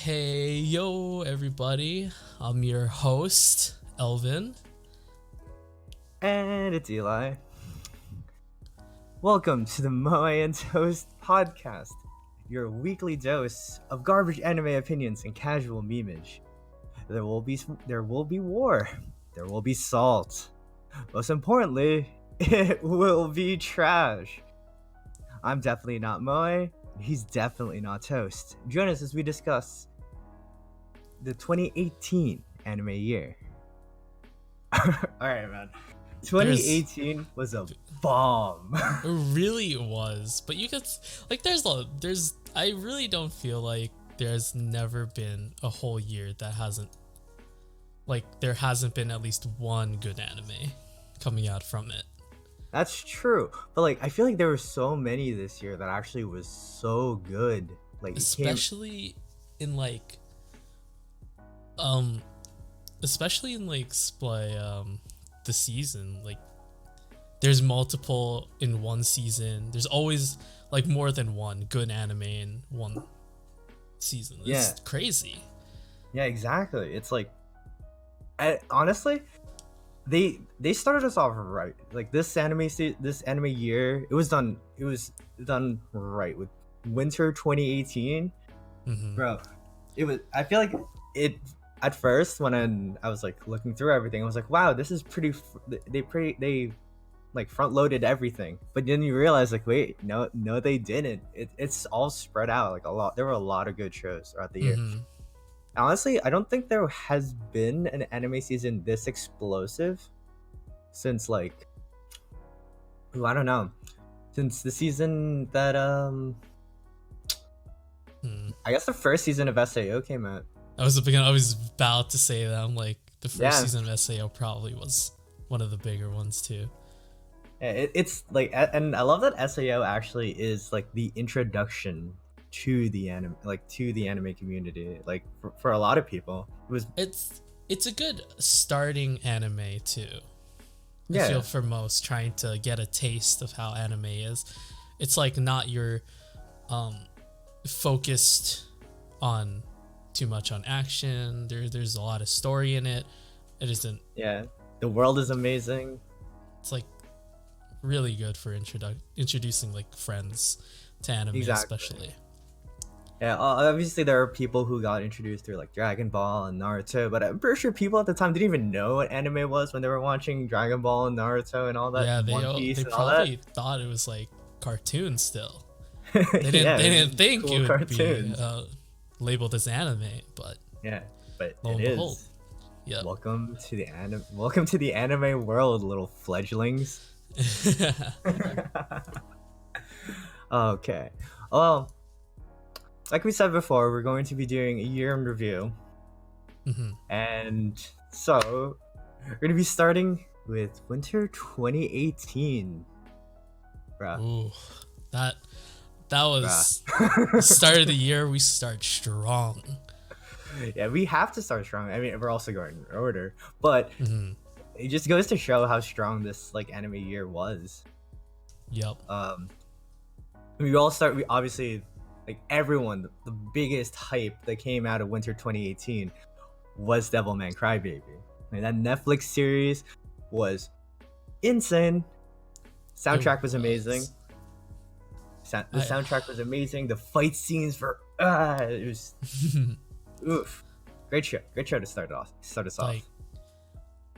Hey, yo, everybody. I'm your host, Elvin. And it's Eli. Welcome to the Moe and Toast podcast, your weekly dose of garbage anime opinions and casual memeage. There will be war. There will be salt. Most importantly, it will be trash. I'm definitely not Moe. He's definitely not Toast. Join us as we discuss the 2018 anime year. Alright, man. 2018 was a bomb. It really was. But you could, I really don't feel like there's never been a whole year that there hasn't been at least one good anime coming out from it. That's true. But I feel like there were so many this year that actually was so good. Especially in the season. There's multiple in one season. There's always more than one good anime in one season. It's crazy. Yeah, exactly. It's honestly, they started us off right. This anime year, it was done right with winter 2018. Bro, I feel like it at first when I was looking through everything, I was like, wow, this is they front loaded everything. But then you realize wait, no they didn't. It's all spread out a lot. There were a lot of good shows throughout the year. Honestly, I don't think there has been an anime season this explosive since I don't know, since the season that I guess the first season of SAO came out. I was about to say that. I'm the first season of SAO probably was one of the bigger ones too. Yeah, it's and I love that SAO actually is the introduction to the anime, to the anime community. For a lot of people, it's a good starting anime too. Yeah. I feel for most trying to get a taste of how anime is. It's not your focused on too much on action. There's a lot of story in it. It isn't. Yeah, the world is amazing. It's really good for introducing friends to anime. Exactly. Especially. Yeah, obviously there are people who got introduced through Dragon Ball and Naruto, but I'm pretty sure people at the time didn't even know what anime was when they were watching Dragon Ball and Naruto and all that. Yeah, they probably thought it was cartoons still. They didn't think cool it would cartoons. Be labeled as anime, but but lo and behold. Yeah. Welcome to the anime world, little fledglings. Okay. Well, like we said before, we're going to be doing a year in review. And so we're going to be starting with winter 2018. Bruh. Ooh, that was the start of the year. We start strong. Yeah, we have to start strong. I mean, we're also going in order, but it just goes to show how strong this anime year was. Yep. We obviously everyone, the biggest hype that came out of winter 2018 was Devilman Crybaby. That Netflix series was insane. Soundtrack was amazing. The soundtrack was amazing. The fight scenes were it was oof. Great show to start us off.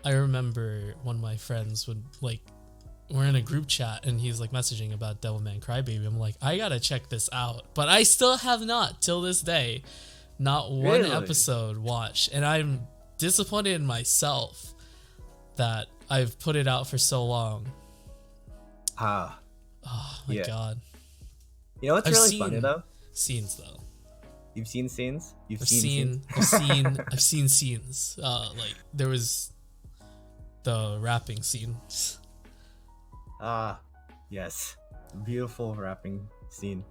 I remember one of my friends would we're in a group chat and he's messaging about Devilman Crybaby. I'm I gotta check this out, but I still have not till this day, not one episode watched, and I'm disappointed in myself that I've put it out for so long. Oh my god. You know what's really funny though? Scenes though. You've seen scenes? I've seen scenes. There was the rapping scene. Yes. Beautiful rapping scene.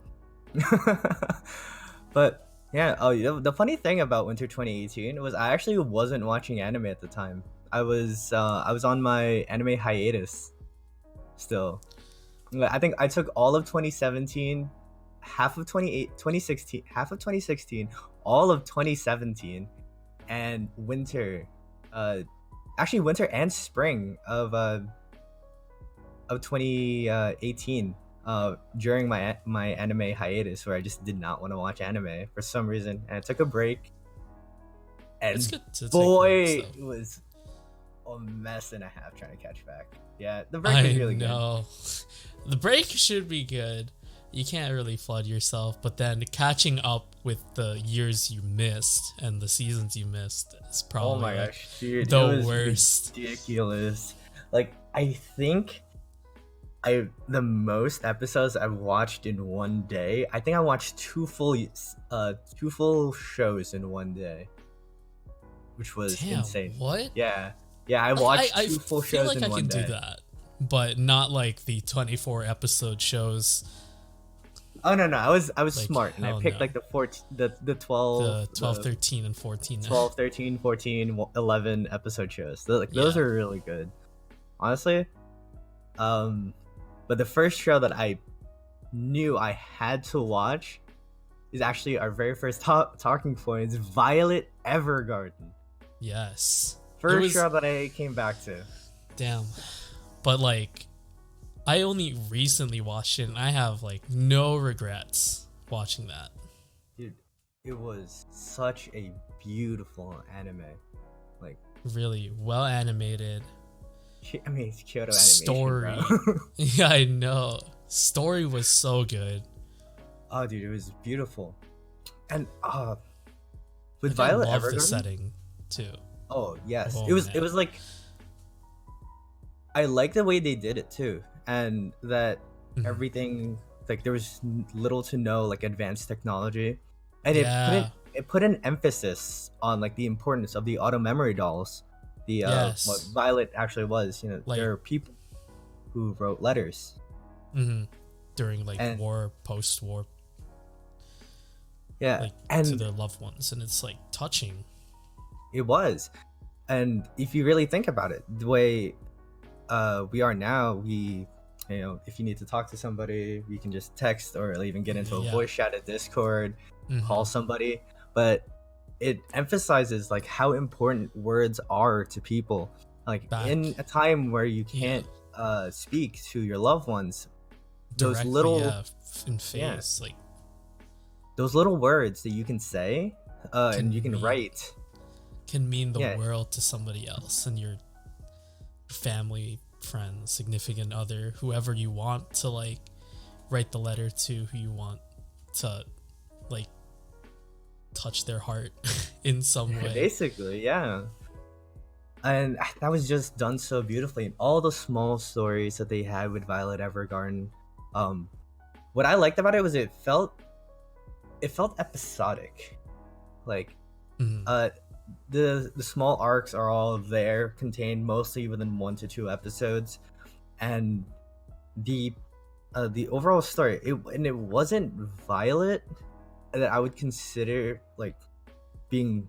But yeah, the funny thing about winter 2018 was I actually wasn't watching anime at the time. I was on my anime hiatus still. I think I took all of 2017 half of 2016, half of 2016, all of 2017, and winter, actually winter and spring of 2018, during my anime hiatus, where I just did not want to watch anime for some reason, and I took a break. And It's good to boy, take breaks, it was a mess and a half trying to catch back. Yeah, the break was really know. The break should be good. You can't really flood yourself, but then catching up with the years you missed and the seasons you missed is good. probably Oh my gosh, dude, the it was worst. ridiculous. Like, I think the most episodes I've watched in one day. I think I watched two full shows in one day, which was Damn, insane. what? Yeah, I Like, watched I two full feel shows like in I one can day. do that, but not like the 24 episode shows. Oh no, I was Like, smart, and I hell picked no. like the 14, the 12, The 12, 13, and 14. 12, 13, 14, 11 episode shows. Those Yeah. are really good, honestly. But the first show that I knew I had to watch is actually our very first talking point. It's Violet Evergarden. Yes. First show that I came back to. Damn. But like, I only recently watched it, and I have like no regrets watching that. Dude, it was such a beautiful anime. Like, Really well animated. I mean, it's Kyoto animation, Story. bro. Yeah, I know. Story was so good. Oh, dude, it was beautiful. And with Like, Violet I love Evergarden, the setting too. oh yes, Oh, it was man. like, I like the way they did it too, and that Mhm. everything, like, there was little to no like advanced technology, and Yeah. it put an emphasis on like the importance of the auto memory dolls. The Yes. what Violet actually was, Like- there are people who wrote letters. Mhm. During like And- war, post-war, Yeah, like to and their loved ones, and it's like touching. it was. And if you really think about it, the way we are now, if you need to talk to somebody, we can just text or even get into a Yeah. voice chat at Discord, Mhm. call somebody. But it emphasizes like how important words are to people. Like, Back. in a time where you can't speak to your loved ones, those Directly, little in face, like those little words that you can say and you can mean- write. can mean the Yeah. world to somebody else, and your family, friends, significant other, whoever you want to like write the letter to, who you want to like touch their heart in some way. Basically, yeah. And that was just done so beautifully. And all the small stories that they had with Violet Evergarden. What I liked about it was it felt episodic. Like, Mhm. the small arcs are all there, contained mostly within 1 to 2 episodes, and the overall story, it wasn't Violet that I would consider like being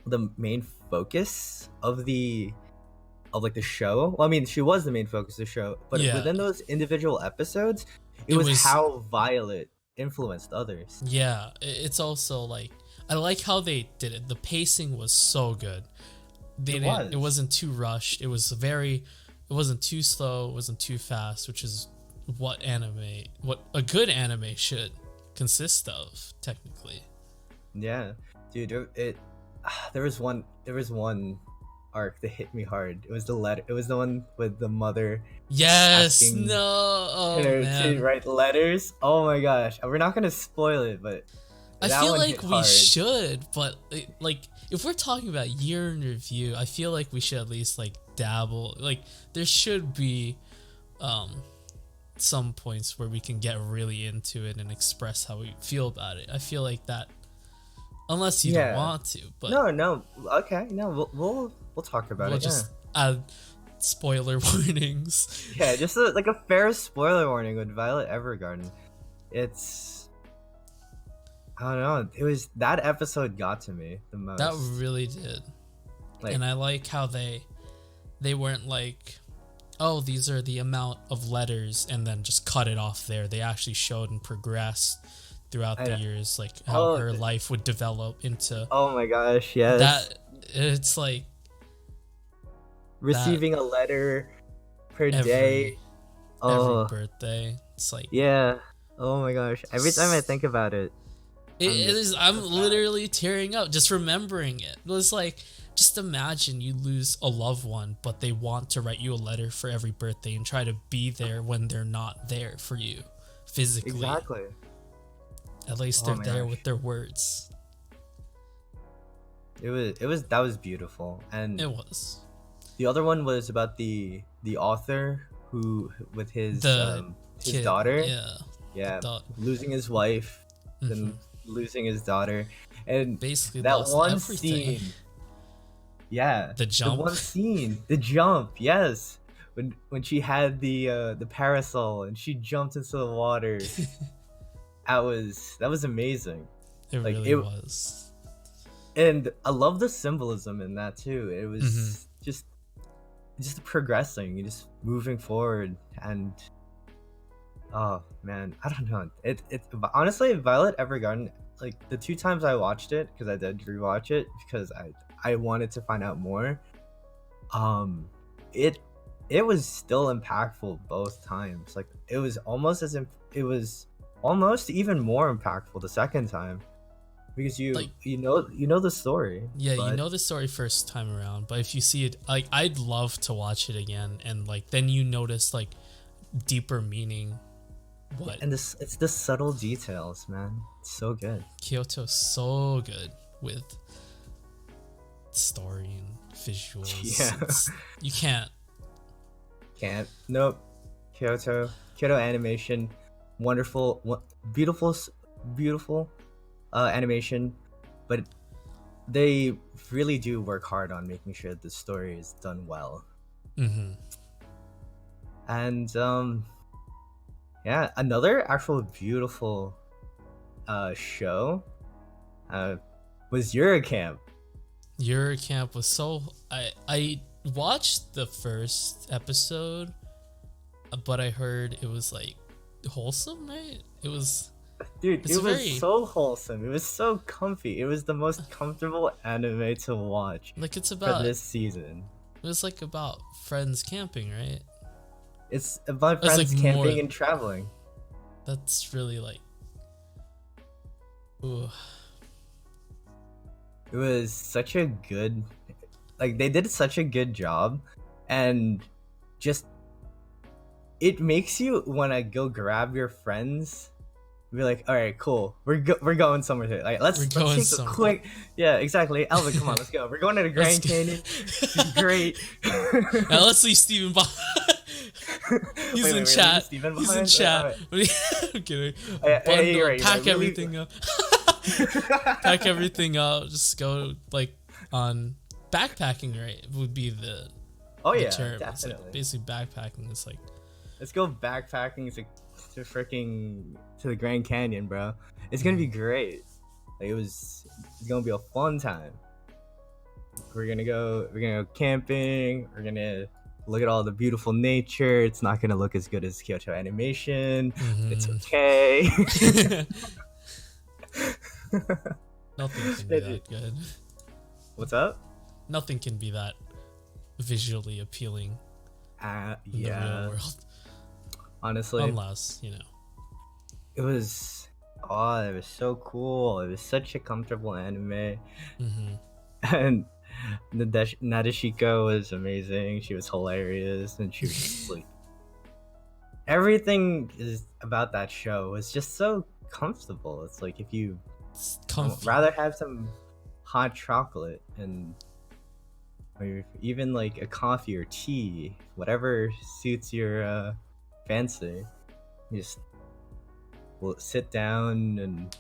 the main focus of the show. Well, I mean, she was the main focus of the show, but Yeah. within those individual episodes, it It was was- how Violet influenced others. Yeah, it's also like, I like how they did it. The pacing was so good. It wasn't too rushed. It wasn't too slow. It wasn't too fast, which is what a good anime should consist of, technically. Yeah, dude, there was one arc that hit me hard. It was the one with the mother Yes, asking no, oh her to man. write letters. Oh my gosh, we're not gonna spoil it, but I that feel one like hit we hard. should, but like if we're talking about year in review, I feel like we should at least like dabble. Like there should be some points where we can get really into it and express how we feel about it. I feel like that, unless you Yeah. don't want to, but No, okay, no, we'll talk about we'll it. just add spoiler warnings. Yeah, just like a fair spoiler warning with Violet Evergarden. It's, I don't know. It was, that episode got to me the most. That really did. Like, And I like how they weren't like, oh, these are the amount of letters, and then just cut it off there. They actually showed and progressed throughout the I, years, like how oh, her life would develop into oh my gosh, yes. that. It's like that Receiving a letter per day. every Oh, birthday. It's like yeah. Oh my gosh. Every time I think about it, I'm so sad. literally tearing up just remembering it. It was like, just imagine you lose a loved one, but they want to write you a letter for every birthday and try to be there when they're not there for you physically. Exactly. At least Oh they're my there gosh. with their words. That was beautiful. And It was the other one was about the author who with the his kid. daughter. Yeah, Yeah, thought. losing his wife, then losing his daughter, and Basically that lost one everything. scene. Yeah, The jump. one scene, the jump. Yes, when she had the parasol and she jumped into the water. That was amazing. It Like really was. and I love the symbolism in that too. It was Mm-hmm. just progressing, just moving forward, and oh man, I don't know. But honestly, Violet Evergarden, like the two times I watched it, because I did rewatch it because I wanted to find out more. Um, it it was still impactful both times. Like it was almost even more impactful the second time because Like, you know the story, yeah, you but know the story first time around, but if you see it, like, I'd love to watch it again, and like then you notice like deeper meaning. What and it's the subtle details, man. It's so good. Kyoto's so good with story and visuals. Yeah. You can't. Can't. Nope. Kyoto animation, wonderful, beautiful, beautiful animation, but they really do work hard on making sure the story is done well. Mm-hmm. And yeah, another actual beautiful show was Eurocamp. Your camp was so. I watched the first episode, but I heard it was like wholesome, right? It was. Dude, It's it was very so wholesome. It was so comfy. It was the most comfortable anime to watch like it's for about. this season. It was like about friends camping, right? It's about It's friends like camping more. and traveling. That's really like. Ooh. It was such a good, like they did such a good job, and just it makes you want to go grab your friends, be like, all right, cool, we're going somewhere today. Like let's We're going take a somewhere. quick, yeah, exactly. Elvin, come on, let's go. We're going to the Grand Canyon. This is great. Now let's leave Steven behind. He's Wait, in leaving chat. Steven He's in behind? chat. I'm kidding. Yeah, Bundle, you're right, pack you're right. everything up. Pack everything up. Just go like on backpacking. Right would be the Oh the yeah, term. It's definitely. like basically backpacking. It's like Let's go backpacking to freaking to the Grand Canyon, bro. It's gonna be great. Like it's gonna be a fun time. We're gonna go camping. We're gonna look at all the beautiful nature. It's not gonna look as good as Kyoto animation. But it's okay. nothing can be that good. What's up? Nothing can be that visually appealing in the real Yeah. world, Honestly, unless it was so cool. It was such a comfortable anime. Mm-hmm. And Nadeshiko was amazing. She was hilarious, and she was just like everything is about that show was just so comfortable. It's like if you Comfy. rather have some hot chocolate and or even like a coffee or tea, whatever suits your fancy, you just sit down and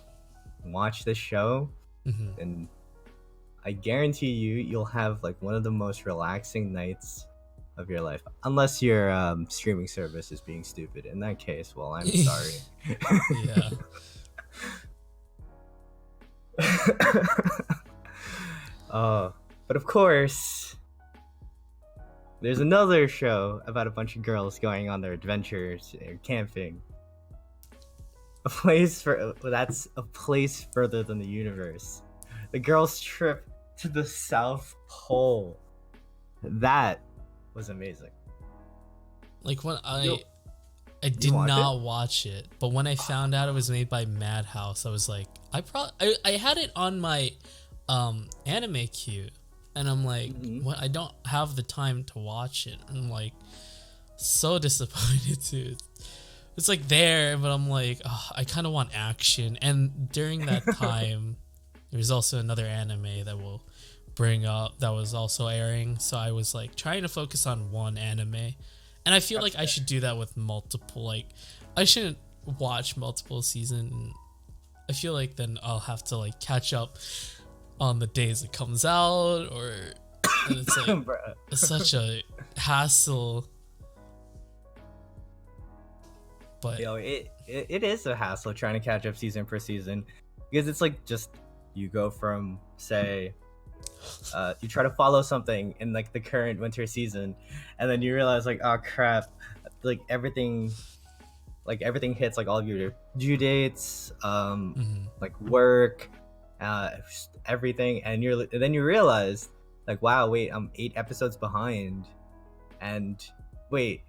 watch the show, Mm-hmm. and I guarantee you'll have like one of the most relaxing nights of your life, unless your streaming service is being stupid. In that case, well, I'm sorry. Yeah. But of course, there's another show about a bunch of girls going on their adventures, camping. A place for that's a place further than the universe. The girls' trip to the South Pole. That was amazing. Like when Yo, I did watch not it? watch it, but when I found out it was made by Madhouse, I was like, I had it on my anime queue, and I'm like, what? I don't have the time to watch it. I'm like, so disappointed too. It's like there, but I'm like, oh, I kind of want action. And during that time, there's also another anime that will bring up that was also airing. So I was like trying to focus on one anime, and I feel like I should do that with multiple. Like, I shouldn't watch multiple seasons. I feel like then I'll have to like catch up on the days it comes out, or and it's like Bruh. it's such a hassle. But Yo, it is a hassle trying to catch up season per season, because it's like just you go from, say, you try to follow something in like the current winter season, and then you realize like, oh crap, like everything hits like all of your due dates, like work, everything, and then you realize like, wow, wait, I'm 8 episodes behind, and wait,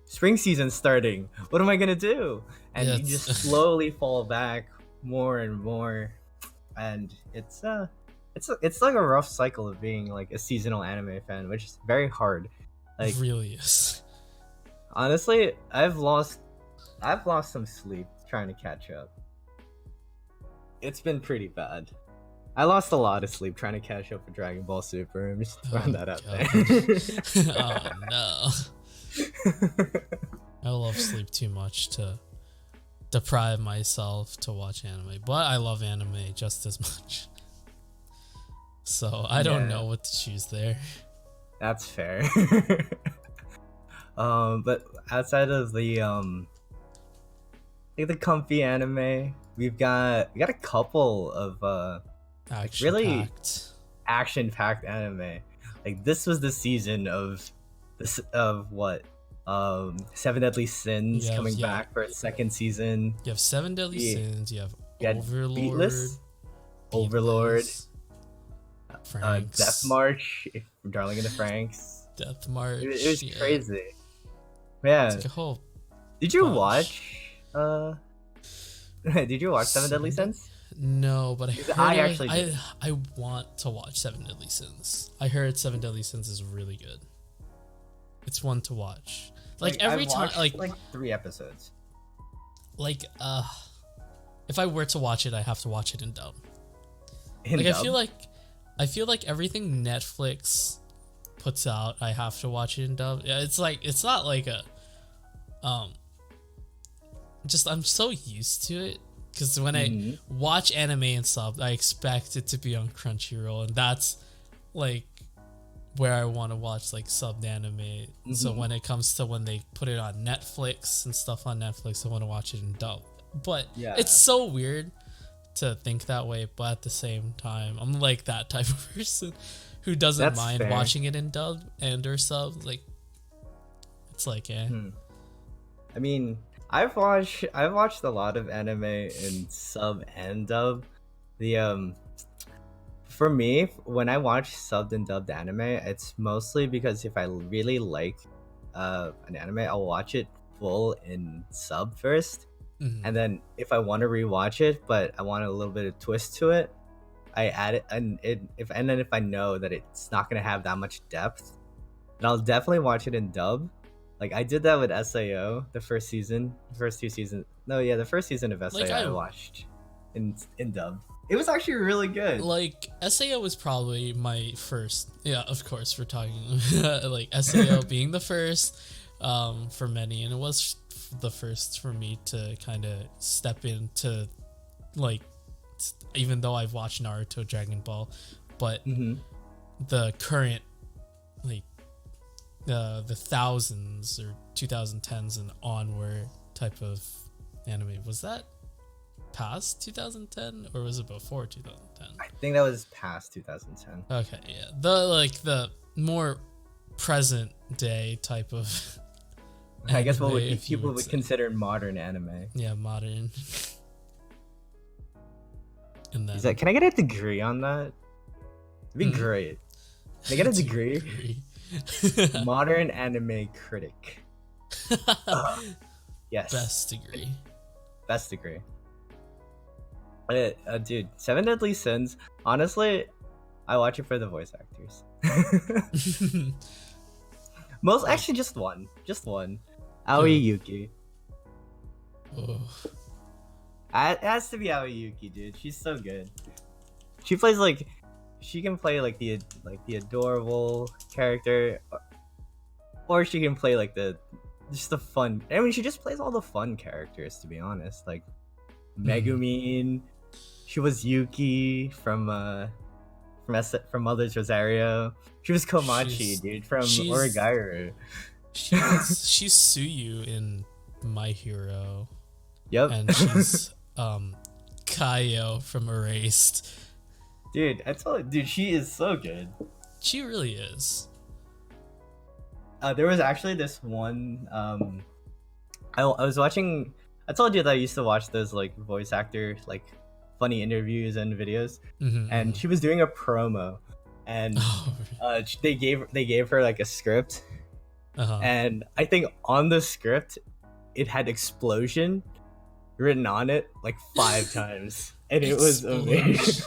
spring season's starting. What am I gonna do? And Yeah, you just slowly fall back more and more, and it's like a rough cycle of being like a seasonal anime fan, which is very hard. Like, it really is. honestly, I've lost some sleep trying to catch up. It's been pretty bad. I lost a lot of sleep trying to catch up with Dragon Ball Super. I'm just throwing that out there. Oh no. I love sleep too much to deprive myself to watch anime, but I love anime just as much. So I don't know what to choose there. That's fair. But outside of the like the comfy anime, we got a couple of really action-packed anime. Like, this was the season of what, 7 Deadly Sins coming back for its second season. You have 7 Deadly Sins. You have Beatless, Overlord, Death March, Darling in the Franxx. Death March. It was crazy. Yeah. It's like a whole Did you bunch. watch? Did you watch 7 Deadly Sins? No, but I want to watch 7 Deadly Sins. I heard 7 Deadly Sins is really good. It's one to watch. Like every time, like 3 episodes. Like if I were to watch it, I have to watch it in dub. In dub? I feel like everything Netflix puts out, I have to watch it in dub. Yeah, it's like, it's not like a just, I'm so used to it, because when I watch anime and sub, I expect it to be on Crunchyroll, and that's like where I want to watch like subbed anime. So when it comes to when they put it on Netflix and stuff on Netflix, I want to watch it in dub. But it's so weird to think that way, but at the same time, I'm like that type of person who doesn't mind watching it in dub and or sub. Like, it's like, I mean, I've watched a lot of anime in sub and dub. For me, when I watch subbed and dubbed anime, it's mostly because if I really like an anime, I'll watch it full in sub first, and then if I want to rewatch it, but I want a little bit of twist to it, I add it, and then if I know that it's not gonna have that much depth, then I'll definitely watch it in dub. Like, I did that with SAO, the first season, the first season of SAO, like, I watched in dub. It was actually really good. Like, SAO was probably my first. Yeah, of course, we're talking like SAO being the first for many, and it was the first for me to kind of step into, like, even though I've watched Naruto, Dragon Ball, but the current, like, the thousands or 2010s and onward type of anime, was that past 2010 or was it before 2010? I think that was past 2010. Okay, yeah. The more present day type of. I guess what anime, would if you people would say. consider modern anime. Yeah, modern. And then Is that? Can I get a degree on that? It'd be great. Can I get a degree? Modern anime critic. Yes. Best degree. Best degree. Dude, Seven Deadly Sins. Honestly, I watch it for the voice actors. Actually, just one. Aoi Yuki. Oh. It has to be Aoi Yuki, dude. She's so good. She plays like, she can play like the adorable character, or she can play like the fun. I mean, she just plays all the fun characters, to be honest. Like Megumin. She was Yuki from Mother's Rosario. She was Komachi, dude, from Origairu. She's Suyu in My Hero. Yep. And she's Kaio from Erased. Dude, I told you, dude, she is so good. She really is. There was actually this one. I was watching. I told you that I used to watch those like voice actor like funny interviews and videos, and she was doing a promo, and they gave her like a script, and I think on the script it had explosion written on it like 5 times, and it was amazing.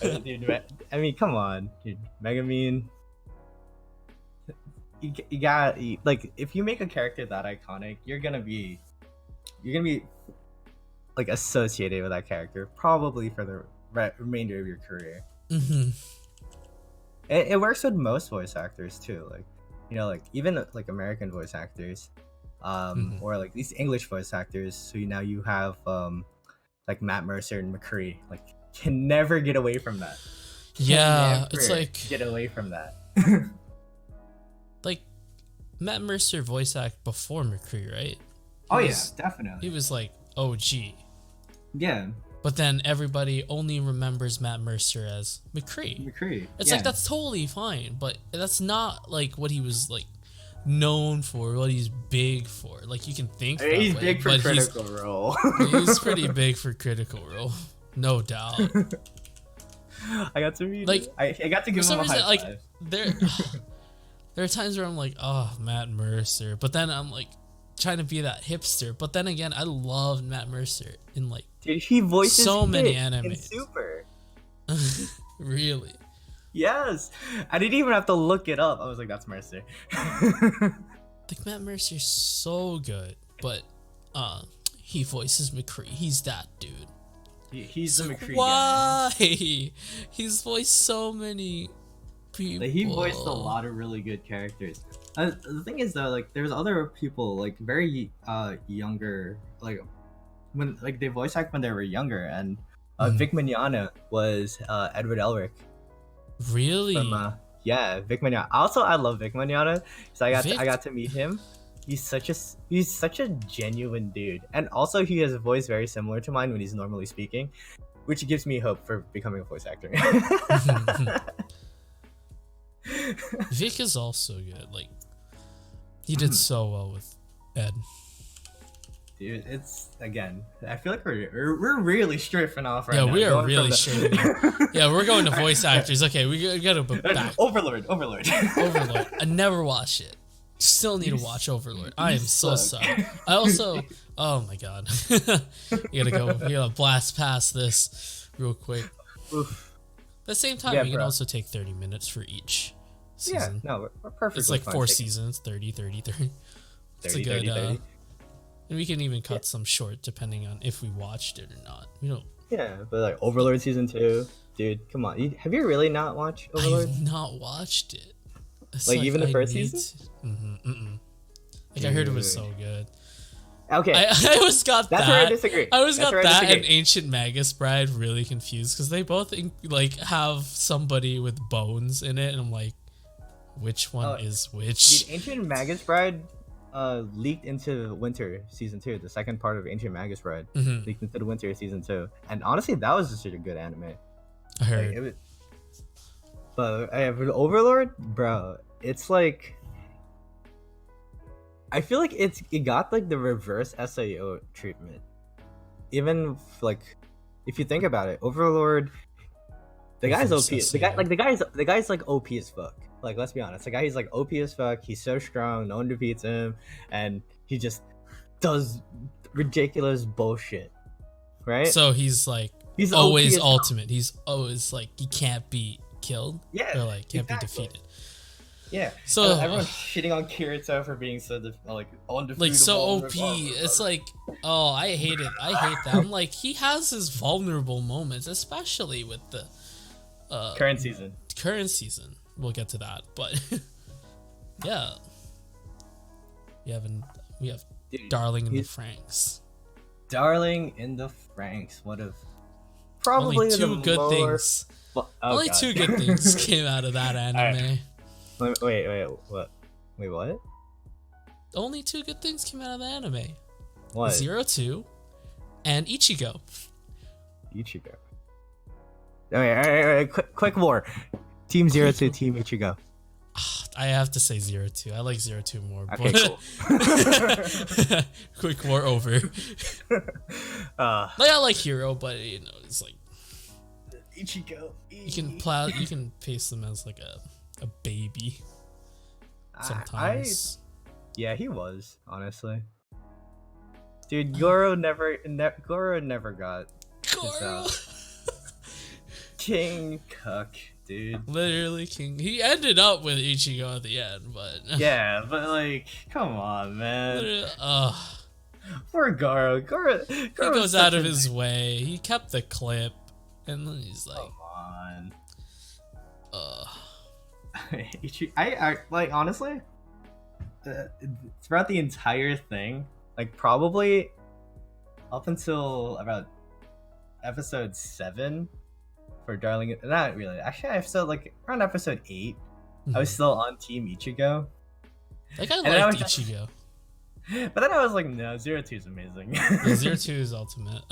Dude, I mean, come on, dude, Megumin. You got like, if you make a character that iconic, you're gonna be like associated with that character probably for the remainder of your career. It works with most voice actors too, like, you know, like even like American voice actors, or like these English voice actors. So now you have like Matt Mercer and McCree, like, can never get away from that. Yeah, it's like get away from that. Like Matt Mercer voice act before McCree, right? Yeah, definitely. He was like OG. Yeah. But then everybody only remembers Matt Mercer as McCree. It's like, that's totally fine, but that's not like what he was like known for, what he's big for. Like, you can think that he's way, big for Critical Role. He's pretty big for Critical Role, no doubt. I got to meet like I got to give him a high five. Like there are times where I'm like, oh, Matt Mercer, but then I'm like trying to be that hipster. But then again, I love Matt Mercer in like, dude, he voices so many anime. Super. Really? Yes. I didn't even have to look it up. I was like, that's Mercer. Like, Matt Mercer's so good, but he voices McCree. He's that dude. He's the McCree guy. Why? He's voiced so many people. He voiced a lot of really good characters. The thing is though, like, there's other people like very younger, like when like they voice act when they were younger, and Vic Mignogna was Edward Elric. Really? From, yeah, Vic Mignogna. Also, I love Vic Mignogna, so I got to meet him. He's such a genuine dude, and also he has a voice very similar to mine when he's normally speaking, which gives me hope for becoming a voice actor. Vic is also good. Like, he did so well with Ed. Dude, it's, again, I feel like we're really stripping off right now. Yeah, we are really stripping. Yeah, we're going to voice actors. Okay, we gotta go back. Overlord. I never watched it. Still need to watch Overlord. I am so sorry. I also, oh my god, you gotta blast past this real quick. Oof. At the same time, we can also take 30 minutes for each season. Yeah, no, we're perfectly It's like fine 4 seasons, 30. It's a good, 30. and we can even cut some short depending on if we watched it or not. We don't. Yeah, but like Overlord season 2, dude, come on. Have you really not watched Overlord? I've not watched it. It's like even the first season? Like, I heard it was so good. Okay. I always got That's that. where I disagree. I always got that and Ancient Magus Bride really confused because they both like have somebody with bones in it, and I'm like, which one is which? Dude, Ancient Magus Bride leaked into Winter season 2. The second part of Ancient Magus Bride leaked into the Winter season 2, and honestly, that was just a good anime. I heard. Like, But with Overlord, bro, it's like I feel like it got like the reverse SAO treatment. Even like if you think about it, Overlord, the guy's Reverse OP. SAO. The guy's like OP as fuck. Like let's be honest, the guy he's like OP as fuck. He's so strong, no one defeats him, and he just does ridiculous bullshit, right? So he's like He's always OP as ultimate. He's always like he can't be killed. Yeah, Or like can't be exactly. defeated. Yeah. So And everyone's shitting on Kirito for being so undefeatable. like so OP. blah, blah, blah. It's like, oh, I hate it. I hate that. I'm like, he has his vulnerable moments, especially with the Current season. We'll get to that, but yeah, we have Dude, Darling in the he's- Franks. Darling in the Franks. What if probably Only two the good more... things. Oh, Only God. two good things came out of that anime. Wait, what? Wait, what? Only two good things came out of the anime. What? 02 and Ichigo. Ichigo. All right. Quick war. Team 02, Team Ichigo. I have to say 02. I like 02 more. Okay, but cool. Quick war over. Like I like Hero, but you know it's like Ichigo. you can pace them as like a baby sometimes. Yeah, he was honestly. Dude, Goro never got his, Goro. King Cuck, dude. Literally king. He ended up with Ichigo at the end, but Yeah, but like, come on, man. literally, Poor Goro. he goes out of his way. He kept the clip, and then he's like, Come on. I like honestly, throughout the entire thing, like probably up until about episode 7 for Darling. Not really. Actually, episode like around episode 8, I was still on Team Ichigo. like I And then I liked was just- Ichigo. But then I was like, no, 02 is amazing. Yeah, 02 is ultimate.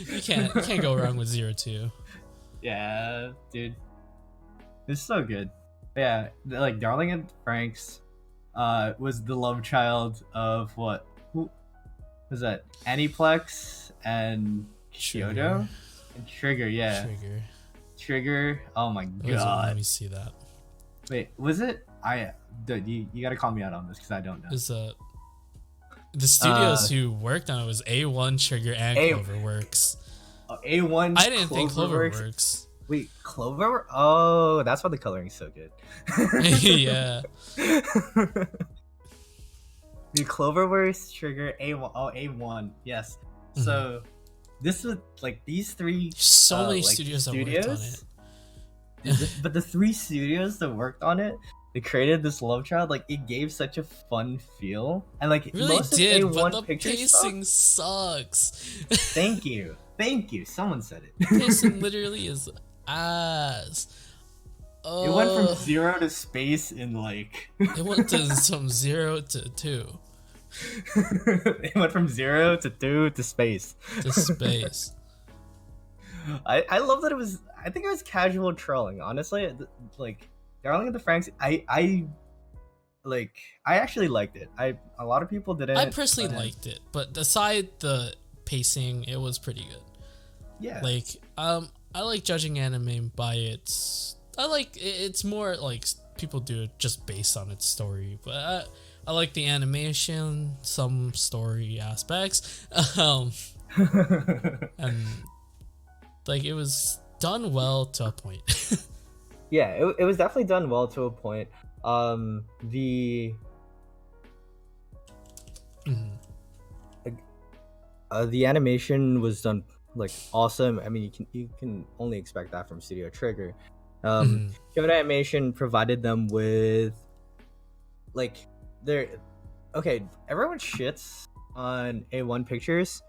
you can't go wrong with 02. Yeah, dude. It's so good. But yeah, like Darling and Franks was the love child of what? Who was that? Aniplex and Kyoto? Trigger. And Trigger, yeah. Trigger. Oh my Let god. me see that. Wait, was it? Dude, you gotta call me out on this because I don't know. Is the studios who worked on it was A1, Trigger, and Cloverworks. A1. I didn't think Cloverworks. Wait, Clover? Oh, that's why the coloring's so good. Yeah. The Cloverworks, Trigger, A1. Oh, A1. Yes. So this was like these three. So many like, studios that worked on it. But the 3 studios that worked on it, they created this love child. Like it gave such a fun feel, and like It really most did, of A1 but the picture pacing stuff- sucks. Thank you. Someone said it. Pacing literally is ass. It went from 0 to space in like. It went from 0 to 2 It went from 0 to 2 to space. to space. I love that it was. I think it was casual trolling. Honestly, like Darling in the Franks. I actually liked it. A lot of people didn't. I personally but- liked it, but aside the pacing, it was pretty good. Yeah. Like, I like judging anime by its. I like it's more like people do it just based on its story, but I like the animation, some story aspects, and like it was done well to a point. Yeah, it was definitely done well to a point. The animation was done like awesome. I mean, you can only expect that from Studio Trigger. Kyoto Animation provided them with like everyone shits on A1 Pictures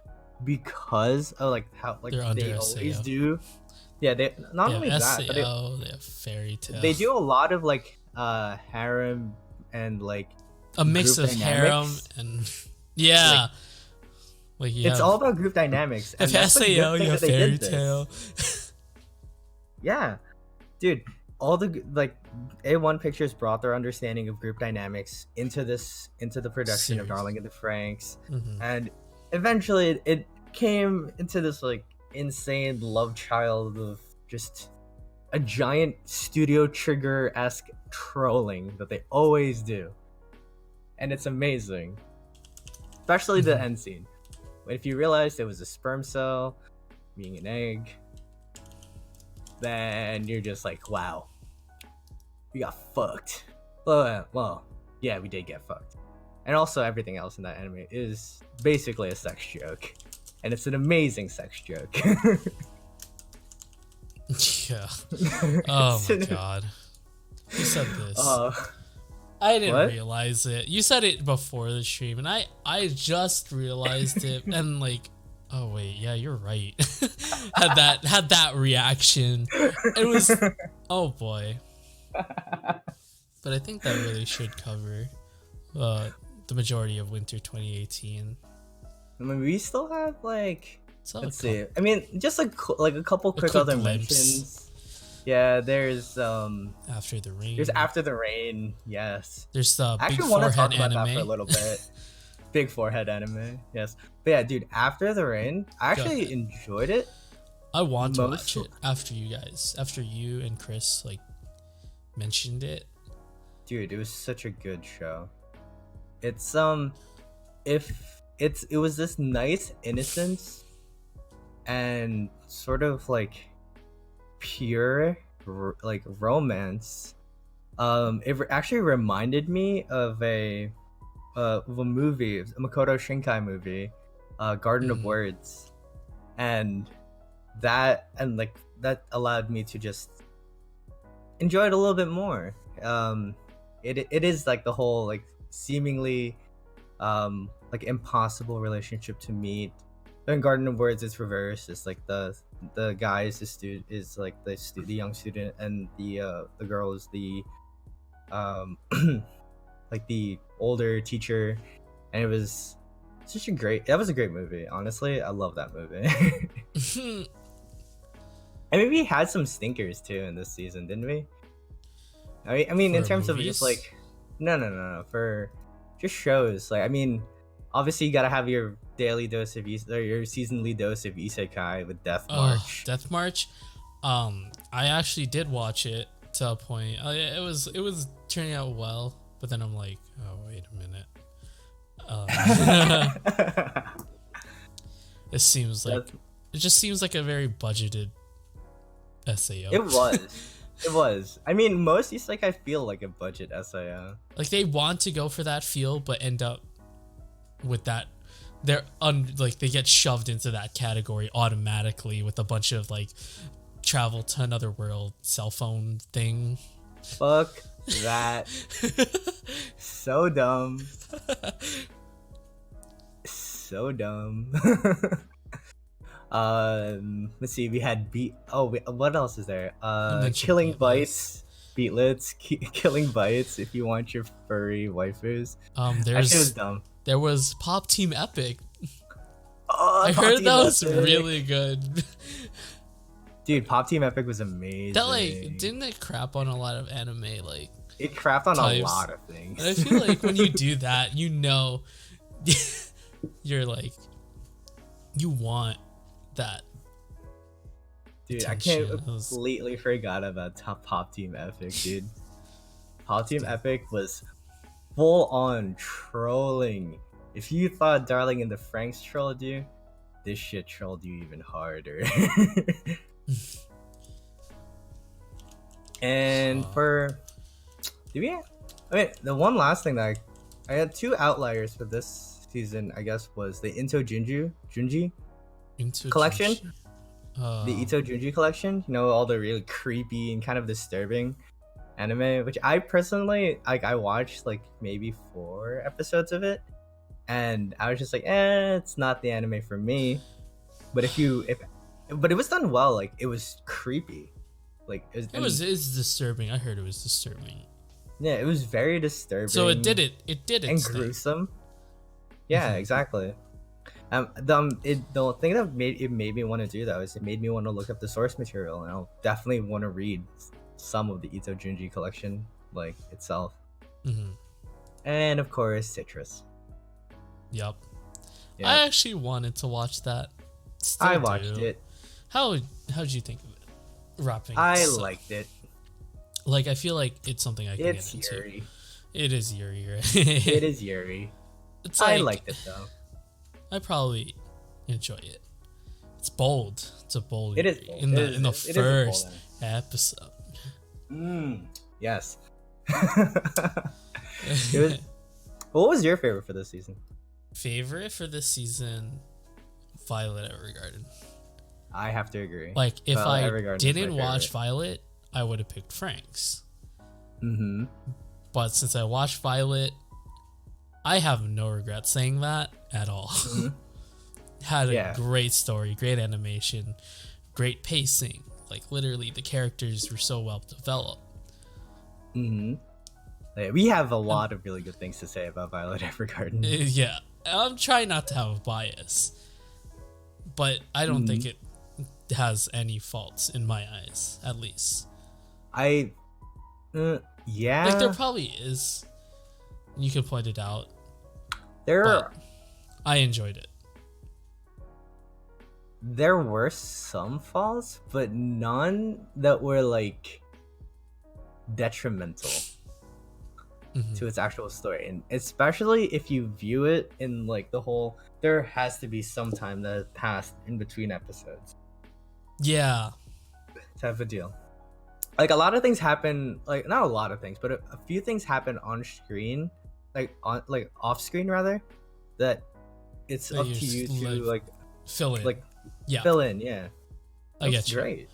because of like how like They're under they always SAO. do. Yeah, they not They only have that, but they have Fairy Tail. they do a lot of like harem and like a mix group of harem dynamics. and yeah. Like it's all about group dynamics. if that's the good SAO, thing you have that they Fairy did this. Tail. Yeah, dude. all the like A1 Pictures brought their understanding of group dynamics into the production of Series. Darling in the Franxx, Mm-hmm. and eventually it came into this like insane love child of just a giant Studio Trigger-esque trolling that they always do, and it's amazing, especially the end scene. But if you realize it was a sperm cell being an egg, then you're just like, wow, we got fucked. Well, yeah, we did get fucked. And also everything else in that anime is basically a sex joke. And it's an amazing sex joke. Yeah. Oh my god. You said this. I didn't realize it. You said it before the stream, and I just realized it, and like, oh wait, yeah, you're right. had that reaction. It was, oh boy. But I think that really should cover the majority of winter 2018. I mean, we still have like, let's see. I mean, just like a couple quick other mentions. Yeah, there's After the Rain. There's After the Rain, yes. There's the I big actually want to forehead talk about anime. that for a little bit. Big forehead anime, yes. But yeah, dude, After the Rain, I actually enjoyed it. I want to watch it after you and Chris like mentioned it. Dude, it was such a good show. It's it was this nice innocence and sort of like pure like romance. It actually reminded me of a movie, a Makoto Shinkai movie, Garden of Words, and that allowed me to just enjoy it a little bit more. It is like the whole like seemingly like impossible relationship to meet. In Garden of Words, it's reversed. It's like the guy is like the young student, and the girl is the like the older teacher, and it was that was a great movie. Honestly, I love that movie. And maybe we had some stinkers too in this season, didn't we? I mean, in terms of just like, no, for just shows. Like, I mean, obviously you gotta have your daily dose of your seasonally dose of isekai with Death March. Death March. I actually did watch it to a point. It was turning out well, but then I'm like, oh wait a minute. It just seems like a very budgeted SAO. It was. I mean, most isekai feel like a budget SAO. Like they want to go for that feel, but end up with that. They get shoved into that category automatically with a bunch of like travel to another world cell phone thing. Fuck that. So dumb. So dumb. Let's see. We had what else is there? Killing Bites, Beatlets, Killing Bites. If you want your furry waifus. That shit was dumb. There was Pop Team Epic. Oh, I heard that was really good. Dude, Pop Team Epic was amazing. That didn't it crap on a lot of anime it crapped on a lot of things. And I feel like when you do that, you know, you're like, you want that. Dude, attention. I completely forgot about Pop Team Epic, dude. Pop Team Epic was full on trolling. If you thought Darling in the Franxx trolled you, this shit trolled you even harder. And the one last thing that I had two outliers for this season, I guess, was the Junji collection. The Ito Junji collection, you know, all the really creepy and kind of disturbing anime, which I personally I watched like maybe 4 episodes of it, and I was just like, it's not the anime for me. But but it was done well. Like, it was creepy. Like it's disturbing. I heard it was disturbing. Yeah, it was very disturbing. So it did it and gruesome. Yeah, exactly. The thing that made me want to do that is it made me want to look up the source material, and I'll definitely want to read some of the Ito Junji collection, like itself, Mm-hmm. and of course Citrus. Yep. Yeah, I actually wanted to watch that. Still I watched do. it. How'd you think of it? Wrapping. I itself? liked it. Like, I feel like it's something I can It's get into. Yuri. It is Yuri, right? It is Yuri. It's like, I liked it though. I probably enjoy it. It's bold. It's a bold. It is Yuri. bold. In the It is a first bold episode. Yes. It was. What was your favorite for this season? Favorite for this season, Violet Evergarden. I have to agree. Like, if Violet I Evergarden is my didn't watch favorite. Violet, I would have picked Frank's. Mm-hmm. But since I watched Violet, I have no regrets saying that at all. Mm-hmm. Had a Yeah. great story, great animation, great pacing. Like, literally, the characters were so well developed. Mm-hmm. We have a lot of really good things to say about Violet Evergarden. Yeah, I'm trying not to have a bias, but I don't think it has any faults in my eyes, at least. Yeah. Like, there probably is. You can point it out. There But I enjoyed it. there were some faults, but none that were like detrimental Mhm. to its actual story, and especially if you view it in like the whole. There has to be some time that has passed in between episodes. Yeah. Type of deal. Like a lot of things happen, like not a lot of things, but a few things happen on screen, like off screen rather, that it's That up you to you just, to like Fill in. Yeah, fill in. Yeah, I get That's you. great.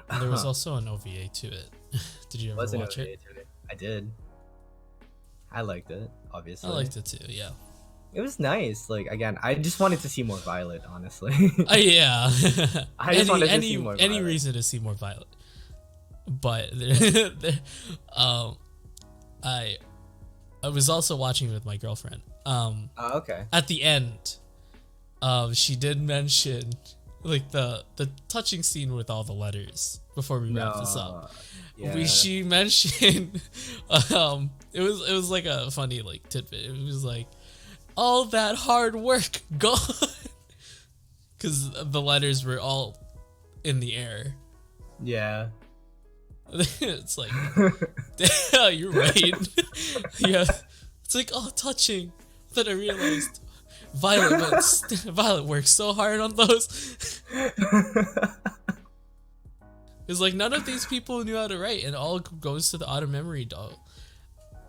And there was also an OVA to it. Did you ever Wasn't watch it? I did. I liked it. Obviously, I liked it too. Yeah. It was nice. Like again, I just wanted to see more Violet. Honestly, Yeah. I just wanted to see more any Violet. reason to see more Violet, but I was also watching with my girlfriend. Oh, okay. At the end, she did mention like the touching scene with all the letters before we wrap this up. Yeah. She mentioned it was like a funny like tidbit. It was like all that hard work gone because the letters were all in the air. Yeah. It's like, yeah, you're right. Yeah, it's like, oh, touching. Then I realized Violet works so hard on those. It's like none of these people knew how to write, and all goes to the auto memory dog.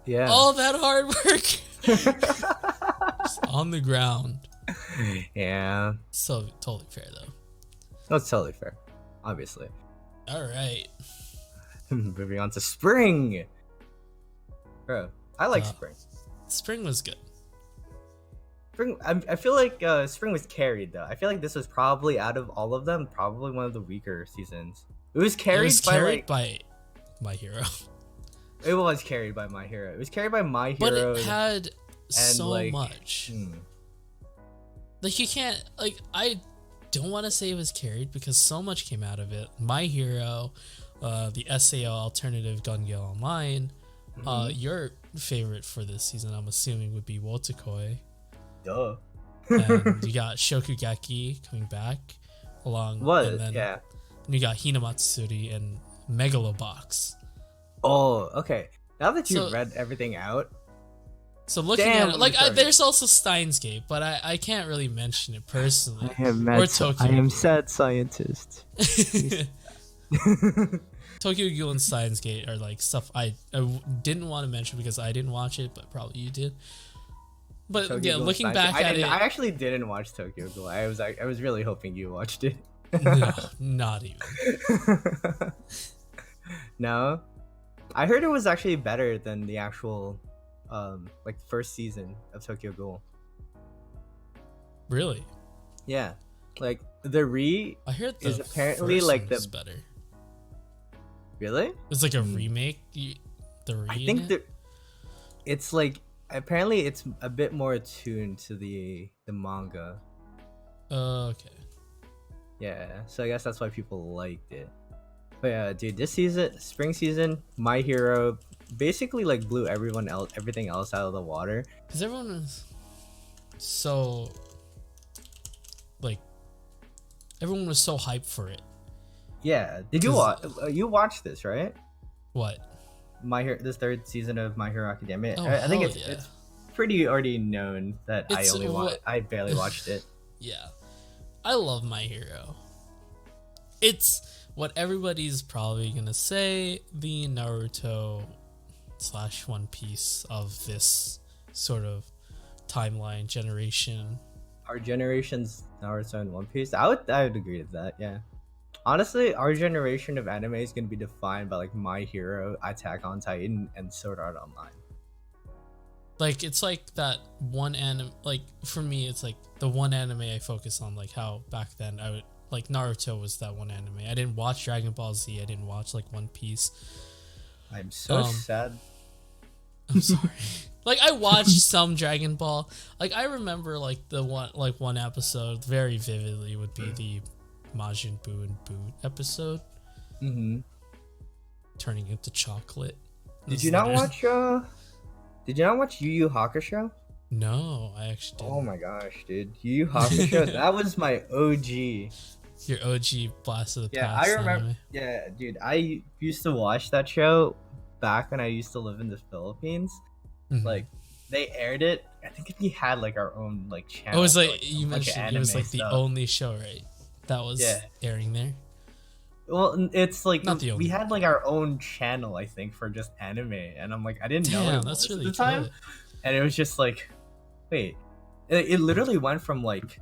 Yeah. All that hard work just on the ground. Yeah. So totally fair though. That's totally fair. Obviously. All right. Moving on to spring. Bro, I like spring. Spring was good. Spring. I feel like spring was carried though. I feel like this was probably out of all of them, probably one of the weaker seasons. It was carried, by My Hero. It was carried by My Hero. It was carried by My But Hero. it had so like, much. hmm. Like, you can't, like, I don't want to say it was carried because so much came out of it. My Hero, the SAO Alternative Gun Gale Online. Your favorite for this season, I'm assuming, would be Wotakoi. Duh. And you got Shokugeki coming back along. And then Yeah. you got Hinamatsuri and Megalobox. Oh, okay. Now that you've So- read everything out, So looking Damn, at it, like, sorry. there's also Steins Gate, but I can't really mention it personally. I Tokyo. sad scientist. Tokyo Ghoul and Steins Gate are like stuff I didn't want to mention because I didn't watch it, but probably you did. But Tokyo yeah, Ghoul looking Steins- back at it, I actually didn't watch Tokyo Ghoul. I was really hoping you watched it. no, not even. No, I heard it was actually better than the actual, like first season of Tokyo Ghoul. Really, Yeah, like the I heard the is apparently first like one the was better. really. It's like a remake. The re. I in think it? that it's like apparently it's a bit more attuned to the manga. Okay. Yeah, so I guess that's why people liked it. But yeah, dude, this season, spring season, My Hero basically like blew everything else out of the water. Because everyone was so like everyone was so hyped for it. Yeah, did you watch? You watched this, right? What? This third season of My Hero Academia. Oh, I think yeah. it's pretty already known that I barely watched it. Yeah, I love My Hero. It's what everybody's probably gonna say, the Naruto / One Piece of this sort of timeline generation. Our generation's Naruto and One Piece. I would agree with that. Yeah. Honestly, our generation of anime is gonna be defined by like My Hero, Attack on Titan, and Sword Art Online. Like, it's like that one anime. Like, for me, it's like the one anime I focus on. Like how back then I would like Naruto was that one anime. I didn't watch Dragon Ball Z. I didn't watch like One Piece. I'm so sad. I'm sorry. Like, I watched some Dragon Ball. Like, I remember like one episode very vividly would be the Majin Buu and Buu episode. Mm-hmm. Turning into chocolate. Did you not watch Yu Yu Hakusho? No, I actually didn't. Oh my gosh, dude. Yu Yu Hakusho, that was my OG. Your OG Blast of the Yeah, Past. I remember. Anime. Yeah, dude. I used to watch that show back when I used to live in the Philippines. Mhm. Like, they aired it. I think we had like our own like channel. It was like, for, you mentioned it was like the only show, right? That was airing there. Well, it's like Not the only we had like our own channel, I think, for just anime, and I'm like, I didn't know it that's was really at the time, good. and it was just like, wait, it literally went from like.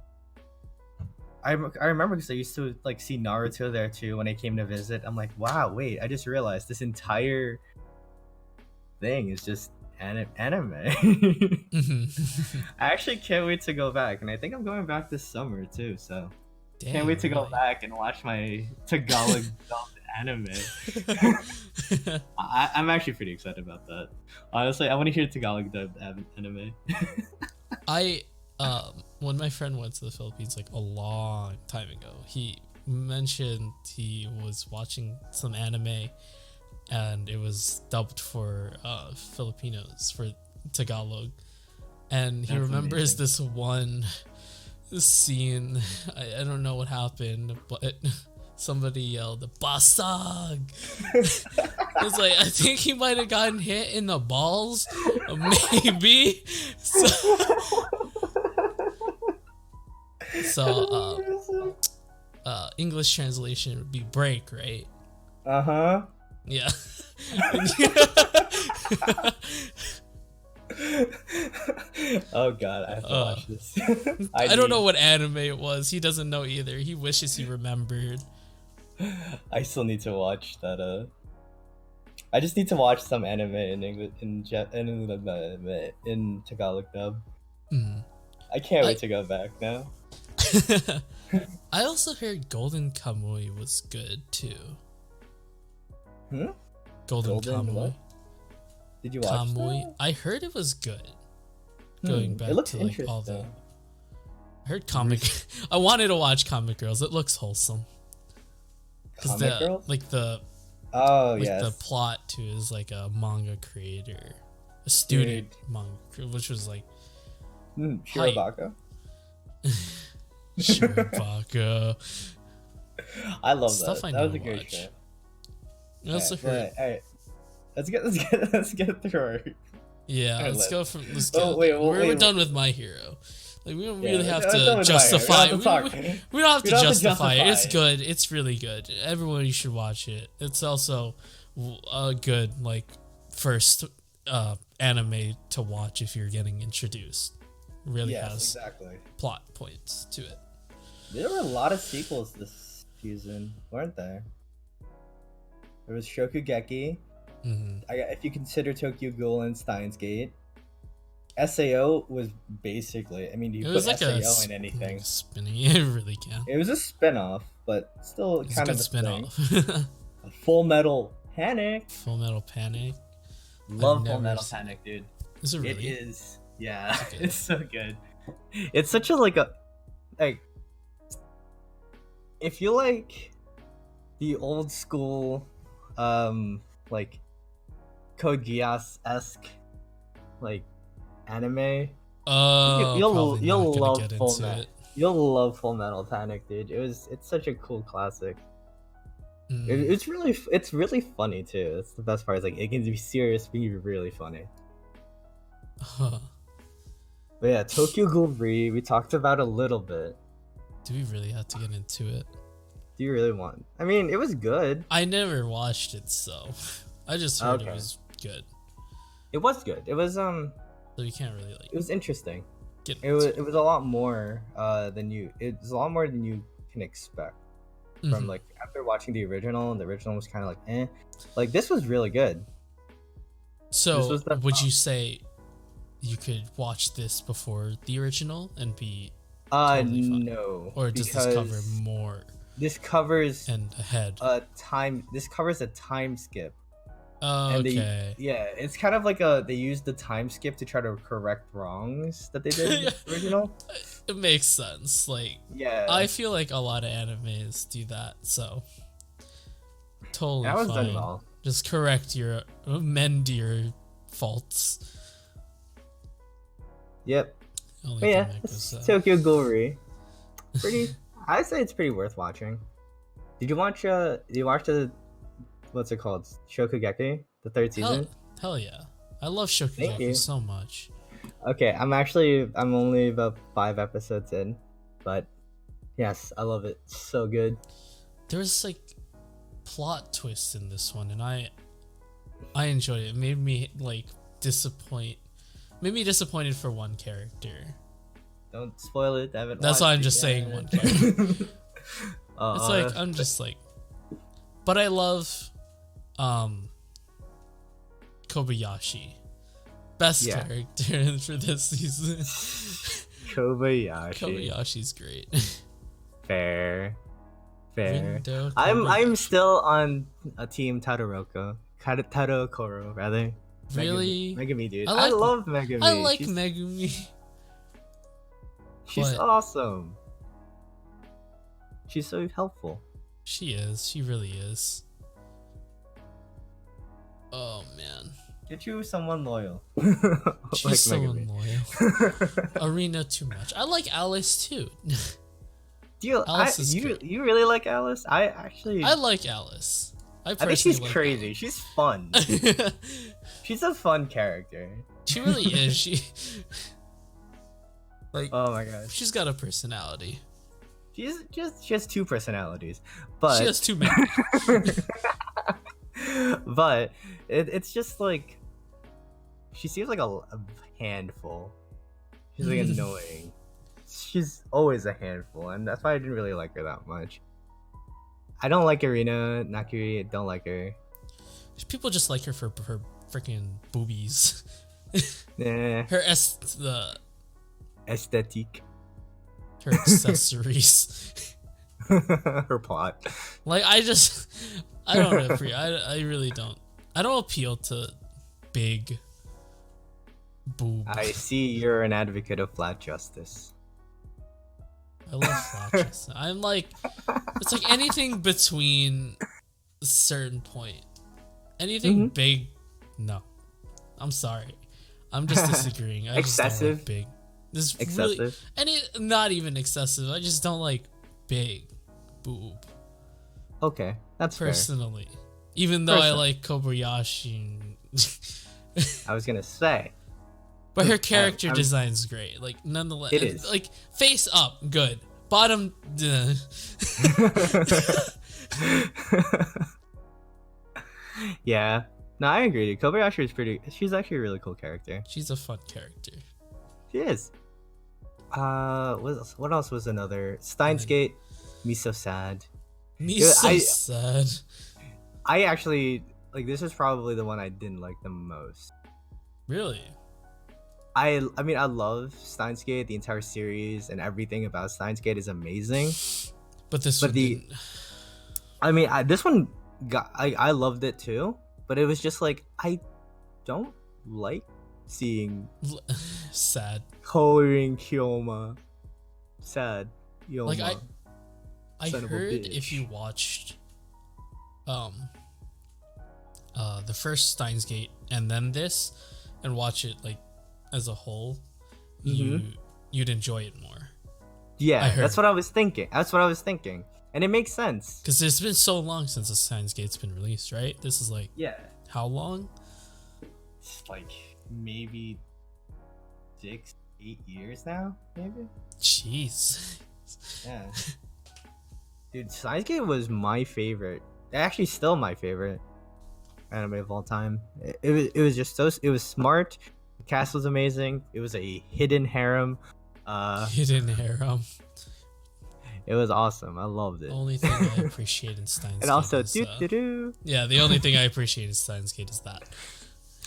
I remember because I used to like see Naruto there too when I came to visit. I'm like, wow, wait, I just realized this entire thing is just anime. Mhm. I actually can't wait to go back, and I think I'm going back this summer too. So Damn, can't wait to go really? back and watch my Tagalog dubbed anime. I'm actually pretty excited about that. Honestly, I want to hear Tagalog dubbed anime. When my friend went to the Philippines like a long time ago, he mentioned he was watching some anime and it was dubbed for Filipinos, for Tagalog, and he That's remembers amazing. this one scene. I don't know what happened, but somebody yelled "Basag." It's like, I think he might have gotten hit in the balls, maybe. So English translation would be break, right? Uh-huh. Yeah. Oh god, I have to watch this. I don't know what anime it was. He doesn't know either. He wishes he remembered. I still need to watch that. I just need to watch some anime in English, in Tagalog dub. Mm. I can't wait to go back now. I also heard Golden Kamuy was good too. Hmm? Golden Golden Kamuy. what? Did you watch Kamuy. that? I heard it was good. Going back it looks to like all the. interesting. I heard comic. I wanted to watch Comic Girls. It looks wholesome. Comic Girls? Like the yes. the plot too is like a manga creator, a student manga, which was like Shirobako. Shirobako. I love Stuff that. I That was know a great watch. show. I also heard. Alright. Let's get through our. Yeah, Alright, let's let's- go from. Let's Oh, go. wait, we're done with My Hero. Like, we don't really have we're done to with justify. My Hero. We don't have to justify it. It's justify it. good. It's really good. Everyone should watch it. It's also a good like first anime to watch if you're getting introduced. It really Yes, has exactly. plot points to it. There were a lot of sequels this season, weren't there? There was Shokugeki. Hmm. If you consider Tokyo Ghoul and Steins Gate. SAO was basically, I mean, you It put was like SAO in anything. spinning. It really can. It was a spin-off, but still It's a kind good of a spin thing. off. Full Metal Panic. Full Metal Panic. Love never Full Metal seen- Panic, dude. Is it It really? is. Yeah, Okay. it's so good. It's such a like if you like the old school, like Code Geass-esque like anime. Oh, probably not You'll gonna love get into it. You'll love Full Metal Panic, dude. It's such a cool classic. Mm. It's really funny too. That's the best part. Is like it can be serious, be really funny. Huh. But yeah, Tokyo Ghoul Re, we talked about a little bit. Do we really have to get into it? Do you really want? I mean, it was good. I never watched it, so I just heard it Okay. was good. It was good. It was So you can't really like it was interesting. get It was a lot more than you. It was a lot more than you can expect from Mhm. like after watching the original. And the original was kind of like eh. Like this was really good. This So was the would you say you could watch this before the original and be totally fine? no, Or does this cover more this covers and ahead? This covers a time skip. Oh, And okay. it's kind of like they used the time skip to try to correct wrongs that they did in the original. It makes sense. Like, Yeah, I feel like a lot of animes do that, so totally that was fine. done well. Just mend your faults. Yep. Only But yeah, thing that goes, Tokyo Ghoul Re. Pretty. I'd say it's pretty worth watching. Did you watch? Did you watch the what's it called? Shokugeki, the third season. hell yeah! I love Thank you. Shokugeki so much. Okay, I'm only about 5 episodes in, but yes, I love it. It's so good. There's like plot twists in this one, and I enjoyed it. It made me like made me disappointed for one character. Don't spoil it. I haven't That's why watched I'm it just saying yet. one character. It's like But I'm just like, but I love Kobayashi, best Yeah. character for this season. Kobayashi. Kobayashi's great. Fair. Rindo I'm Kobayashi. still on a team Tadokoro rather. Really? Megumi, dude. I I, like- love Megumi. I like she's, Megumi. she's but- awesome. She's so helpful. She is. She really is. Oh man. Get you someone loyal. She's Like someone Megumi. loyal. Arena too much. I like Alice too. Alice is great. you really like Alice? I like Alice. I think she's personally like crazy. She's fun. Alice. She's a fun character. She really is. She like Oh my gosh. she's got a personality. She has 2 personalities. But She has too many. but it's just like she seems like a handful. She's like annoying. She's always a handful, and that's why I didn't really like her that much. I don't like Irina Nakiri. I don't like her. People just like her for her freaking boobies. Nah, Her aesthetic. her accessories. Her plot. Like I don't agree. I really don't. I don't appeal to big boob. I see you're an advocate of flat justice. I love flatches. I'm like, it's like anything between a certain point. Anything big, no. I'm sorry. I'm just disagreeing. I just don't Excessive? like big. This Excessive? really, not even excessive. I just don't like big boob Okay, that's fair. personally. Even though I like Kobayashi, I was gonna say. but her character I'm- design's great. Like nonetheless, It is. like face up, good. Bottom, Yeah. No, I agree. Kobayashi is she's actually a really cool character. she's a fun character. She is. What else was another? Steins Gate. Me so sad. Me Yeah, so sad. I actually like this is probably the one I didn't like the most. Really? I mean I love Steins Gate, the entire series and everything about Steins Gate is amazing. But this But one the- didn't. I mean this one I loved it too, but it was just like I don't like seeing sad. Korin Kyoma sad. Yoma. Like I Son of a heard bitch. if you watched um the first Steins Gate and then this, and watch it like as a whole, you'd enjoy it more. Yeah, that's what I was thinking. And it makes sense. Because it's been so long since the Steins Gate's been released, right? This is like, Yeah, how long? it's like maybe 6-8 years now, maybe. Jeez. Yeah. Dude, Steins Gate was my favorite. Actually, still my favorite anime of all time. It was just so, it was smart. The cast was amazing. It was a hidden harem. Hidden harem. It was awesome. I loved it. The only thing I appreciate in Steins Gate And also, is, yeah, the only thing I appreciate in Steins Gate is that.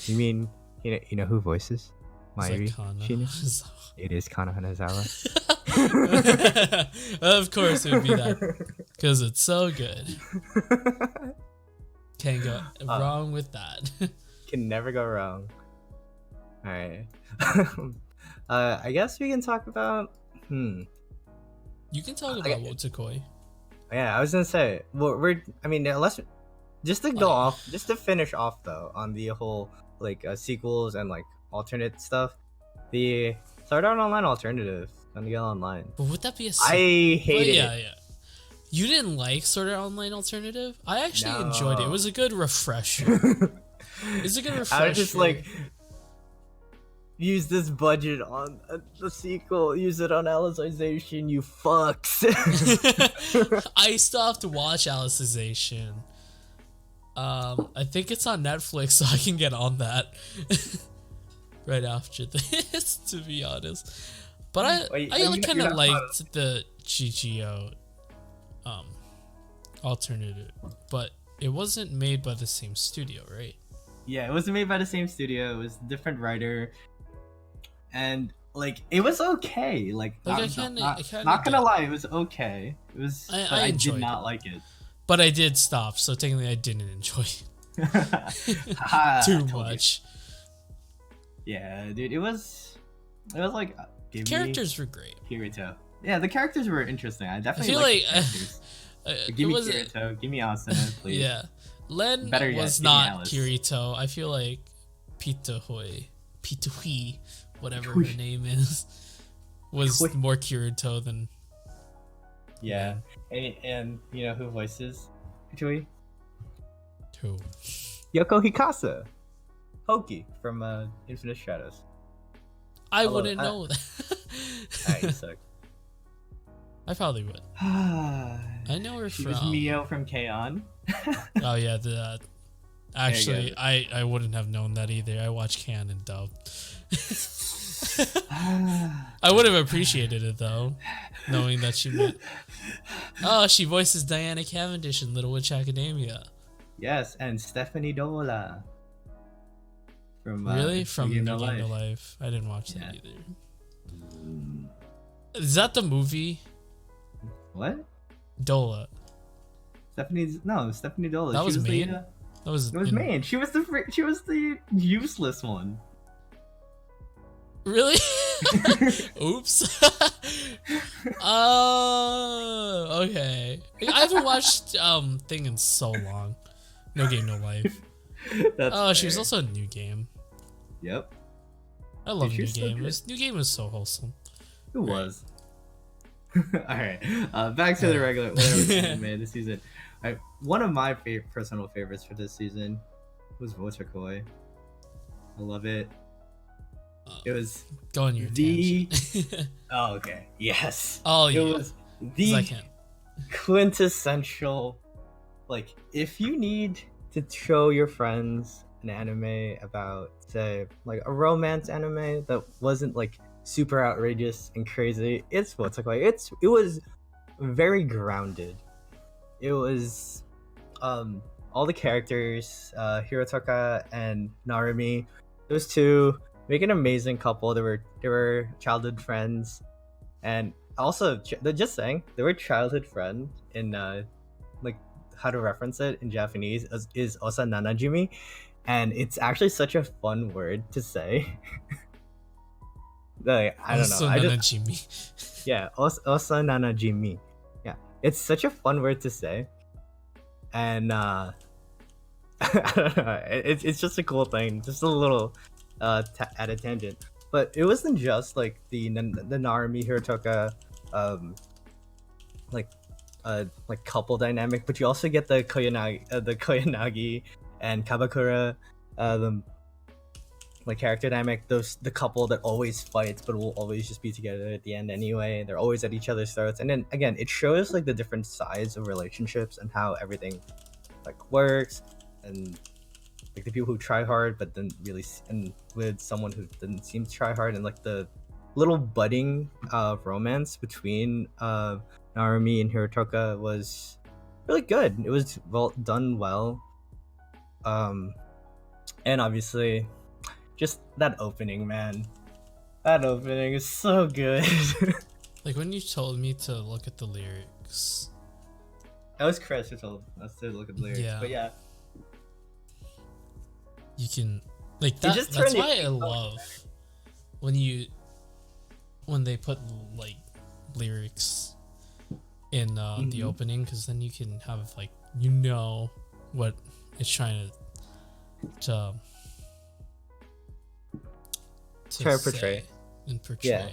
You mean, you know who voices Mairi? Kana. It is Kana Hanazawa. Of course it would be that, because it's so good. Can't go wrong with that. Can never go wrong. All right. I guess we can talk about. You can talk about Wotakoi. Yeah, I was gonna say. Well, let's just to go off, just to finish off though on the whole like sequels and like alternate stuff. The Sword Art Online alternative gonna get online. But would that be a? I hated it. Yeah. You didn't like Sword Art Online alternative? I actually enjoyed it. It was a good refresher. It's a good refresher. I was just like, use this budget on the sequel. Use it on Alicization, you fucks. I still have to watch Alicization. I think it's on Netflix, so I can get on that right after this, to be honest. But I kind of liked the GGO alternative, but it wasn't made by the same studio, right? Yeah, it wasn't made by the same studio. It was a different writer, and like it was okay. Like not gonna lie, it was okay. It was. I did not like it. But I did stop, so technically I didn't enjoy it too much. Yeah, dude, it was like characters were great. Kirito. Yeah, the characters were interesting. I definitely feel like give me Kirito, give me Asuna, please. Yeah, Len was not Kirito. I feel like Pitohui, whatever her name is, was more Kirito than. Yeah, and you know who voices Pitui? Who? Yoko Hikasa, Hoki from Infinite Shadows. I wouldn't know that. You suck. I probably would. I know her she from. was Mio from K-On! Oh yeah, actually, I wouldn't have known that either. I watch Can and dub. I would have appreciated it though, knowing that she voices Diana Cavendish in Little Witch Academia. Yes, and Stephanie Dola from from New Game No Life. I didn't watch that either. Is that the movie? What? Dola. Stephanie Dola. That was main. That was main. She was the useless one. Really? Oops. Oh, okay. I haven't watched thing in so long. No Game No Life. She was also in New Game. Yep. I love New Game. New Game was so wholesome. It was. Alright. Back to the regular anime this season. One of my personal favorites for this season was Wotakoi. I love it. It was go on your tangent. Oh, okay. Yes. Oh, yeah. It was the quintessential. Like, if you need to show your friends an anime about, say, like a romance anime that wasn't like super outrageous and crazy, it's Wotakoi. It was very grounded. It was all the characters, Hirotaka and Narumi, those two make an amazing couple. They were childhood friends, and also just saying they were childhood friends in like how to reference it in Japanese is osananajimi, and it's actually such a fun word to say. Like, I don't know. Yeah, osananajimi. Yeah, it's such a fun word to say. and I don't know. It's just a cool thing. Just a little at a tangent. But it wasn't just like the Narumi Hirotoka like like couple dynamic, but you also get the Koyanagi and Kabakura the like character dynamic. The couple that always fights but will always just be together at the end anyway. They're always at each other's throats. And then again, it shows like the different sides of relationships and how everything like works, and like the people who try hard but then really and with someone who didn't seem to try hard, and like the little budding romance between Narumi and Hirotoka was really good. It was well. And obviously just that opening, man. That opening is so good. Like when you told me to look at the lyrics. That was Chris who told us to look at the lyrics. Yeah. But yeah. You can like that, that's why I love when they put like lyrics in the opening, because then you can have like what it's trying to try to portray and portray. Yeah.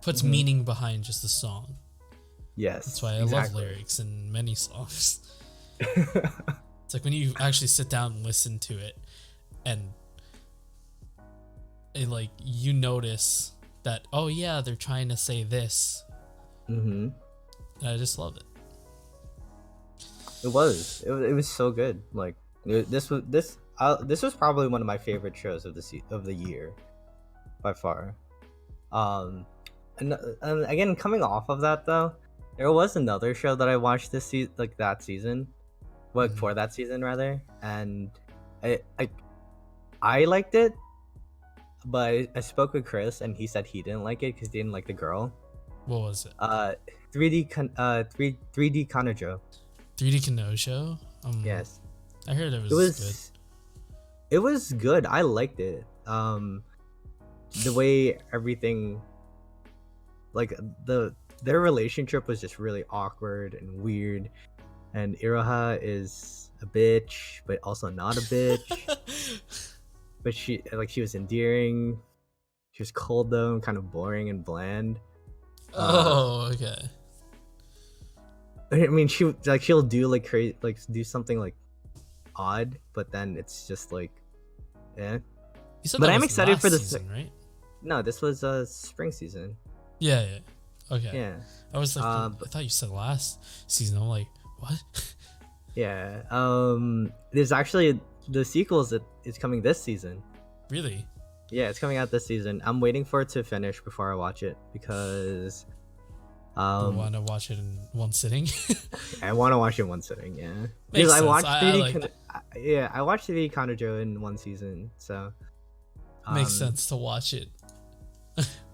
Puts Mm-hmm. meaning behind just the song. Yes, that's why I love lyrics in many songs. It's like when you actually sit down and listen to it, and it like you notice that, oh yeah, they're trying to say this. And I just love it. It was so good. Like this was probably one of my favorite shows of the year by far. And again, coming off of that though, there was another show that I watched this that season, for that season rather, and I liked it, but I spoke with Chris and he said he didn't like it because he didn't like the girl. What was it? 3D Kanojo. 3D Kanojo? Yes. I heard it was good. It was good. I liked it. The way everything, like their relationship was just really awkward and weird, and Iroha is a bitch but also not a bitch. But she was endearing. She was cold though, and kind of boring and bland. Okay. I mean, she'll do like crazy, like do something like odd, but then it's just like, yeah. But I'm excited for the season, right? No, this was spring season. Yeah. Okay. Yeah. I was like, I thought you said last season. I'm like, what? Yeah. There's actually the sequels that is coming this season. Really? Yeah, it's coming out this season. I'm waiting for it to finish before I watch it because I want to watch it in one sitting. I want to watch it in one sitting. Yeah. Makes because sense. I watched I watched 3D Kanojo in one season, so makes sense to watch it.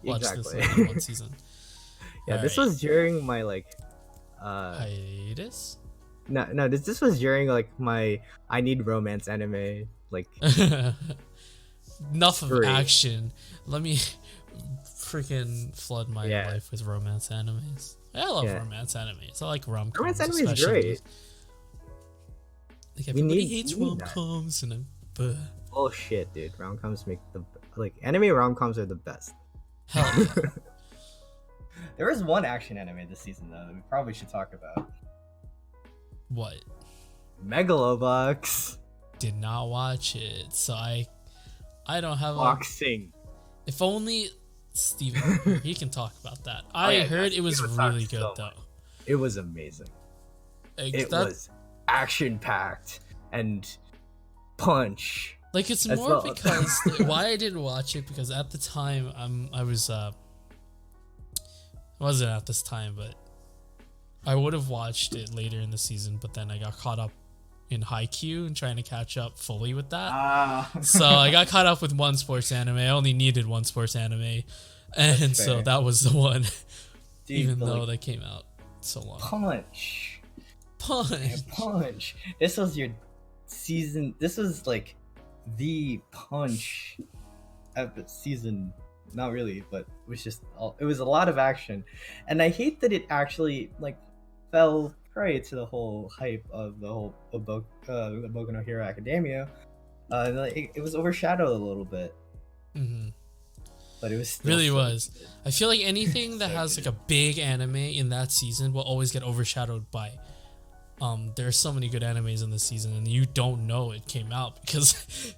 Watch exactly. this in one season. Yeah, all this was during my like hiatus. No, this was during like my I need romance anime like. Enough of action. Let me freaking flood my life with romance animes. I love romance animes. I like rom-coms. Romance anime is great. Like everybody hates rom-coms and oh shit, dude. Rom-coms make anime rom-coms are the best. Hell yeah. There is one action anime this season though that we probably should talk about. What? Megalobox. Did not watch it, so I don't have boxing. If only Steven, he can talk about that. I heard it was really good though. It was amazing. It was action packed and punch. Like it's more because why I didn't watch it, because at the time I was it wasn't at this time, but I would have watched it later in the season, but then I got caught up in Haikyuu and trying to catch up fully with that. So I got caught up with one sports anime. I only needed one sports anime, and so that was the one. Dude, even though they came out so long. Punch. This was your season. This was like the Punch season. Not really, but it was just it was a lot of action, and I hate that it actually like fell prey to the whole hype of the whole Boku no Hero Academia, like, it was overshadowed a little bit, Hmm. but it was still Really so was. good. I feel like anything that So has good. like a big anime in that season will always get overshadowed by. There are so many good animes in this season, and you don't know it came out because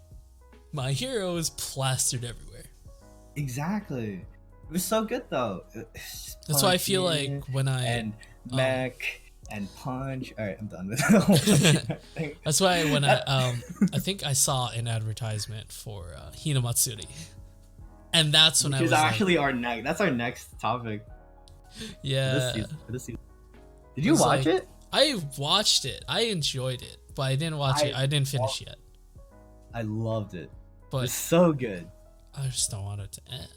My Hero is plastered everywhere. Exactly. It was so good though. That's why I feel like Punch when I and Mech and Punch. All right, I'm done with the whole Punch Mech thing. that's why when I think I saw an advertisement for Hinamatsuri, and that's when Which I is was actually that's our next topic like, yeah. for this season. Did you It's watch like- it? I watched it. I enjoyed it, but I didn't watch it. I didn't finish yet. I loved it. It But was so good. I just don't want it to end.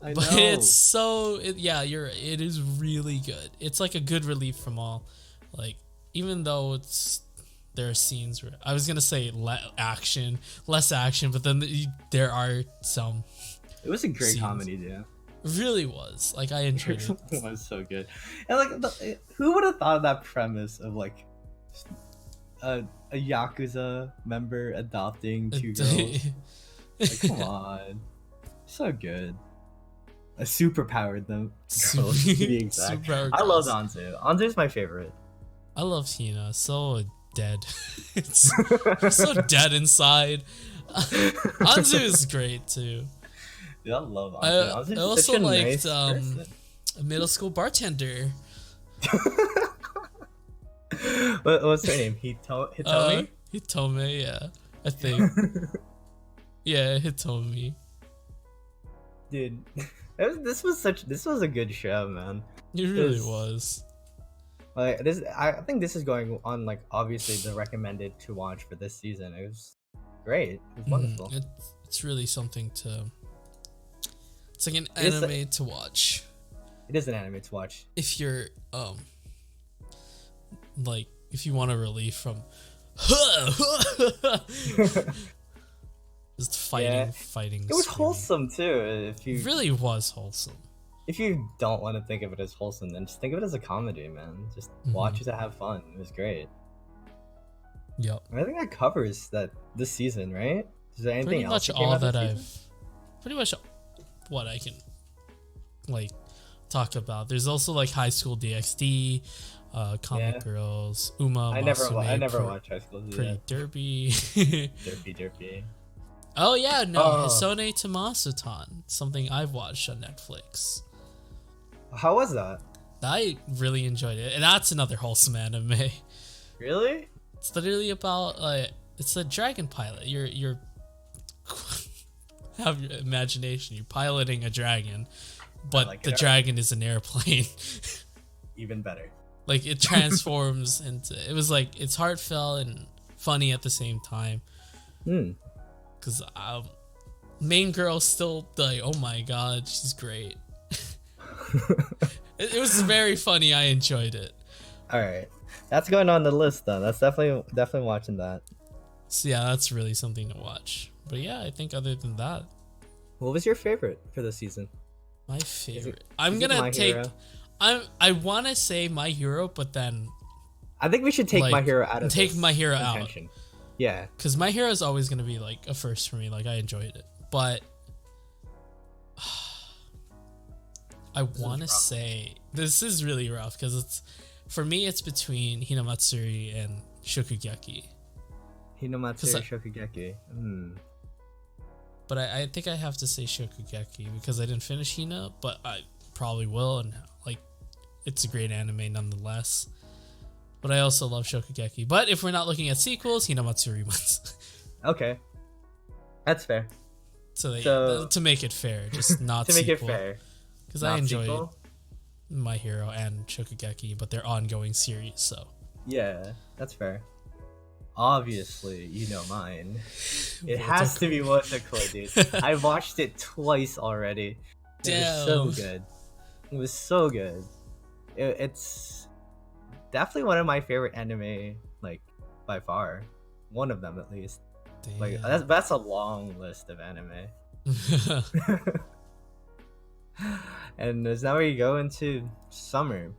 I But know. it's so it is really good. It's like a good relief from all, like, even though there are scenes where I was gonna say less action, but then there are some. It was a great scenes. comedy, dude. Really was like I enjoyed it. It was so good. And like, who would have thought of that premise of like a Yakuza member adopting two girls? Like, come on, so good. A superpowered them. Girls, to be exact. Superpowered I love girls. Anzu. Anzu's my favorite. I love Hina. So dead. It's so dead inside. Anzu is great too. Dude, I love I Anzu. Anzu's also such a liked nice person. a middle school bartender. What's her name? Hitomi? Hitome, yeah, I think. Yeah, Hitome. Dude, this was a good show, man. It really It's- was. Like this, I think this is going on like obviously the recommended to watch for this season. It was great. It was wonderful. It's really something to. It's like an It's anime to watch It is an anime to watch. if you're like if you want a relief from just fighting. It was Screaming. wholesome too. It really was wholesome. If you don't want to think of it as wholesome, then just think of it as a comedy, man. Just watch it to have fun. It was great. Yep. And I think that covers this season, right? Is there anything Pretty else much came all out this that season? pretty much what I can like talk about. There's also like High School DxD, Comic Yeah. Girls, Uma. I never Masume, watched High School Pretty DxD. Derby. Derpy. Oh yeah, no, Oh. Hisone Tomasutan, something I've watched on Netflix. How was that? I really enjoyed it, and that's another wholesome anime. Really? It's literally about it's a dragon pilot. You're have your imagination. You're piloting a dragon, but like the it. dragon is an airplane. Even better. Like it transforms into. It was like it's heartfelt and funny at the same time. Cause main girl still like, oh my god, she's great. It was very funny. I enjoyed it. All right, that's going on the list then. That's definitely watching that. So yeah, that's really something to watch. But yeah, I think other than that, What was your favorite for this season? my favorite. is I'm it gonna My take. Hero? I want to say My Hero, but then I think we should take like, My Hero out of take this My Hero out. contention. Yeah, Because My Hero is always gonna be like a first for me. Like I enjoyed it, but I want to say this is really rough because it's for me. It's between Hinamatsuri and Shokugeki, Hinamatsuri I- Shokugeki. but I think I have to say Shokugeki because I didn't finish Hina, but I probably will, and like it's a great anime nonetheless. But I also love Shokugeki. But if we're not looking at sequels, Hinamatsuri wins. Okay, that's fair. So to make it fair, just not To make it sequel. fair, Because I not enjoyed sequel? My Hero and Shokugeki, but they're ongoing series, so Yeah, that's fair. Obviously, you know mine. It Moe has Toast. to be Wotoko, dude. I watched it twice already. It was so Damn. good. It was so good. It's definitely one of my favorite anime, like by far. One of them at least. Like that's a long list of anime. And as now we go into summer.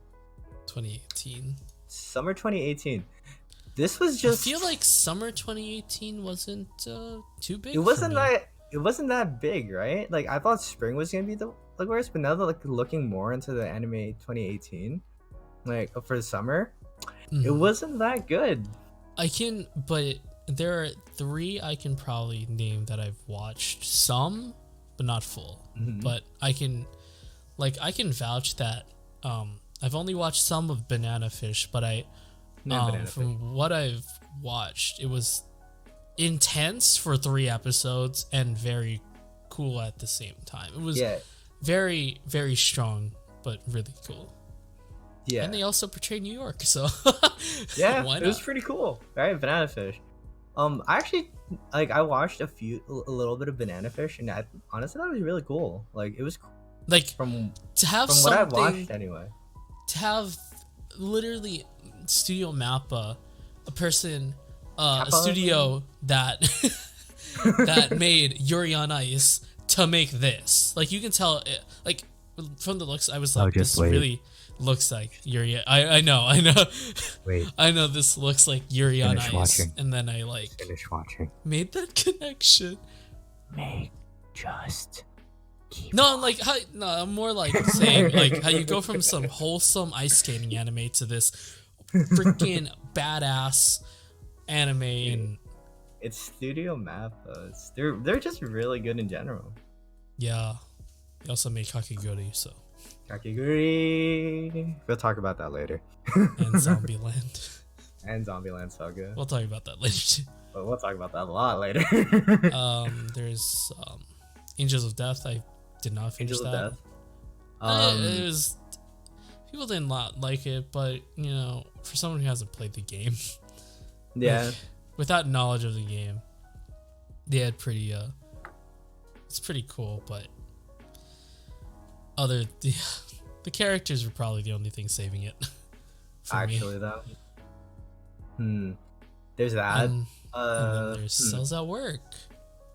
2018. summer 2018. This was I just. feel like summer 2018 wasn't too big. It wasn't for me. that. It wasn't that big, right? Like I thought spring was gonna be the worst, but now that like looking more into the anime 2018, like for the summer, it Mhm. wasn't that good. But there are 3 I can probably name that I've watched some, but not full. Mhm. But I can vouch that I've only watched some of Banana Fish, but Banana from what I've watched, it was intense for 3 episodes and very cool at the same time. It was Yeah, very, very strong, but really cool. yeah, And they also portray New York, so yeah. why It was not? pretty cool, right? Banana Fish. I actually like I watched a little bit of Banana Fish, and I honestly that was really cool. Like it was Like from to have what I something, watched anyway. to have literally Studio Mappa, a person, a Kappa? studio that that made Yuri on Ice to make this. Like you can tell, like from the looks, I was like, just this wait. really looks like Yuri. I know, Wait, I know. This looks like Yuri on Finish Ice, watching. and then I like finish watching. made that connection. Make just keep. No, I'm like, no, I'm more like saying like how you go from some wholesome ice skating anime to this freaking badass anime, and It's Studio Mappa. They're just really good in general. yeah, they also made Kakiguri, so Kakiguri. We'll talk about that later. and Zombieland. And Zombieland Saga. We'll talk about that later. But we'll talk about that a lot later. There's Angels of Death. I did not finish Angels of that. Death. It was people did not like it, but you know, for someone who hasn't played the game, Yeah. like, without knowledge of the game, they had pretty it's pretty cool, but the characters were probably the only thing saving it for me. Actually, though. There's that. And then there's Cells at Work.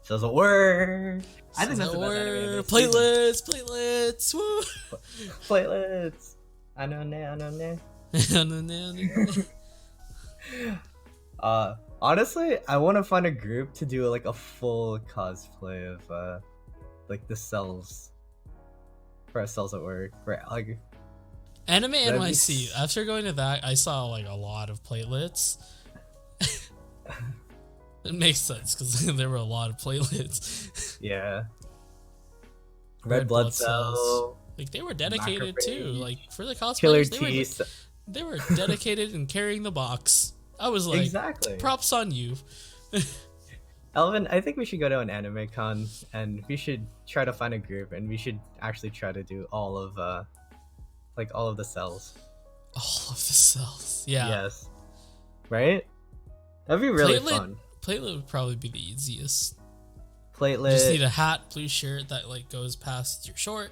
Doesn't work. I think Cells that's the at best anime of Work. this season. Playlists, woo! Platelets. I know now. Honestly, I want to find a group to do like a full cosplay of like the cells for our Cells at Work. For like Anime That'd be NYC. After going to that, I saw like a lot of platelets. It makes sense because there were a lot of platelets. yeah. Red blood cell. Like they were dedicated too. Macrophage. Like for the Killer cosplayers, T. they were dedicated in carrying the box. I was like, Exactly. props on you. Elvin, I think we should go to an anime con and we should try to find a group and we should actually try to do all of the cells. All of the cells. Yeah. Yes. Right? That'd be really fun. Platelet would probably be the easiest. Platelet. You just need a hat, blue shirt that like goes past your short,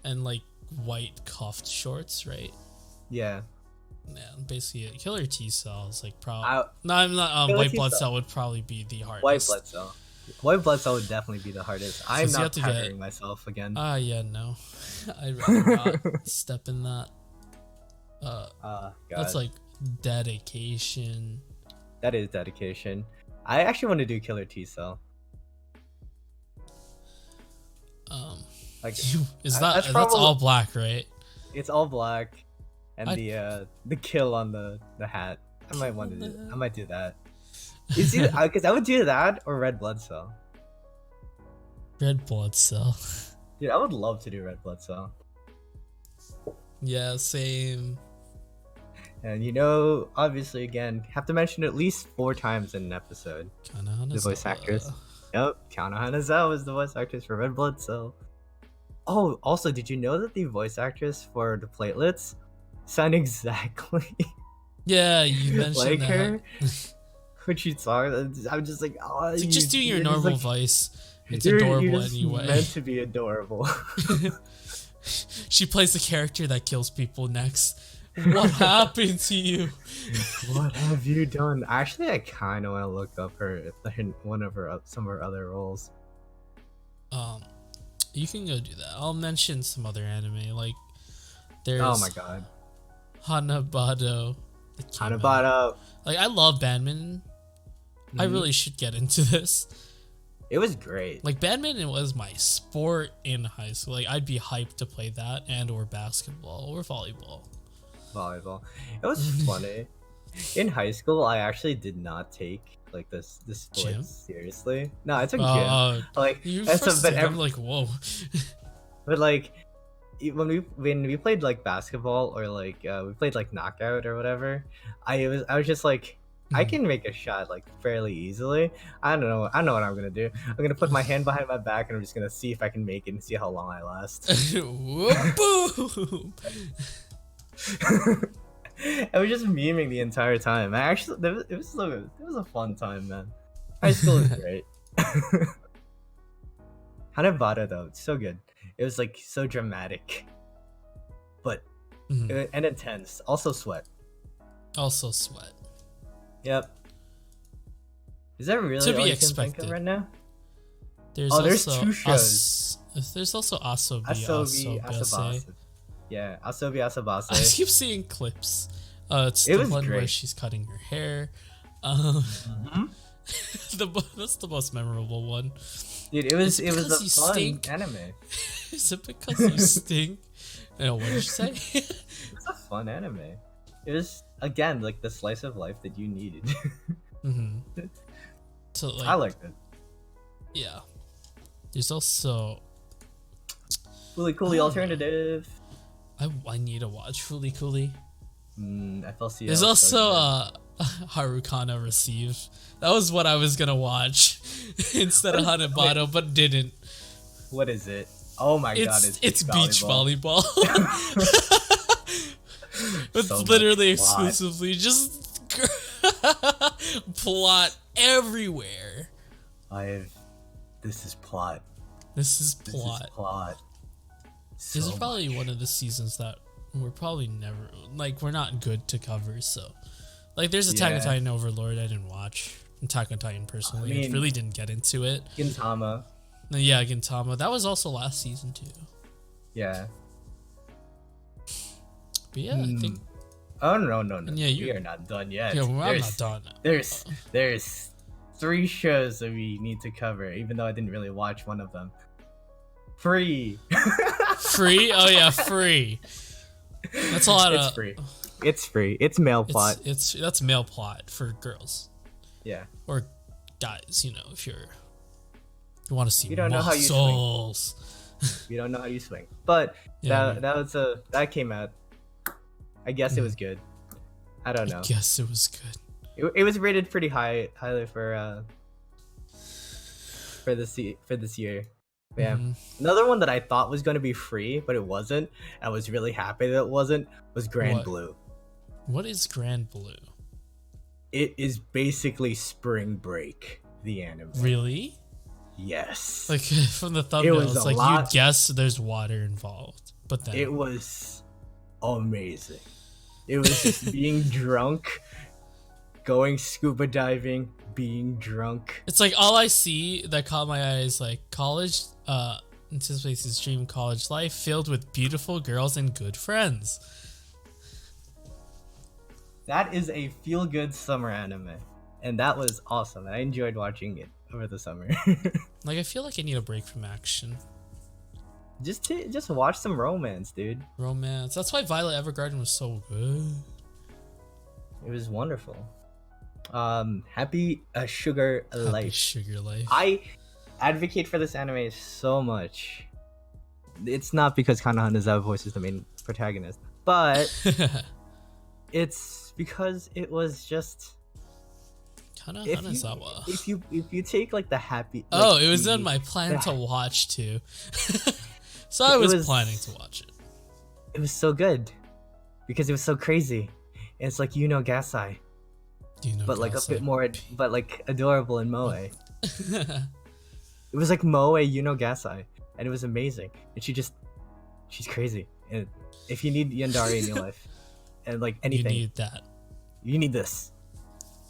and like white cuffed shorts, right? Yeah. Yeah, basically it. Killer T cells, like probably. I- No, I'm not. Killer White T blood cell. cell would probably be the hardest. White blood cell. White blood cell would definitely be the hardest. I'm you have not to peppering myself again. Yeah, no. I'd rather not step in that. God. That's like dedication. That is dedication. I actually want to do Killer T cell. Like Is that's that's probably- all black, right? it's all black, and I- the kill on the hat. I might want to do. I might do that. It's either because I would do that or red blood cell. Red blood cell. Dude, I would love to do red blood cell. Yeah, same. And obviously, again, have to mention at least 4 times in an episode. The voice actress. Yep, Kana Hanazawa is the voice actress for Red Blood Cell. Oh, also, did you know that the voice actress for the platelets sound exactly Yeah, you mentioned like that. her? When she talks, I'm just like, oh, It's like, just do your you're just normal like- voice. It's you're adorable just anyway. meant to be adorable. She plays the character that kills people next. What happened to you? What have you done? Actually, I kind of want to look up some of her other roles. You can go do that. I'll mention some other anime. Like, there's. Oh my god. Hanabado. That came out. Hanabata. Like, I love badminton. I really should get into this. It was great. Like, badminton was my sport in high school. Like, I'd be hyped to play that and or basketball or volleyball. It was funny. In high school, I actually did not take like this sports Gym? seriously. No, I took gym. Like You that's first but did, I'm like, whoa. but like when we played like basketball or like we played like knockout or whatever, I was just like I can make a shot like fairly easily. I know what I'm gonna do. I'm gonna put my hand behind my back and I'm just gonna see if I can make it and see how long I last. Whoop, boom. I was just memeing the entire time. It was a fun time, man. High school is great. Hanabata though, it's so good. It was like so dramatic, but and intense. Also sweat. Also sweat. Yep. Is that really To be all you expected. can think of right now? There's there's also two shows. There's also Asobi Asobi Asobase. Asabase. Yeah, Asobi I Asabase. keep seeing clips. It's It the was one where great. she's cutting her hair. Mhm. That's the most memorable one. Dude, it was because a you fun stink? anime. Is it because you stink? No, what did you say? It's a fun anime. It was again like the slice of life that you needed. So like, I liked it. yeah. There's also Really cool alternative. I need to watch Fooly Cooly. FLCL. There's also Harukana Receive. That was what I was gonna watch instead of Hanabado, but didn't. What is it? Oh my god, It's beach volleyball. It's So much literally plot. exclusively just plot everywhere. This is plot. This is This plot. is plot. This is So probably much. one of the seasons that we're probably never we're not good to cover. So, like, there's Attack on Yeah. Titan Overlord I didn't watch. Attack on Titan personally, I mean- really didn't get into it. Gintama. Yeah, Gintama. That was also last season too. Yeah. But yeah, I think Oh no. Yeah, we are not done yet. yeah, well, I'm There's- not done. There's 3 shows that we need to cover, even though I didn't really watch one of them. Free. Free? Oh yeah, free. That's a lot It's of. free. It's free. It's male plot. It's that's male plot for girls Yeah. or guys. You know, if you want to see You don't know how you swing. muscles. We don't know how you swing, but Yeah, that came out. I guess it was good. I don't know. I guess it was good. It was rated pretty highly for this year. Yeah. Another one that I thought was going to be free, but it wasn't. I was really happy that it wasn't. Was Grand What? Blue. What is Grand Blue? It is basically Spring Break, the anime. Really? Yes. Like from the was thumbnails, a like lot- you guess there's water involved, but then It was amazing. It was just being drunk, going scuba diving, being drunk. it's like all I see that caught my eye is like college. Anticipates his dream college life filled with beautiful girls and good friends. That is a feel-good summer anime, and that was awesome. I enjoyed watching it over the summer. Like I feel like I need a break from action, just watch some romance, dude. romance. That's why Violet Evergarden was so good. It was wonderful. Happy Sugar Happy Life. Sugar Life. I advocate for this anime so much. It's not because Kana Hanazawa voices the main protagonist, but it's because it was just Kana if Hanazawa. if you take like the happy. Oh, like, it was the- on my plan to watch too. So It I was was- planning to watch it. It was so good because it was so crazy. And it's like Gasai, Do you know but like a Gasai? bit more, but like adorable in Moe. It was like Moe Gasai, and it was amazing. And she's crazy. And if you need Yandere in your life, and like You anything, need that. you need this.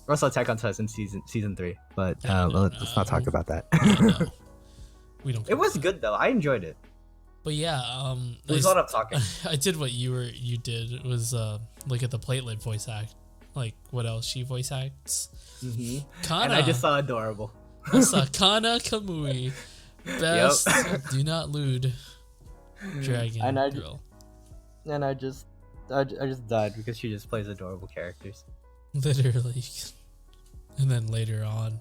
Also, Attack on Titan season 3, but I don't let's not talk know. about that. No, we don't. It was good though. I enjoyed it. But yeah, There's a lot of talking. I did what you did. It was look at the platelet voice act. Like what else she voice acts? Kana. And I just saw adorable. I saw Kana Kamui. Best do not lewd dragon girl. And I just died because she just plays adorable characters. Literally. And then later on,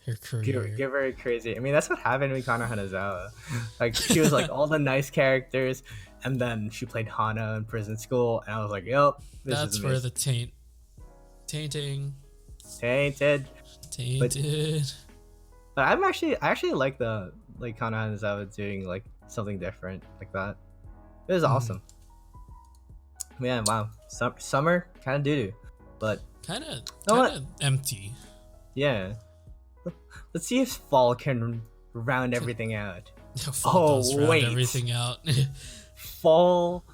her career. Get very crazy. I mean, that's what happened with Kana Hanazawa. Like, she was like all the nice characters, and then she played Hana in prison school, and I was like, yep, that's where the tainted. But I actually like the Kana Hanazawa doing like something different like that. It was awesome. Man, wow. Summer kind of doo-doo, but kind of empty. Yeah. Let's see if fall can round everything out. Fall does round everything out. Fall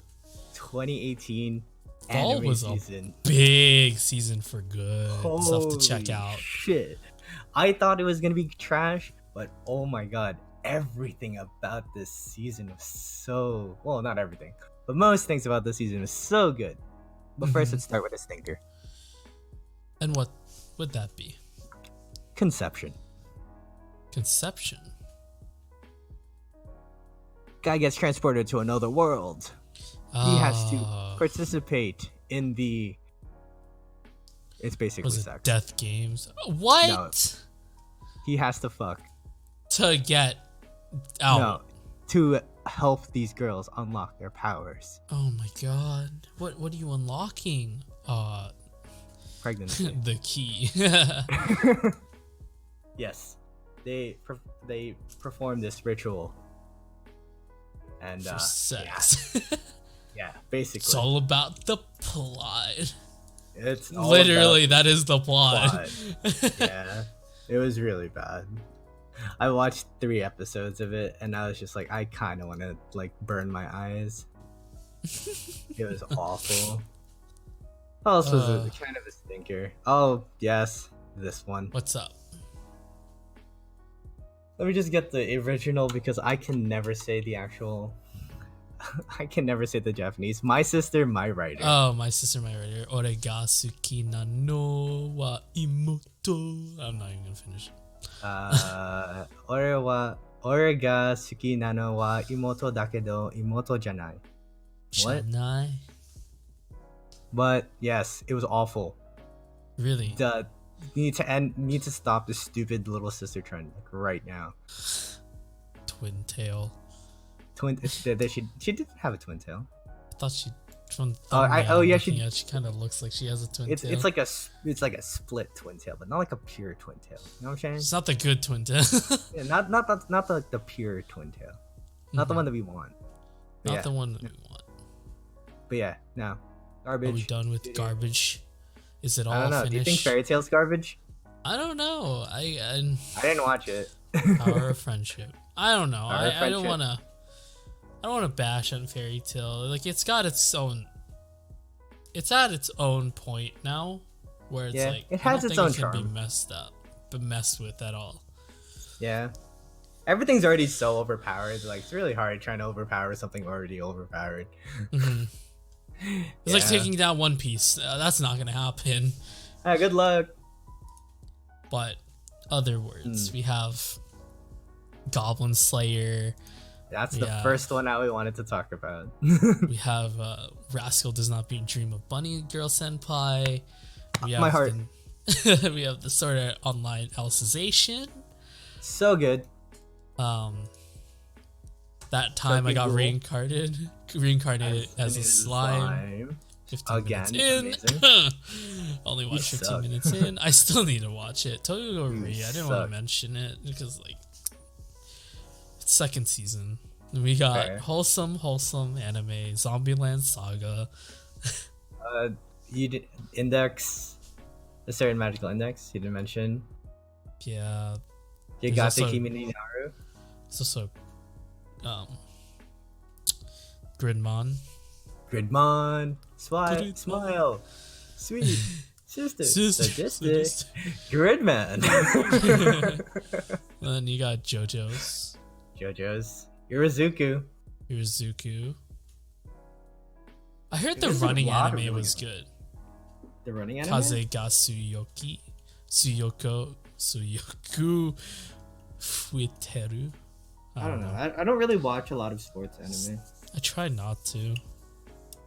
2018 fall anime was season. A big season for good stuff to check Holy out. Shit. I thought it was gonna be trash, but oh my god, everything about this season was so well, not everything, but most things about this season was so good. But first, let's start with a stinker. And what would that be? Conception. Guy gets transported to another world. He has to participate in the. It's basically sex. Death games. What? No. He has to fuck. To get out. No, to help these girls unlock their powers. Oh my god. What are you unlocking? Pregnancy. The key. Yes. They perform this ritual. And for sex. Yeah, basically. It's all about the plot. It's all literally about that is the plot. Yeah. It was really bad. I watched 3 episodes of it and I was just like, I kind of want to like burn my eyes. It was awful. What else was it? Kind of a stinker. Oh, yes. This one. What's up? Let me just get the original because I can never say the actual. I can never say the Japanese. My Sister, My Writer. Oh, My Sister, My Writer. Ore ga suki na no wa imoto. I'm not even gonna finish. Ore ga suki na no wa imoto dakedo imoto janai. What? Janai? But yes, it was awful. Really? Need to stop this stupid little sister trend like right now. Twin tail. She didn't have a twin tail. I thought she. From she kind of looks like she has a twin tail. It's like a split twin tail, but not like a pure twin tail. You know what I'm saying? It's not the good twin tail. Yeah, not the pure twin tail. Not the one that we want. Not the one that we want. But yeah, no. Garbage. Are we done with garbage? Is it all I don't know. finished? Do you think Fairy Tail's garbage? I don't know. I didn't watch it. Power of friendship. I don't know. I don't wanna bash on Fairy Tail. Like it's got its own. It's at its own point now, where it's like it has its own charm. Can be messed with at all. Yeah, everything's already so overpowered. Like it's really hard trying to overpower something already overpowered. Mm-hmm. It's like taking down One Piece. That's not gonna happen. Good luck. But other words, we have Goblin Slayer. That's the first one that we wanted to talk about. We have Rascal Does Not Beat Dream of Bunny Girl Senpai. We have my heart. We have the Sword Art Online Alicization. So good. That time I got reincarnated as a slime. 15 Again, minutes in. Only watched 15 minutes in. I still need to watch it. Totally agree. I didn't want to mention it because like it's second season. We got wholesome anime, Zombieland Saga. You did Index, a certain magical index. You didn't mention. Yeah. Yagate Kimi ni Naru. It's also Gridmon, smile, sweet sister, sadistic, Gridman. And then you got JoJo's, Urazuku, Yuzuku. I heard the There's a running lot of anime really was good- good. The running anime. Kaze ga Suyoku Fuiteru. I don't know. I don't really watch a lot of sports anime. I try not to.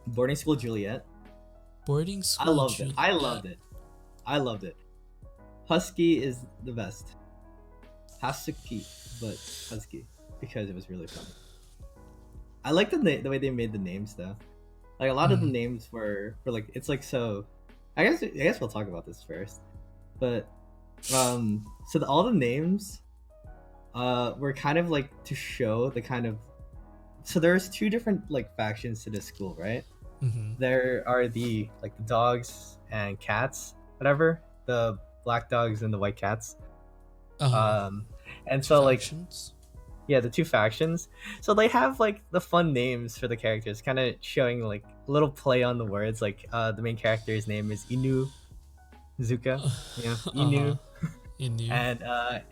Boarding School Juliet. Boarding school. I loved it. Juliet. I loved it. I loved it. Husky is the best. Hasuki, but Husky because it was really fun. I like the way they made the names though. Like a lot of the names were like it's like so. I guess we'll talk about this first, but all the names were kind of like to show the kind of so there's two different like factions to this school, right? Mm-hmm. There are the dogs and cats, whatever, the black dogs and the white cats. And so Factions? yeah, the two factions. So they have like the fun names for the characters, kind of showing like a little play on the words. Like the main character's name is Zuka, Inu, Inu. and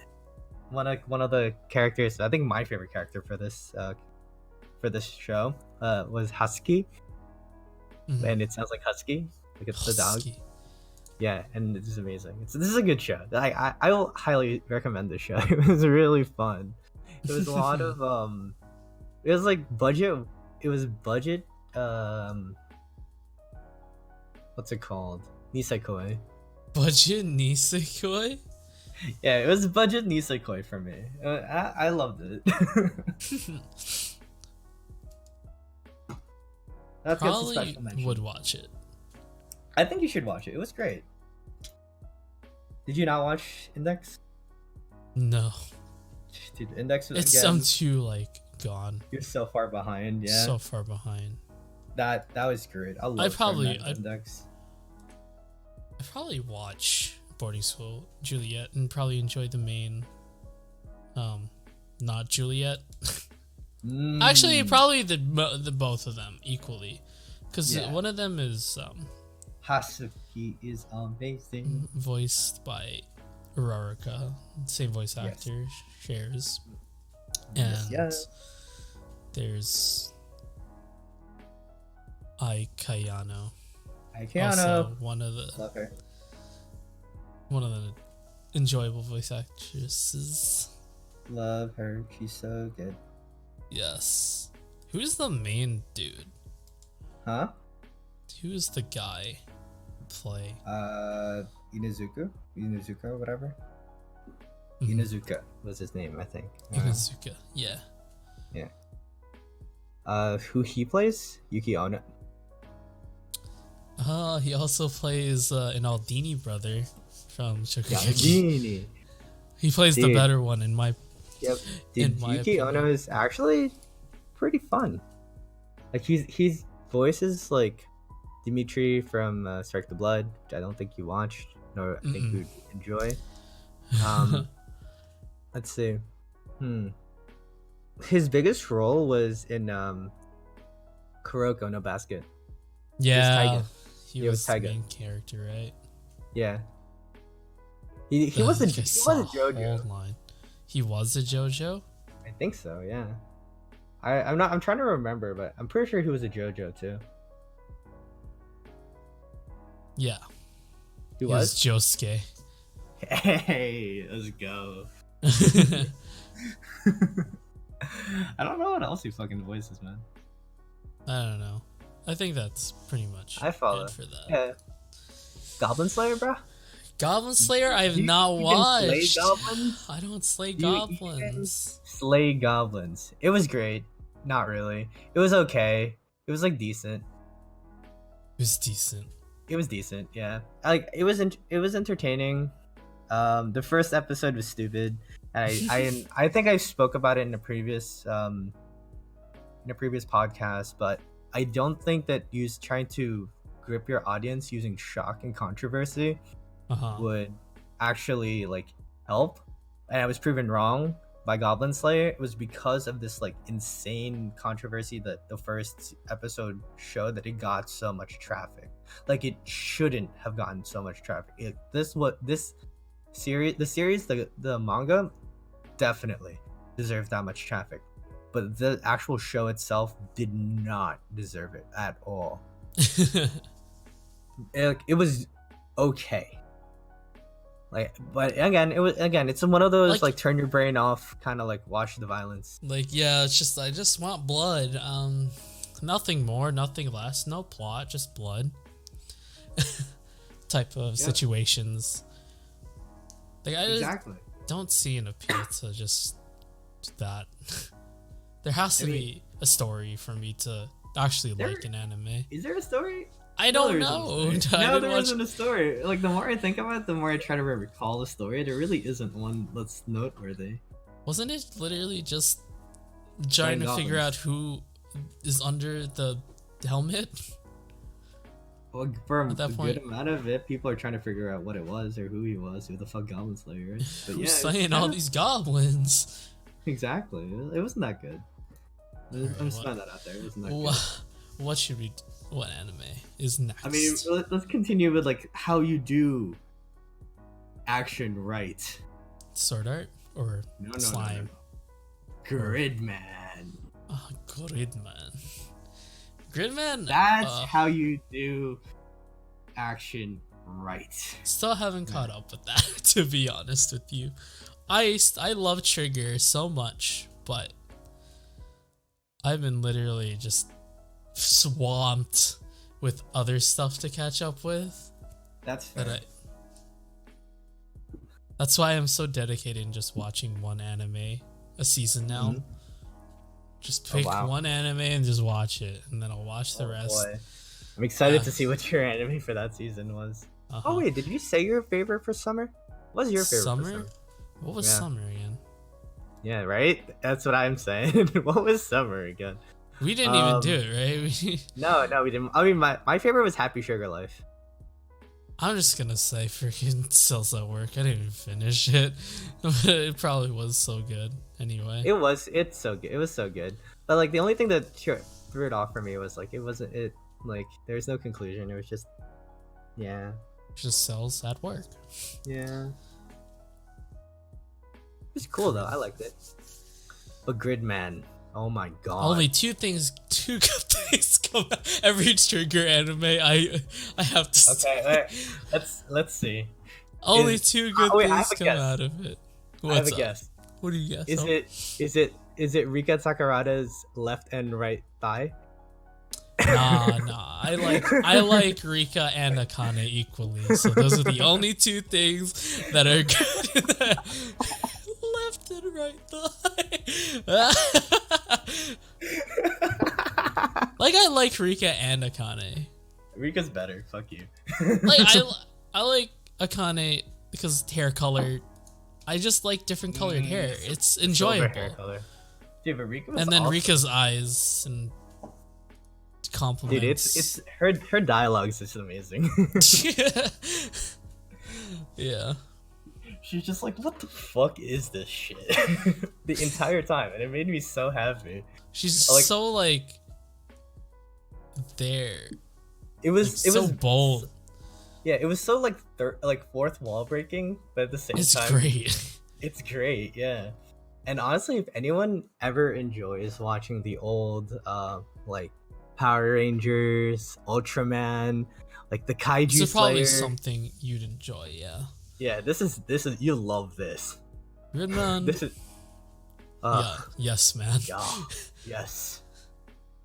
one of the characters, I think my favorite character for this show was Husky. Mhm. And it sounds like husky, like it's the dog. Husky. Yeah, and this is amazing. This is a good show. I will highly recommend this show. It was really fun. It was a lot of it was like budget. It was budget. What's it called? Nisekoi. Budget Nisekoi? Yeah, it was budget Nisekoi for me. I loved it. That's a Probably special mention. would watch it. I think you should watch it. It was great. Did you not watch Index? No. Dude, Index was It's again, too like gone. you're so far behind. Yeah, So far behind. that was great. I love Index. I probably watch Boarding School Juliet and probably enjoy the main not Juliet. Actually, probably the both of them equally, because Yeah. one of them is Hasuki is amazing. voiced by Uraraka, same voice Yes. actor, shares, Yes, and yes. there's Aikayano, Aikayano. also one of the Love her. enjoyable voice actresses. Love her. She's so good. Yes. Who's the main dude? Huh? Who's the guy who play? Inuzuka, whatever. Mhm. Inuzuka was his name, I think. Inuzuka. Yeah. Who he plays? Yuki Ono. He also plays an Aldini brother from Shokugeki. Yamagini. He plays the Dude. better one in my. Yep. In Dude, my Yuki opinion. Ono is actually pretty fun. Like he's voices like Dimitri from Strike the Blood, which I don't think you watched, nor I think you'd enjoy. Let's see. His biggest role was in Kuroko no Basket. Yeah. Taiga. He It was was the Taiga. main character, right? Yeah. He was a I saw a JoJo. whole line. He was a JoJo? I think so. Yeah. I'm trying to remember, but I'm pretty sure he was a JoJo too. Yeah. He He was was. Josuke. Hey, let's go. I don't know what else he fucking voices, man. I don't know. I think that's pretty much I follow. it for that. Yeah. Goblin Slayer, bro. Goblin Slayer, I have You not even slay watched. goblins? I don't slay You even goblins. Slay goblins. It was great. Not really. It was okay. It was like decent. It was decent. It was decent. Yeah. Like it was entertaining. The first episode was stupid. And I think I spoke about it in a previous podcast, but I don't think that trying to grip your audience using shock and controversy would actually like help. And I was proven wrong by Goblin Slayer. It was because of this like insane controversy that the first episode showed, that it got so much traffic. Like it shouldn't have gotten so much traffic. The manga definitely deserved that much traffic. but the actual show itself did not deserve it at all. It was okay. Like, but again, it's one of those like turn your brain off, kind of like watch the violence. Like, yeah, it's just I just want blood. Nothing more, nothing less, no plot, just blood. Type of situations. Like, I don't see an appeal to just that. There has to be a story for me to actually like an anime. Is there a story? I don't know. No, there isn't a story. Like, the more I think about it, the more I try to recall the story. There really isn't one that's noteworthy. Wasn't it literally just trying to figure out who is under the helmet? Well, for a good amount of it, people are trying to figure out what it was or who he was, who the fuck Goblin Slayer is. But who's slaying all these goblins? Exactly. It wasn't that good. I'm just throwing that out there. It wasn't that good. What should we? What anime is next? I mean, let's continue with like how you do action right. Sword Art or slime? No. Gridman. Oh, Gridman. Gridman. That's how you do action right. Still haven't caught up with that, to be honest with you. I love Trigger so much, but I've been literally just swamped with other stuff to catch up with. That's fair. That's why I'm so dedicated in just watching one anime a season now. Mm-hmm. Just pick one anime and just watch it, and then I'll watch the rest. Boy. I'm excited to see what your anime for that season was. Oh wait, did you say your favorite for summer? What was your favorite for summer? What was summer again? Yeah, right? That's what I'm saying. What was summer again? We didn't even do it, right? No, we didn't. I mean, my favorite was Happy Sugar Life. I'm just gonna say freaking Cells at Work. I didn't even finish it. It probably was so good anyway. It's so good. It was so good. But like the only thing that threw it off for me was like there was no conclusion. It was just just Cells at Work. Yeah. It was cool though. I liked it. But Gridman. Oh my god. Only two good things come out. Every Trigger anime I have to Okay, let's see. Only two good things come out of it. I have a guess. What do you guess? Is it Rika Sakurada's left and right thigh? Nah. I like Rika and Akane equally. So those are the only two things that are good. Left and right thigh. Like, I like Rika and Akane. Rika's better. Fuck you. Like, I like Akane because hair color. I just like different colored hair. It's enjoyable. Hair color. Dude, but Rika was and then awesome. Rika's eyes and compliments. Dude, it's her dialogue's just amazing. Yeah. She's just like, what the fuck is this shit? The entire time, and it made me so happy. She's like, so like there. It was so bold. Yeah, it was so like fourth wall breaking, but at the same time, it's great. It's great, yeah. And honestly, if anyone ever enjoys watching the old like Power Rangers, Ultraman, like the Kaiju This is probably Slayer, something you'd enjoy, yeah. Yeah, this is you'll love this. Gridman. This is yes, man. Yeah.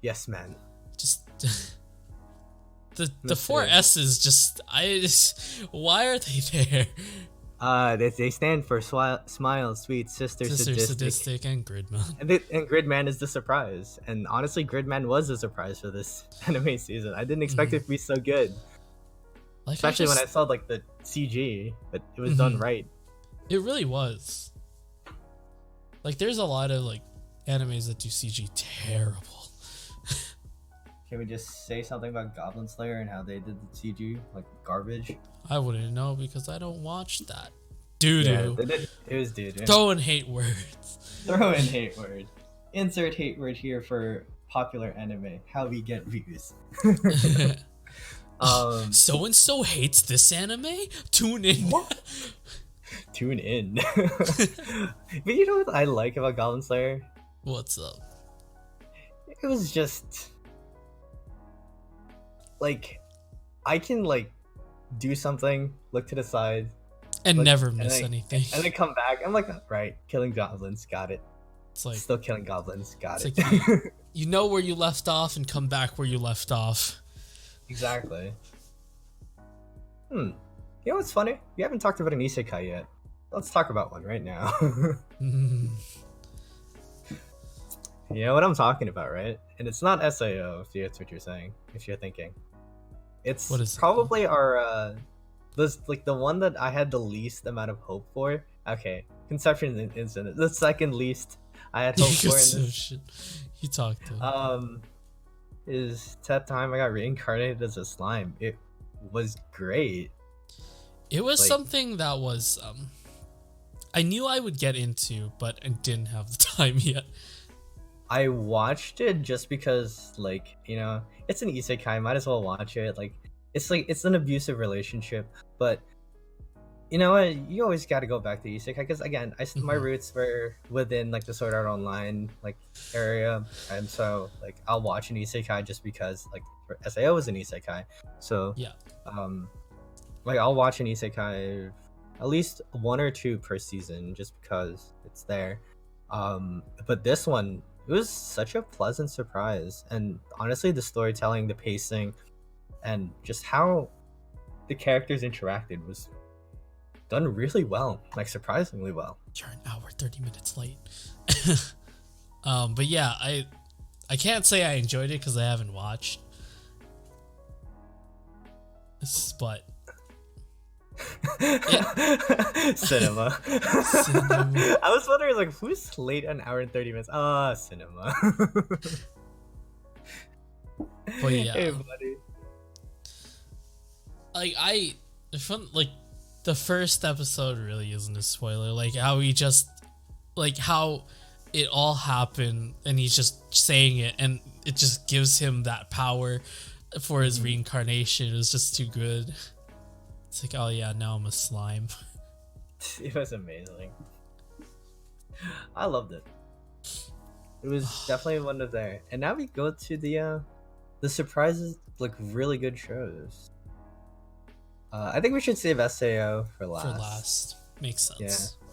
Yes, man. Just the four S's just why are they there? They stand for Smile, Sweet, Sister, Sadistic, and Gridman. And Gridman is the surprise. And honestly, Gridman was a surprise for this anime season. I didn't expect it to be so good. Like, especially when I saw like the CG, but it was done right. It really was. Like, there's a lot of like animes that do CG terrible. Can we just say something about Goblin Slayer and how they did the CG like garbage? I wouldn't know because I don't watch that. Doo-doo. Yeah, it was doo-doo. Throw in hate words. Throw in hate word. Insert hate word here for popular anime. How we get views. So and so hates this anime? Tune in. Tune in. But you know what I like about Goblin Slayer? What's up? it was just like I can like do something, look to the side, And look, never miss then, anything. and then come back. I'm like, right, killing goblins, got it. It's like Still killing goblins, got it's it. like you know where you left off and come back where you left off. Exactly. You know what's funny? We haven't talked about an isekai yet. Let's talk about one right now. You know what I'm talking about, right? And it's not SAO, if that's what you're saying, if you're thinking. It's What is it? probably our this like the one that I had the least amount of hope for. Okay, Conception Incident, the second least I had hope for in this. Shit. You talked to Is that time I got reincarnated as a slime. It was great. It was like- something that was I knew I would get into, but I didn't have the time yet. I watched it just because, like, you know, it's an isekai, might as well watch it. Like it's an abusive relationship, but you know what? You always got to go back to isekai because again, my roots were within like the Sword Art Online like area, and so like I'll watch an isekai just because like SAO is an isekai. So Yeah. like I'll watch an isekai at least 1 or 2 per season just because it's there. But this one, it was such a pleasant surprise, and honestly the storytelling, the pacing, and just how the characters interacted was done really well, like surprisingly well. You're an hour 30 minutes late. But yeah, I can't say I enjoyed it because I haven't watched. But Cinema. I was wondering like who's late an hour and 30 minutes? Cinema. But yeah, Hey buddy. like like the first episode really isn't a spoiler. Like how he just like how it all happened and he's just saying it and it just gives him that power for his reincarnation. It was just too good. It's like, oh yeah, now I'm a slime. It was amazing. I loved it. It was definitely one of there. And now we go to the surprises, like really good shows. I think we should save SAO for last. For last. Makes sense. Yeah.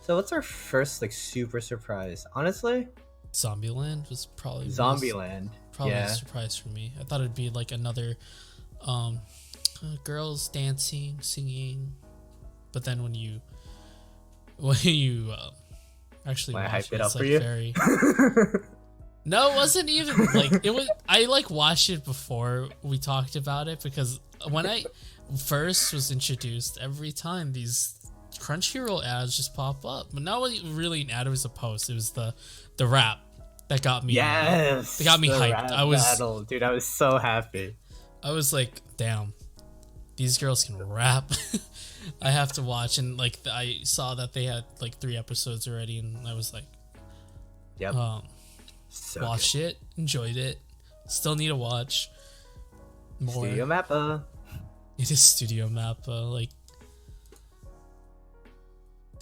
So what's our first like super surprise? Honestly, Zombieland was probably Zombieland. probably Yeah. a surprise for me. I thought it'd be like another girls dancing, singing, but then when you actually Why I watch hype it it's up for like you? very No, it wasn't even like it was. I like watched it before we talked about it because when I first was introduced, every time these Crunchyroll ads just pop up, but not really an ad, it was a post. It was the rap that got me. Yes. It got me the hyped. rap I was battle. Dude, I was so happy. I was like, damn, these girls can rap. I have to watch, and like I saw that they had like 3 episodes already, and I was like, Yep. So watched it, enjoyed it. Still need to watch more. Studio Mappa. It is Studio Mappa. Like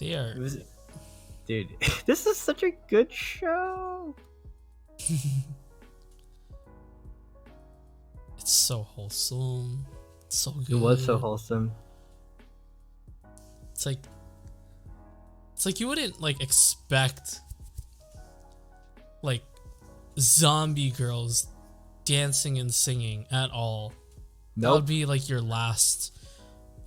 they are. Dude, this is such a good show. It's so wholesome. It's so good. It was so wholesome. It's like you wouldn't like expect like zombie girls dancing and singing at all. That would Nope. be like your last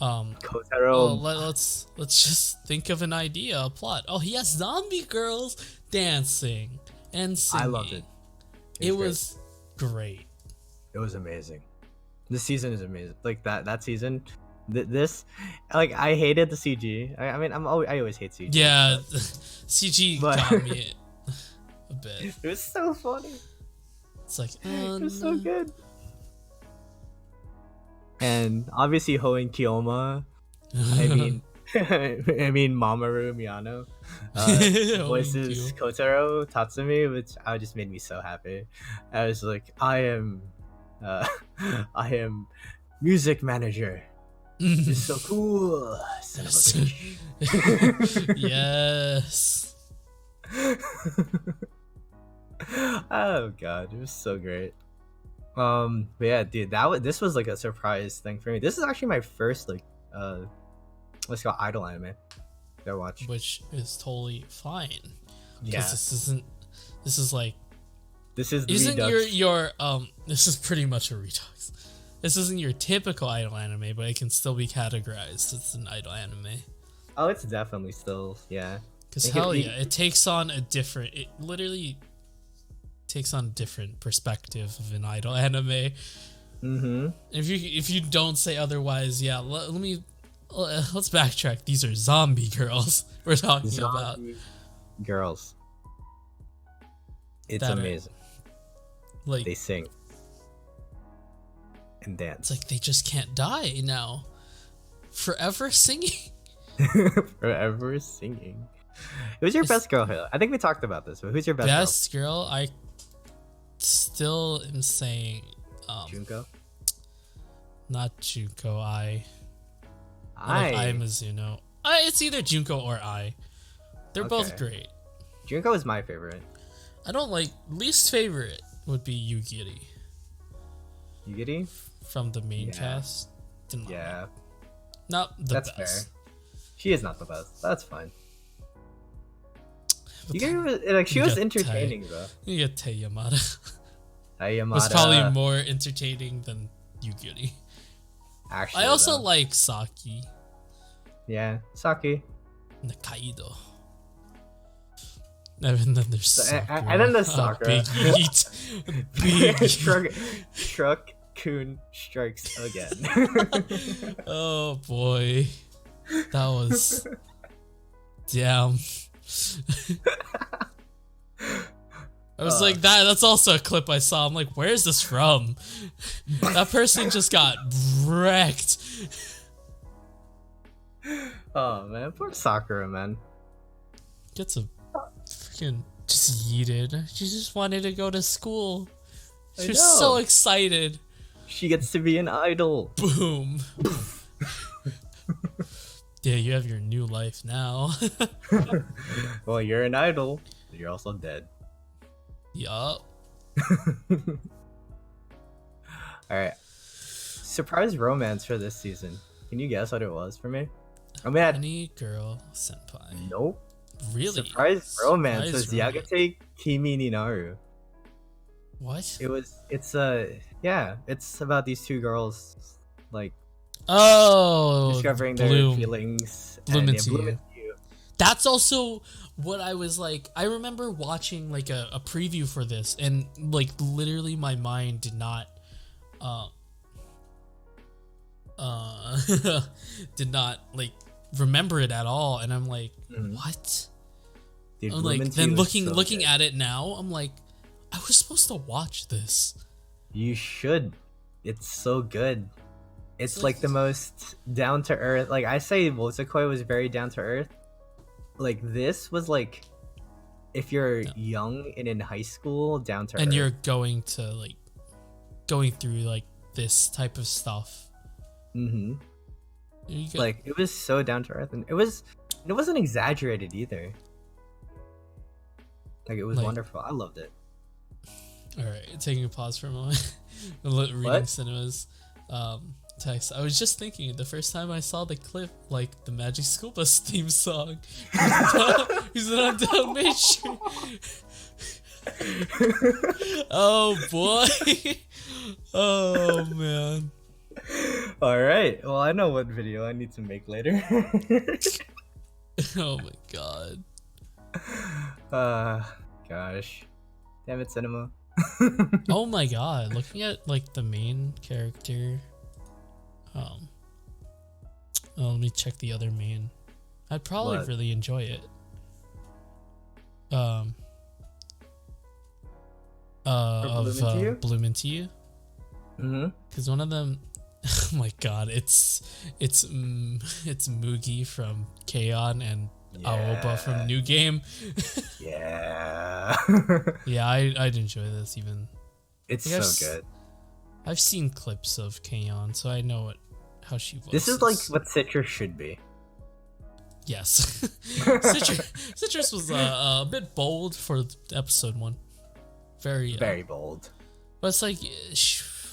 Kotaro. let's just think of an idea, a plot. Oh, he has zombie girls dancing and singing. I loved it. It was great. It was amazing. This season is amazing. Like that season, this, like I hated the CG. I mean, I always hate CG. Yeah, CG But- got me a bit. It was so funny. It's like, It was so good. And obviously Ho and Kiyoma. I mean, Mamoru Miyano voices Kotaro Tatsumi, which just made me so happy. I was like, I am music manager. It's so cool. Son of a bitch. Yes. Oh god, it was so great. But yeah, dude, this was like a surprise thing for me. This is actually my first like let's go idol anime that I watched. Which is totally fine. Yeah, This is like, this is isn't Redux. your this is pretty much a Redux. This isn't your typical idol anime, but it can still be categorized as an idol anime. Oh, it's definitely still, yeah. Because hell yeah, it takes on a different, it literally takes on a different perspective of an idol anime. Mm-hmm. If you don't say otherwise, yeah, let's backtrack. These are zombie girls we're talking about. Girls. It's That are, amazing. like, They sing and dance. it's like they just can't die now. Forever singing. Forever singing. Who's your best girl, Halo? I think we talked about this, but who's your best Girl? I still am saying Junko? not Junko. I like Mizuno. It's either Junko or I. They're both Okay. great. Junko is my favorite. I don't like, least favorite would be Yugiri Yugiri? from the main Yeah. cast. Didn't like Yeah, it. Not the that's best. fair. She is not the best. That's fine. But Yugiri was, like, she you was got entertaining though. You get Tei Yamada. Yamada. Was probably more entertaining than Yugiri. Actually, I also though. like Saki. Yeah, Saki. Nakaido. And then there's Sakura. And then there's Sakura. Big Eat. Big Eat. Truck Kun strikes again. Oh boy. That was... Damn. I was like, that's also a clip I saw. I'm like, where is this from? That person just got wrecked. Oh man, poor Sakura, man. Gets a freaking just yeeted. She just wanted to go to school. She was know. so excited. She gets to be an idol. Boom. Yeah, you have your new life now. Well, you're an idol. You're also dead. Yup. Alright. Surprise romance for this season. Can you guess what it was for me? I mean, Any girl senpai. nope. Really? Surprise romance was Surprise romance. Yagate Kimi ni Naru. What? It's about these two girls, like, Oh, discovering their Bloom. feelings. Bloom and into bloom you. into you. That's also what I was like. I remember watching like a preview for this, and like literally my mind did not did not like remember it at all, and I'm like, what? Dude, I'm Bloom like, into then You is so looking good. at it now, I'm like, I was supposed to watch this. You should. It's so good. It's So like the most down to earth. Like, I say Wozakoi was very down to earth. Like, this was like, if you're young and in high school, down to earth. And you're going through like this type of stuff. Mm-hmm. You get- Like, it was so down to earth, and it wasn't exaggerated either. Like, it was Like- wonderful. I loved it. All right, taking a pause for a moment. Reading What? Cinema's text. I was just thinking the first time I saw the clip, like the Magic School Bus theme song. He's on Dalmatian. Oh boy. Oh man. All right. Well, I know what video I need to make later. Oh my god. Gosh. Damn it, cinema. Oh my god. Looking at like the main character. Let me check the other main. I'd probably What? really enjoy it. Bloom into You. Mm-hmm. Because one of them, oh my god, it's Mugi from K-On! And Aoba from New Game. Yeah. Yeah, I'd enjoy this even. It's Like, so good. I've seen clips of K-On!, so I know how she voices. This is like what Citrus should be. Yes. Citrus was a bit bold for episode 1. Very very bold. But it's like,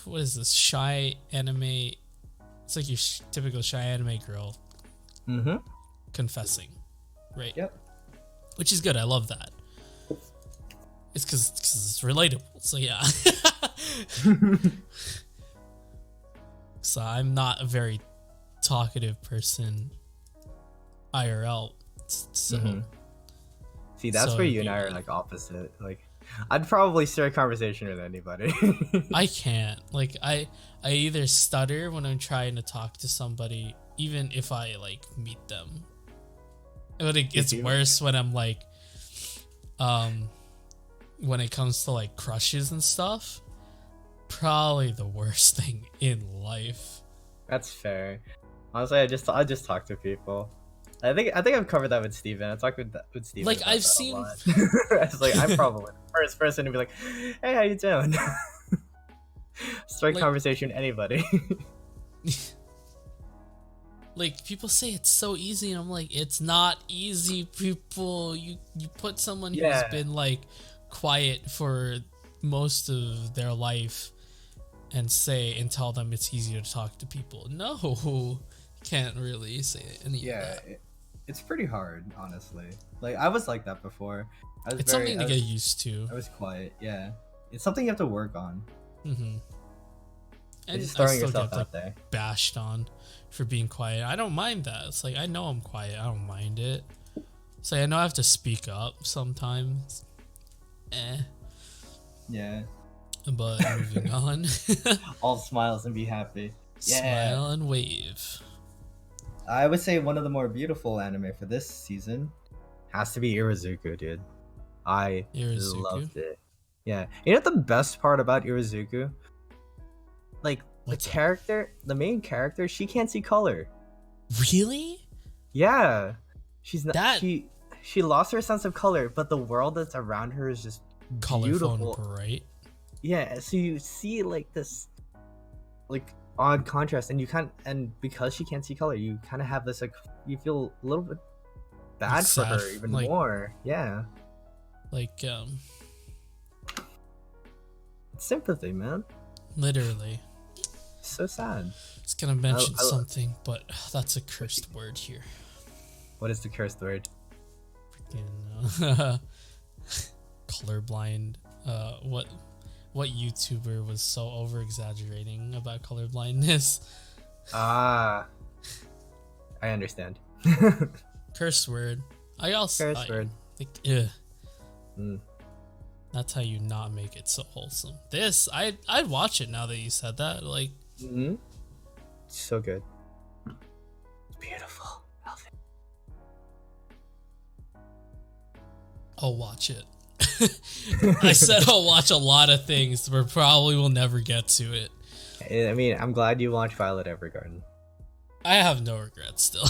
what is this? Shy anime. It's like your typical shy anime girl confessing, right? Yep. Which is good. I love that. It's because it's relatable. So yeah. So I'm not a very talkative person IRL. So See, that's where you and I are like opposite. Like, I'd probably start a conversation with anybody. I can't. Like, I either stutter when I'm trying to talk to somebody, even if I like meet them. But it gets worse when I'm like, when it comes to like crushes and stuff. Probably the worst thing in life. That's fair. Honestly, I just talk to people. I think I've covered that with Steven. I talked with Steven. Like, I've seen. I was like, I'm probably the first person to be like, "Hey, how you doing?" Start like, conversation with anybody. Like, people say it's so easy, and I'm like, it's not easy, people. You put someone who's been like quiet for most of their life and tell them it's easier to talk to people. No, can't really say any of that. It's pretty hard, honestly. Like, I was like that before. It's something to get used to. I was quiet. Yeah, it's something you have to work on. And just I throwing still yourself get out there. Bashed on for being quiet. I don't mind that. It's like, I know I'm quiet. I don't mind it. So I know I have to speak up sometimes. Yeah. But moving on. All smiles and be happy. Yeah. Smile and wave. I would say one of the more beautiful anime for this season has to be Irazuku, dude. I loved it. Yeah. You know what the best part about Irazuku? Like, the main character, she can't see color. Really? Yeah. She's not she lost her sense of color, but the world that's around her is just colorful beautiful. And bright. Yeah, so you see like this like odd contrast, and because she can't see color, you kind of have this like, you feel a little bit bad for her even more. Yeah. Like sympathy, man. Literally. So sad. I was gonna mention something, but that's a cursed word here. What is the cursed word? Freaking colorblind. What YouTuber was so over exaggerating about colorblindness? I understand. Cursed word. Cursed word. Like, that's how you not make it so wholesome. This, I'd watch it now that you said that. Like, so good. Beautiful, Elvin. I'll watch it. I said I'll watch a lot of things, but probably will never get to it. I mean, I'm glad you watched Violet Evergarden. I have no regrets still.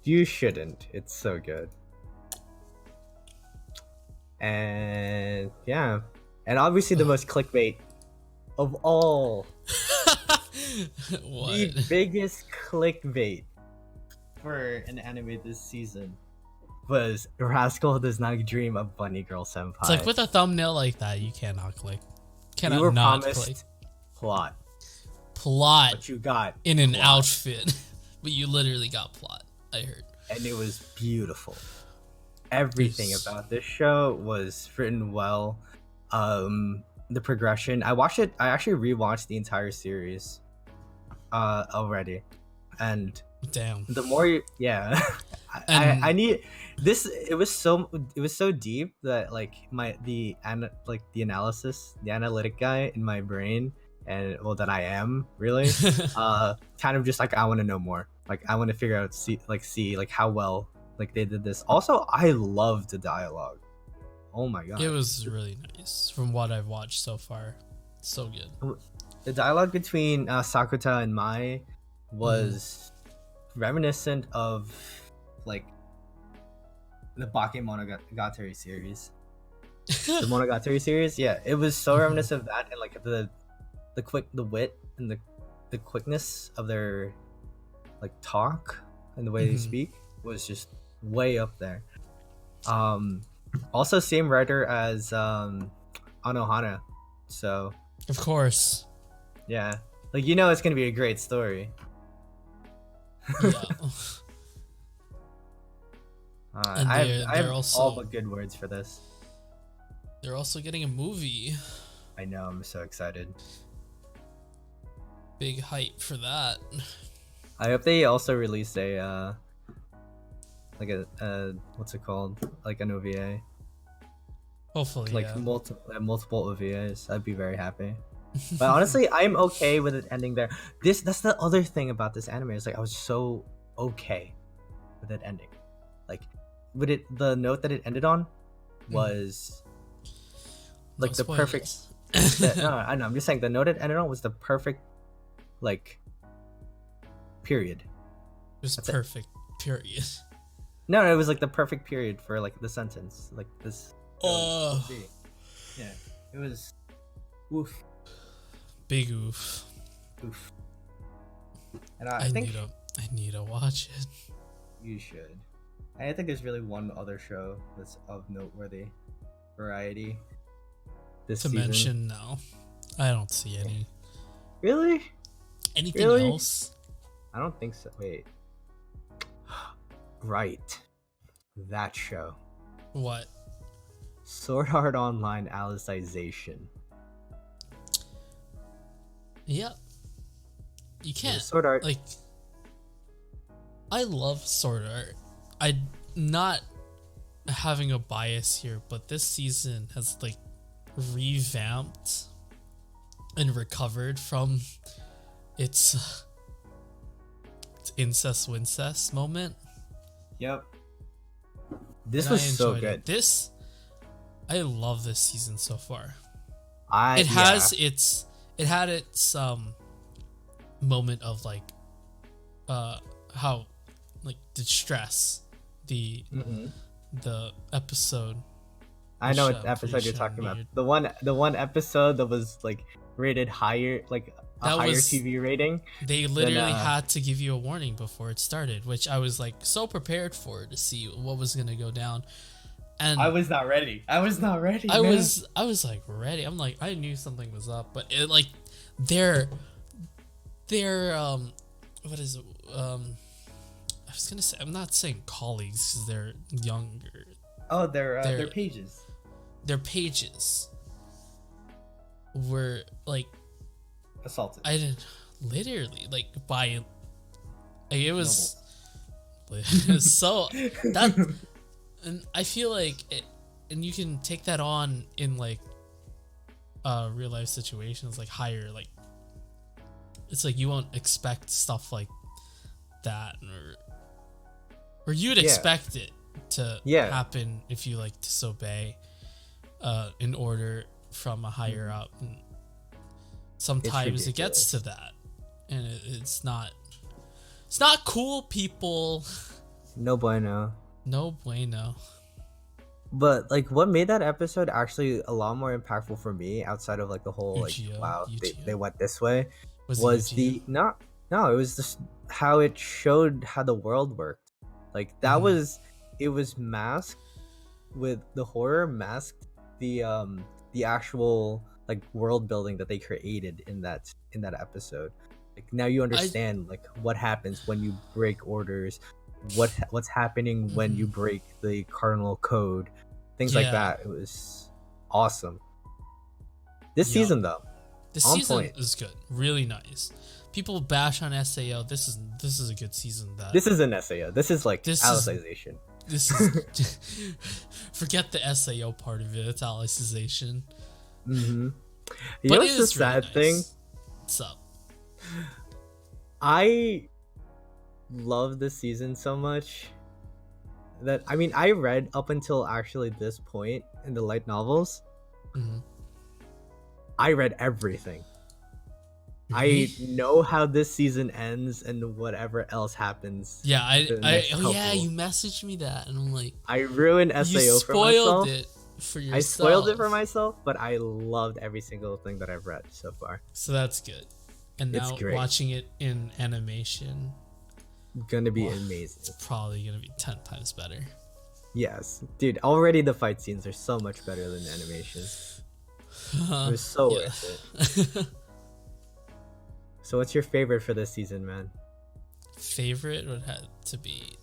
You shouldn't. It's so good. And yeah. And obviously the most clickbait of all. What? The biggest clickbait for an anime this season was Rascal Does Not Dream of Bunny Girl Senpai. It's like, with a thumbnail like that, you cannot click. You were promised plot. What you got in an outfit. But you literally got plot, I heard. And it was beautiful. Everything about this show was written well. The progression. I actually rewatched the entire series already. And damn. The more I need this. It was so deep that like the analytic guy in my brain, and that I am really kind of just like, I want to know more. Like, I want to figure out see how well like they did this. Also, I loved the dialogue. Oh my god, it was really nice from what I've watched so far. So good. The dialogue between Sakuta and Mai was reminiscent of like the Bake Monogatari series. The Monogatari series, yeah, it was so reminiscent of that, and like the wit and the quickness of their like talk and the way they speak was just way up there. Also, same writer as Anohana. So Of course. yeah, like you know, it's gonna be a great story. Yeah. And I have they're all also but good words for this. they're also getting a movie. I know, I'm so excited. Big hype for that. I hope they also release a like a what's it called, like an OVA, Hopefully, like yeah. multiple OVAs. I'd be very happy. But honestly, I'm okay with it ending there. That's the other thing about this anime is like I was so okay with it ending. Like, the note that it ended on was like No the perfect. spoilers. No, I know. I'm just saying the note it ended on was the perfect, like, period. It was That's it. perfect. Period. No, it was like the perfect period for like the sentence, like this. Oh, Yeah, it was. Oof, big oof. oof. And I think I need to watch it. you should. And I think there's really one other show that's of noteworthy variety this To season. mention, no, I don't see any. Really? Anything Really? else? I don't think so. Wait. Right. That show. What? Sword Art Online Alicization. Yep. You can't. Sword Art. Like, I love Sword Art. I'm not having a bias here, but this season has like revamped and recovered from its incest wincest moment. Yep. This And was I so enjoyed good. it. I love this season so far. It It had its moment of like how like distress the episode. I know which, what I'm episode pretty you're sure talking about. made- The one episode that was like rated higher, like a That higher was- TV rating. They literally Then, had to give you a warning before it started, which I was like so prepared for to see what was gonna go down. And I was not ready. I was not ready. I man. was like ready. I'm like, I knew something was up, but it like they're what is it? I was gonna say, I'm not saying colleagues because they're younger. Oh, their pages. Their pages were like Assaulted. I didn't literally like by like, it was so that, and I feel like it, and you can take that on in like real life situations, like higher, like it's like you won't expect stuff like that, or you'd expect it to happen if you like disobey an order from a higher up, and sometimes it gets to that, and it's not cool, people. No bueno. No bueno. But like, what made that episode actually a lot more impactful for me, outside of like the whole like, wow, they went this way, was the no, it was just how it showed how the world worked. Like that was, it was masked with the horror, masked the actual like world building that they created in that episode. Like now you understand like what happens when you break orders, what's happening when you break the cardinal code, things like that. It was awesome. This season though, this season is good, really nice. People bash on SAO. This is a good season. This is an SAO. This is like Alicization. This is forget the SAO part of it. It's Alicization. You know what's the sad thing? What's up? I love this season so much that I read up until actually this point in the light novels. I read everything. Really? I know how this season ends and whatever else happens. Yeah, you messaged me that, and I'm like, I ruined SAO you for myself. spoiled it for yourself. I spoiled it for myself, but I loved every single thing that I've read so far. So that's good. And now watching it in animation, gonna be amazing. It's probably gonna be 10 times better. Yes, dude. Already the fight scenes are so much better than the animation. It was so Yeah. worth it. So what's your favorite for this season, man? Favorite would have to be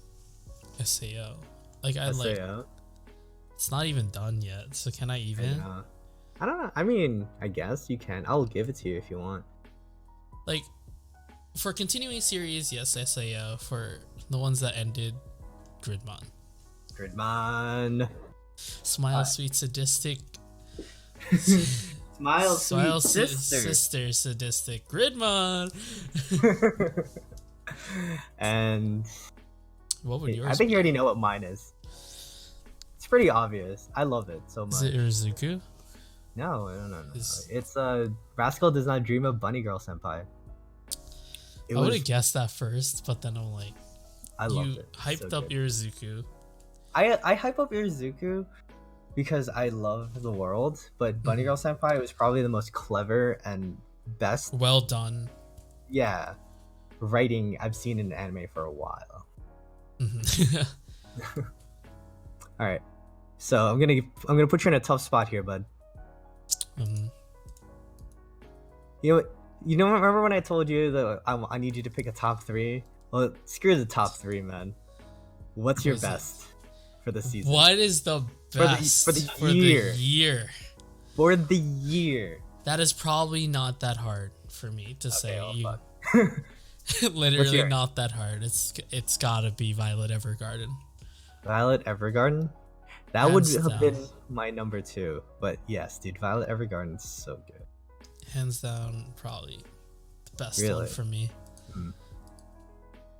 SAO. Like I like. SAO? It's not even done yet, so can I even? I don't know. I mean, I guess you can. I'll give it to you if you want. Like, for continuing series, yes, SAO. For the ones that ended, Gridman. Gridman. Smile, sweet, sadistic. Smile, sweet sister, sadistic. Gridman. And what would yours I think be? you already know what mine is. It's pretty obvious. I love it so much. Is it Urazuku? No. It's Rascal Does Not Dream of Bunny Girl Senpai. I would have guessed that first, but then I'm like, I loved it. Hyped so up good. Urazuku. I hype up Urazuku because I love the world, but Bunny Girl Senpai was probably the most clever and best. Well done. Yeah, writing I've seen in anime for a while. All right, so I'm gonna put you in a tough spot here, bud. You know, remember when I told you that I need you to pick a top 3? Well, screw the top 3, man. What's your best for the season? What is the best for the year? For the year. That is probably not that hard for me to say. Literally not that hard. It's gotta be Violet Evergarden. Violet Evergarden? That would have been my number 2. But yes, dude, Violet Evergarden's so good. Hands down, probably the best Really? one for me.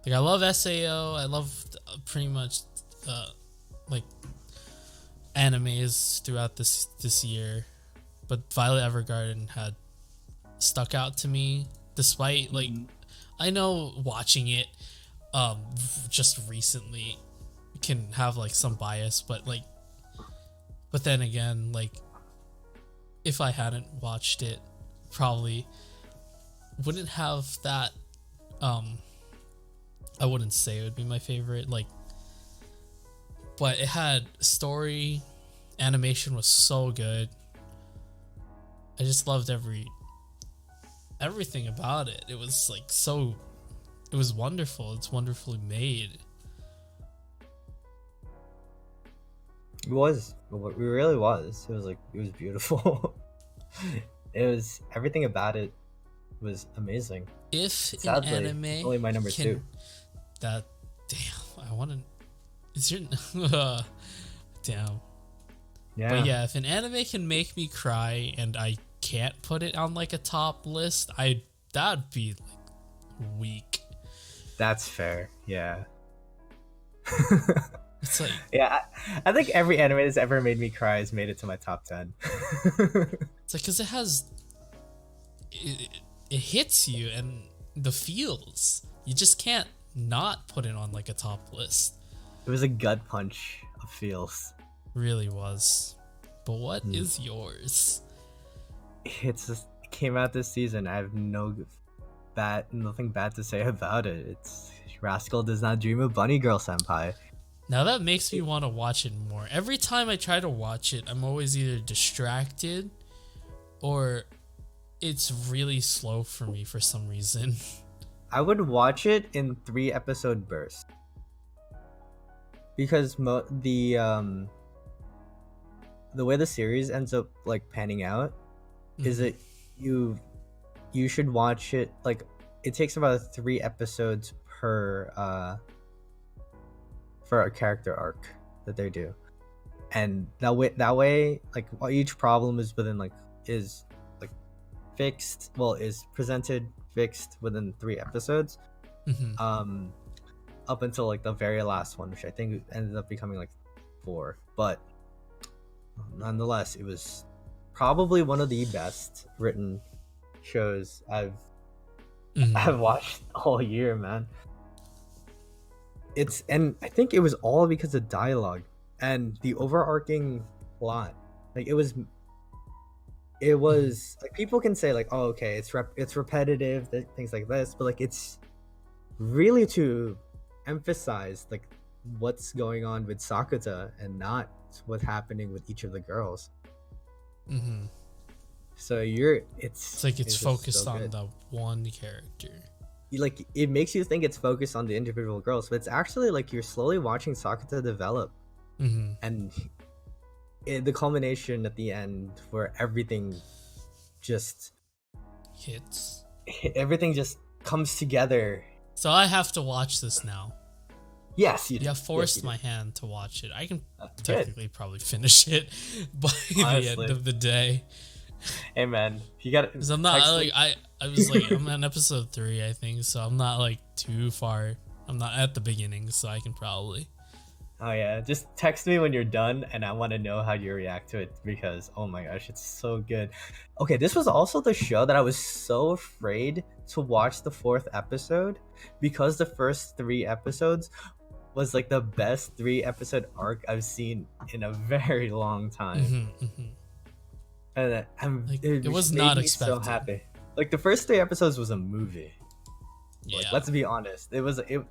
Like, I love SAO. I love pretty much like animes throughout this year, but Violet Evergarden had stuck out to me despite like I know watching it just recently can have like some bias, but then again, like if I hadn't watched it, probably wouldn't have that. I wouldn't say it would be my favorite, like, but it had story, animation was so good. I just loved everything about it. It was like it was wonderful. It's wonderfully made. It was. It really was. It was beautiful. It was, everything about it was amazing. If Sadly, an anime it's only my number 2. That, damn, I want to. Is your damn? Yeah. But yeah, if an anime can make me cry and I can't put it on like a top list, that'd be like weak. That's fair. Yeah. It's like, yeah, I think every anime that's ever made me cry has made it to my top 10. it's like, because it hits you and the feels. You just can't not put it on like a top list. It was a gut punch of feels. Really was. But what is yours? It came out this season. I have nothing bad to say about it. It's Rascal Does Not Dream of Bunny Girl Senpai. Now that makes me want to watch it more. Every time I try to watch it, I'm always either distracted or it's really slow for me for some reason. I would watch it in 3 episode bursts. Because the way the series ends up like panning out is that you should watch it, like, it takes about 3 episodes per for a character arc that they do, and that way like each problem is fixed, is presented fixed within 3 episodes, up until like the very last one, which I think ended up becoming like 4. But nonetheless, it was probably one of the best written shows I've watched all year, man. And I think it was all because of dialogue and the overarching plot. Like it was like, people can say like, oh, okay, it's repetitive, things like this, but like it's really to emphasize like what's going on with Sakuta and not what's happening with each of the girls. So It's like it's just focused so on good. the one character. Like it makes you think it's focused on the individual girls, but it's actually like you're slowly watching Sakata develop, Mm-hmm. and the culmination at the end where just Hits. everything just comes together. So I have to watch this now. Yes, You have Yes, forced you do. my hand to watch it. I can That's technically probably finish it by the Honestly. end of the day. Hey man, you got Because I'm not like I was like I'm on episode 3, I think, so I'm not like too far. I'm not at the beginning, so I can probably. Oh yeah, just text me when you're done, and I want to know how you react to it because oh my gosh, it's so good. Okay, this was also the show that I was so afraid to watch the 4th episode because the first 3 episodes was like the best 3-episode arc I've seen in a very long time. Mm-hmm, mm-hmm. And Like, it was made not me expected. so happy. Like the first 3 episodes was a movie. Yeah. Like, let's be honest, it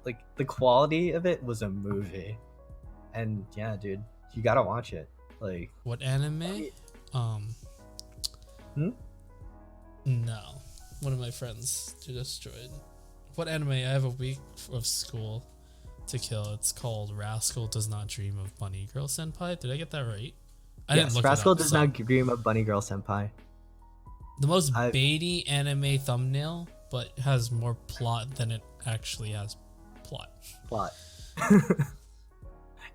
like the quality of it was a movie. And yeah, dude, you gotta watch it. Like What anime? Hmm? No. One of my friends destroyed. What anime? I have a week of school to kill. It's called Rascal Does Not Dream of Bunny Girl Senpai. Did I get that right? I didn't look Rascal it up, does so. not dream of Bunny Girl Senpai. The most baity anime thumbnail, but has more plot than it actually has plot.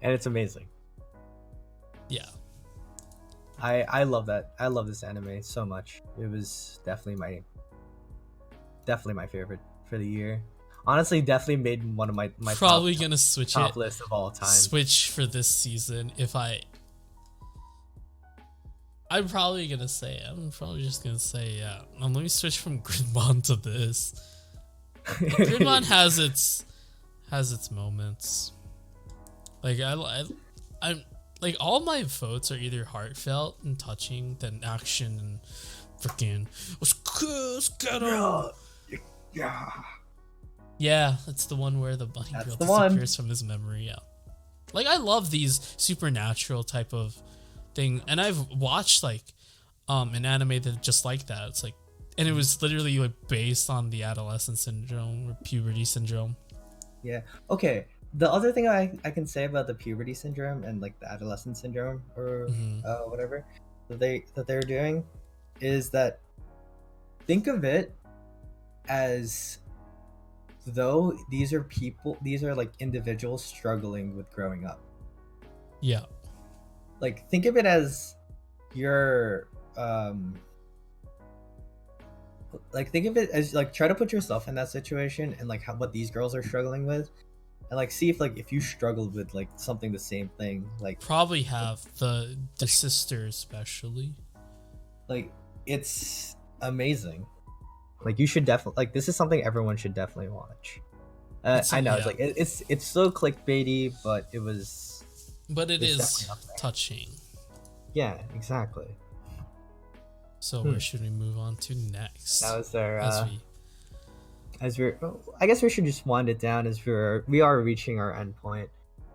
And it's amazing. Yeah. I love that. I love this anime so much. It was definitely my favorite for the year. Honestly, definitely made one of my probably gonna switch top it. list of all time. Switch for this season if I'm probably gonna say it. I'm probably just gonna say yeah. Let me switch from Gridmon to this. Gridmon has its moments. Like I'm like all my votes are either heartfelt and touching than action and freaking let's get him. Yeah. Yeah, it's the one where the bunny girl the one. disappears from his memory. Yeah. Like I love these supernatural type of thing, and I've watched like an anime that just like that. It's like, and it was literally like based on the adolescent syndrome or puberty syndrome. Yeah. Okay. The other thing I can say about the puberty syndrome and like the adolescent syndrome or whatever that they're doing is that think of it as though these are like individuals struggling with growing up. Yeah. Like think of it as your like think of it as like try to put yourself in that situation and like what these girls are struggling with, and like see if you struggled with like something the same thing, like Probably have the sister especially. like it's amazing. Like you should definitely like this is something everyone should definitely watch. I know it's like it's so clickbaity, but it is definitely touching. Yeah, exactly. So where should we move on to next? That was our as I guess we should just wind it down as we are reaching our end point.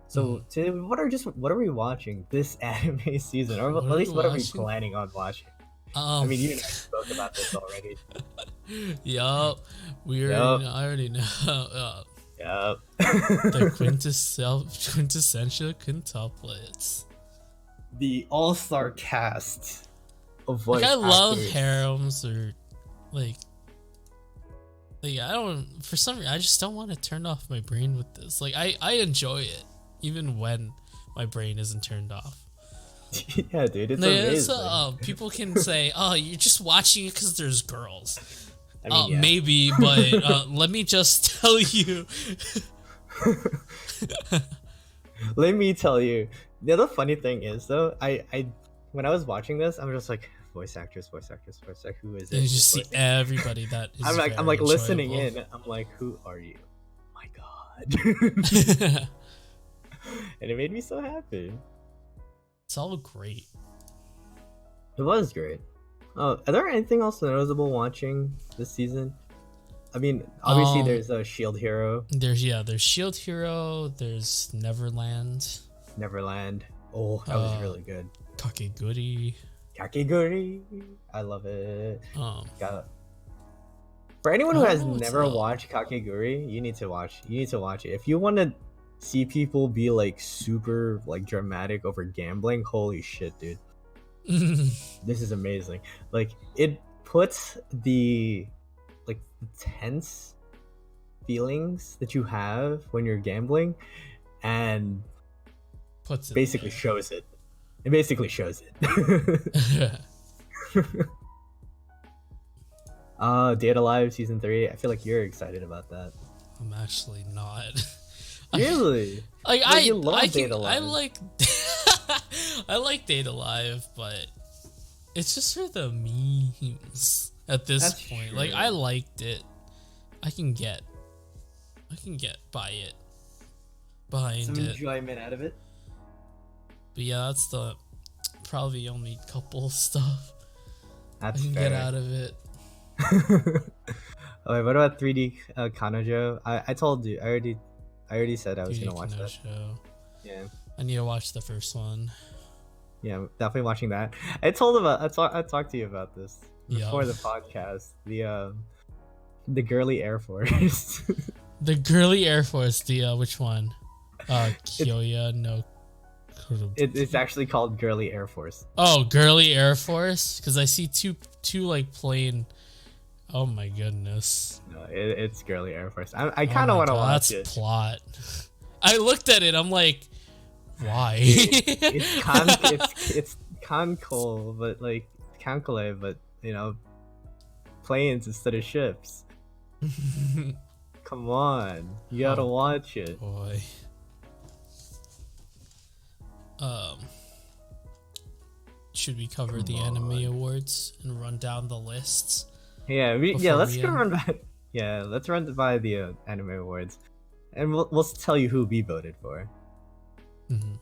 So today, what are we watching this anime season, or at least what are we planning on watching? I mean, you and I spoke about this already. Yup, I already know. Yep. The quintessential quintuplets. The all-star cast of voice I love actors. harems or like I don't, for some reason I just don't want to turn off my brain with this. Like I enjoy it even when my brain isn't turned off. Yeah, dude, it's amazing. People can say, "Oh, you're just watching it because there's girls." I mean, yeah. Maybe, but let me just tell you. Let me tell you. The other funny thing is though, I when I was watching this, I'm just like voice actress, who is it? And you just see everybody that is I'm like listening enjoyable. in. I'm like, who are you? Oh my god. And it made me so happy. It's all great. It was great. Oh, are there anything else noticeable watching this season? I mean, obviously there's a Shield Hero. There's Shield Hero. There's Neverland. Oh, that was really good. Kakeguri. Kakegurui. I love it. Got For anyone who I don't has know what's never up. watched Kakegurui, you need to watch. You need to watch it. If you want to see people be like super like dramatic over gambling, holy shit, dude. This is amazing. Like it puts the like tense feelings that you have when you're gambling and Puts it basically there. shows it. It basically shows it. Data Live season 3. I feel like you're excited about that. I'm actually not. Really? Like But you love Data I Live. like I like Data Live, but it's just for the memes at this That's point. true. Like I liked it. I can get by it. Behind Some it. enjoyment out of it. But yeah, that's the probably only couple stuff That's I can fair. get out of it. Oh, wait, what about 3D Kanojo? I told you. I already said I was 3D gonna watch that. Show. Yeah. I need to watch the first one. Yeah, I'm definitely watching that. I talked to you about this before Yeah. the podcast. The girly Air Force. The girly Air Force, the which one? Kyoya no It's actually called Girly Air Force. Oh, girly Air Force? Because I see two like plain. Oh my goodness. No, it's Girly Air Force. I kind of want to watch it. That's plot. I looked at it. I'm like, why? It's Kankole, but like Kankole, but you know, planes instead of ships. Come on, you gotta watch it. Boy. Should we cover the anime awards and run down the lists? Yeah, Before let's we go end? run by. Yeah, let's run by the anime awards, and we'll tell you who we voted for. Mhm.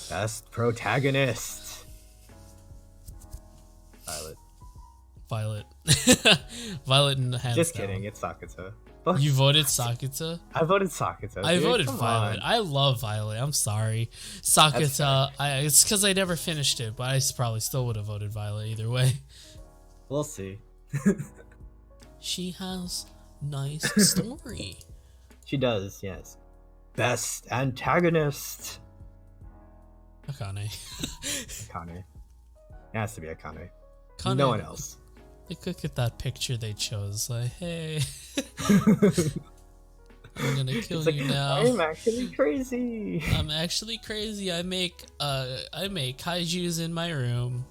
Best protagonist. Violet. Violet and hands Just down. kidding, it's Sakuta. You voted Sakuta? I voted Sakuta. I dude, voted come Violet. on. I love Violet. I'm sorry. Sakuta, it's because I never finished it, but I probably still would have voted Violet either way. We'll see. She has nice story. She does, yes. Best antagonist. Akane. Akane. It has to be Akane. Akane. No one else. Like, look at that picture they chose. Like, hey, I'm gonna kill It's like, you now. I'm actually crazy. I'm actually crazy. I make kaijus in my room.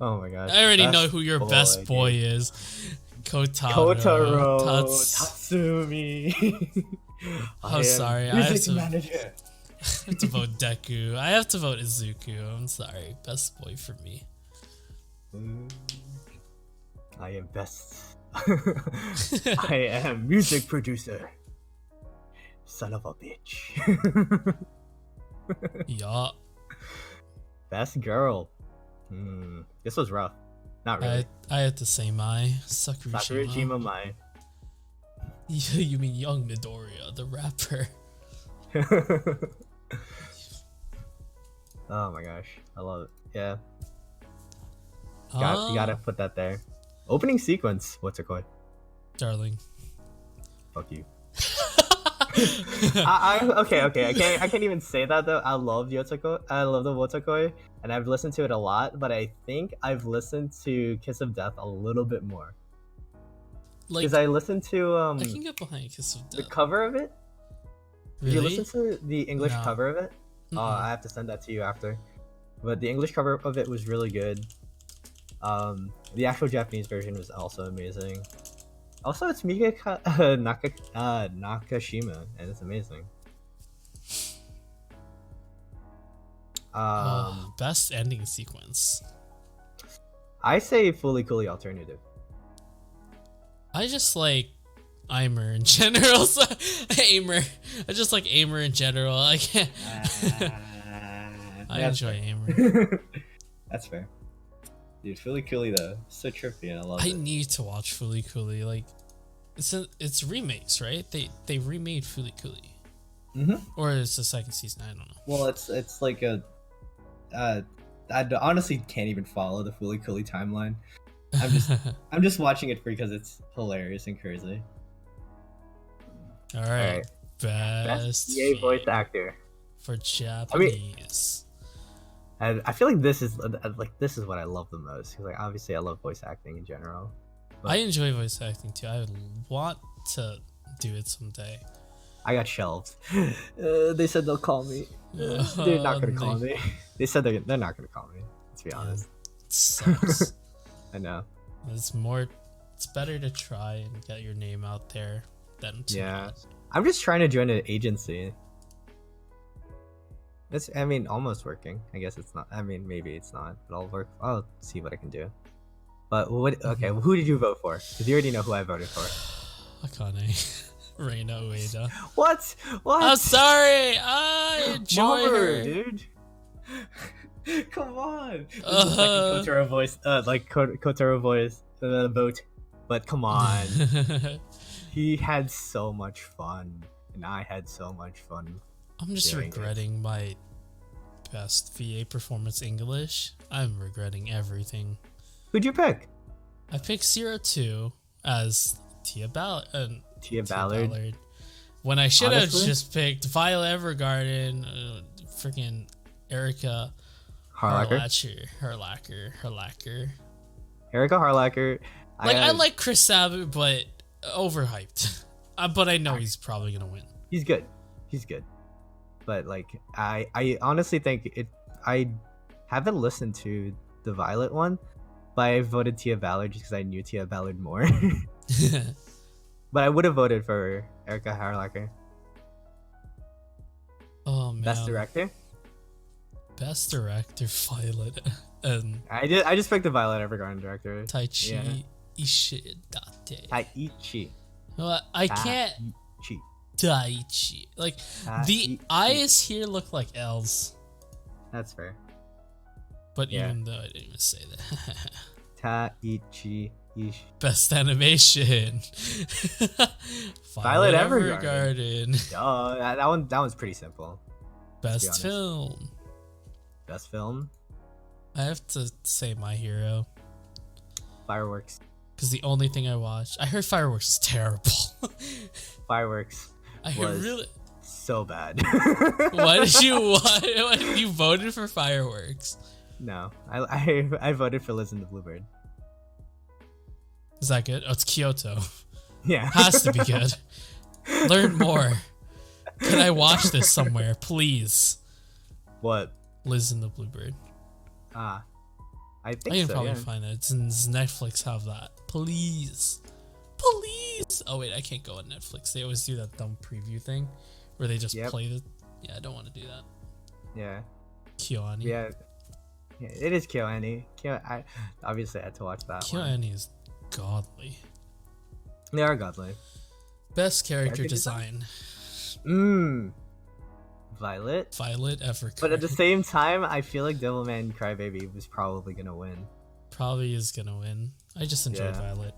Oh my god. I already Best know who your best boy is. Kotaro Tatsumi. Tatsumi. I'm sorry. I have Music to manager. vote Deku. I have to vote Izuku. I'm sorry. Best boy for me. I am best. I am music producer. Son of a bitch. Yeah. Best girl. This was rough. Not really. I had to say my Sakurashima. Sakurajima Mai. You mean Young Midoriya, the rapper? Oh my gosh, I love it. Yeah, you gotta put that there. Opening sequence. What's it called? Darling. Fuck you. Okay. I can't even say that though. I love Yotoko. I love the Wotakoi, and I've listened to it a lot. But I think I've listened to Kiss of Death a little bit more Like, because I listened to I can get behind Kiss of the Death. cover of it. Really? Did you listen to the English No. cover of it? Mm-mm. I have to send that to you after. But the English cover of it was really good. The actual Japanese version was also amazing. Also, it's Mika Nakashima, and it's amazing. Best ending sequence. I say fully coolly alternative. I just like Aimer in general. So, Aimer. I just like Aimer in general. I can't. I enjoy Aimer. That's fair. Dude, fully coolly though, so trippy, and I love I it. need to watch Fooly Cooly. Like, it's remakes, right? They remade Fooly Cooly, Mhm. or it's the second season. I don't know. Well, it's like a I honestly can't even follow the Fooly Cooly timeline. I'm just watching it because it's hilarious and crazy. All right. Alright. Best EA voice feed actor. for Japanese. I feel like this is what I love the most. 'Cause, like, obviously I love voice acting in general. But I enjoy voice acting too. I would want to do it someday. I got shelved. They said they'll call me. They're not gonna call me. They said they're not gonna call me. Let's be honest. It sucks. I know. It's better to try and get your name out there than to not. I'm just trying to join an agency. It's almost working. I guess it's not. Maybe it's not, but I'll see what I can do. But okay, who did you vote for? Because you already know who I voted for. Akane. Reina Ueda. What? I'm sorry. I enjoy her, dude. Come on. This is like Kotaro voice, Kotaro voice vote. But come on. He had so much fun, and I had so much fun. I'm just regretting my best VA performance English. I'm regretting everything. Who'd you pick? I picked 02 as Tia Ballard. When I should have just picked Violet Evergarden, freaking Erica Harlacher. Erica Harlacher. I like Chris Sabat, but overhyped. But I know he's probably gonna win. He's good. But like, I honestly think I haven't listened to the Violet one, but I voted Tia Ballard just because I knew Tia Ballard more. But I would have voted for Erica Harlacher. Oh man. Best director, Violet. I just picked the Violet Evergarden director. Taichi Ishidate. Taichi. Well, I can't. Taichi. Like the eyes here look like L's. That's fair. But even though I didn't even say that. Taichi. Best animation. Violet Evergarden. Duh, that one's pretty simple. Best film. Best film. I have to say My Hero. Fireworks. Because the only thing I watched, I heard Fireworks is terrible. Fireworks. Really so bad. Why did you voted for Fireworks? No, I voted for Liz and the Bluebird. Is that good? Oh, it's Kyoto. Yeah. Has to be good. Learn more. Can I watch this somewhere, please? What? Liz and the Bluebird. I think I can probably find it. Does Netflix have that? Please. Oh wait, I can't go on Netflix. They always do that dumb preview thing where they just play the. Yeah, I don't want to do that. Yeah. KyoAni. Yeah, it is KyoAni. I obviously had to watch that. KyoAni is godly. They are godly. Best character design. Violet Evergarden. But at the same time, I feel like Devilman Crybaby was probably gonna win. Probably is gonna win. I just enjoy Violet.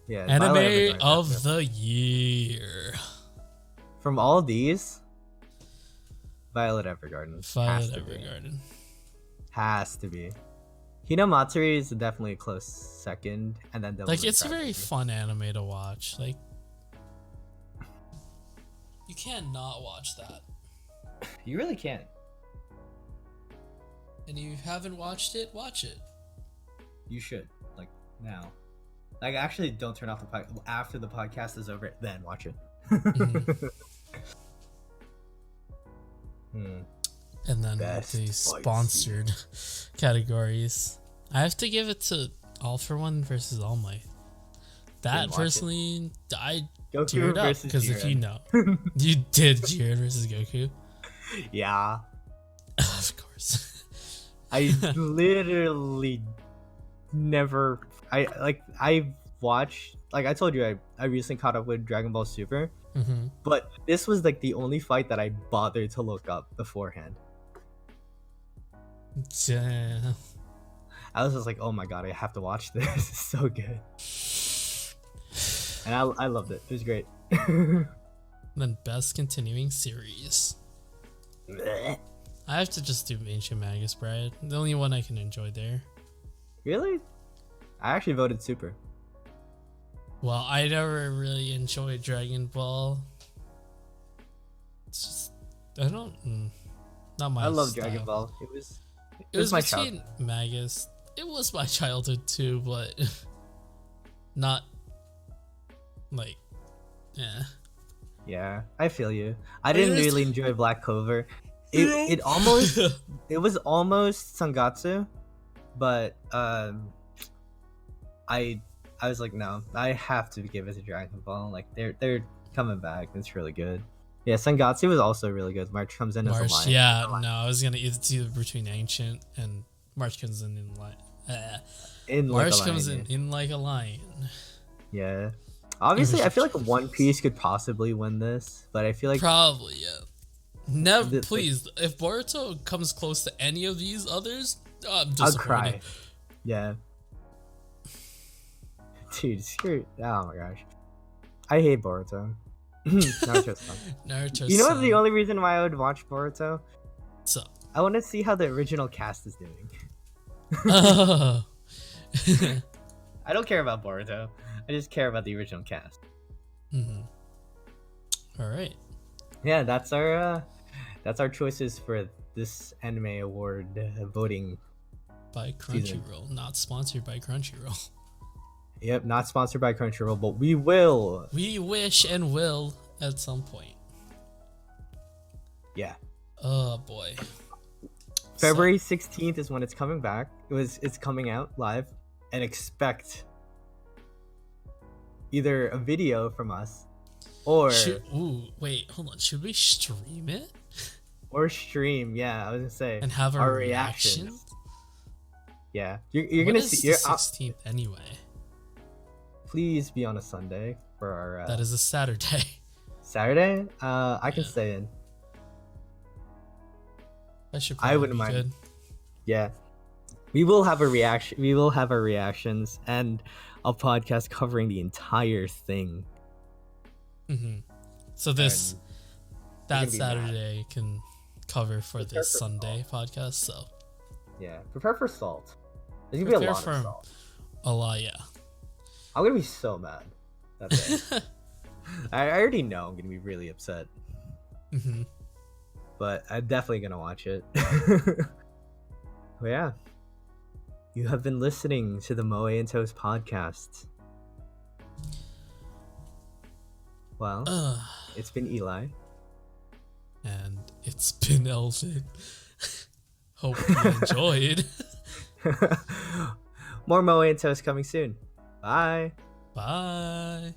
Yeah. Anime of the year. From all these, Violet Evergarden. Has to be. Hinamatsuri is definitely a close second, and then like it's a very fun anime to watch. Like you can't not watch that. You really can't. And if you haven't watched it, watch it. You should, like now. Like actually, don't turn off the podcast after the podcast is over. Then watch it. And then the sponsored categories. I have to give it to All for One versus All Might. That personally, I teared up because if you know, you did Jiren versus Goku. Yeah, of course. I literally never. I watched, like I told you, I recently caught up with Dragon Ball Super, but this was like the only fight that I bothered to look up beforehand. Damn. I was just like, oh my god, I have to watch this. It's so good. And I loved it. It was great. Then best continuing series. I have to just do Ancient Magus Bride. The only one I can enjoy there. Really? I actually voted Super. Well, I never really enjoyed Dragon Ball. It's just, I don't, not my I love style. Dragon Ball. It was my between Magus. It was my childhood too, but not like, yeah. Yeah, I feel you. I didn't really enjoy Black Clover. It was almost Sangatsu, but I was like, no, I have to give it to Dragon Ball. Like they're coming back. It's really good. Yeah, Sangatsu was also really good. March comes in as a lion. Yeah, no, I was gonna it's either between Ancient and March comes in like March comes in like a lion. Yeah. Obviously, I feel like One Piece could possibly win this, but I feel like probably, yeah. Never, please. If Boruto comes close to any of these others, I'm disappointed. I'll cry. Yeah. Dude, oh my gosh, I hate Boruto. Naruto's fun. Naruto's you know what's the only reason why I would watch Boruto? So I want to see how the original cast is doing. Oh. I don't care about Boruto. I just care about the original cast. All right. Yeah, that's our choices for this anime award voting. By Crunchyroll, not sponsored by Crunchyroll. Yep, not sponsored by Crunchyroll, but we will. We wish and will at some point. Yeah. Oh boy. February 16th is when it's coming back. It's coming out live, and expect either a video from us or wait, hold on. Should we stream it? Or stream, yeah, I was gonna say. And have our reactions. Yeah. You're gonna see the 16th anyway. Please be on a Sunday for our that is a Saturday. Saturday? I can stay in. That should I wouldn't mind. Good. Yeah. We will have a reaction. We will have our reactions and a podcast covering the entire thing. So that Saturday can cover for this Sunday podcast. So yeah, prepare for salt. There's gonna be a lot of salt. A lot, yeah. I'm gonna be so mad that day. I already know I'm gonna be really upset. But I'm definitely gonna watch it. But yeah. You have been listening to the Moe and Toast podcast. Well, it's been Eli. And it's been Elvin. Hope you enjoyed. More Moe and Toast coming soon. Bye. Bye.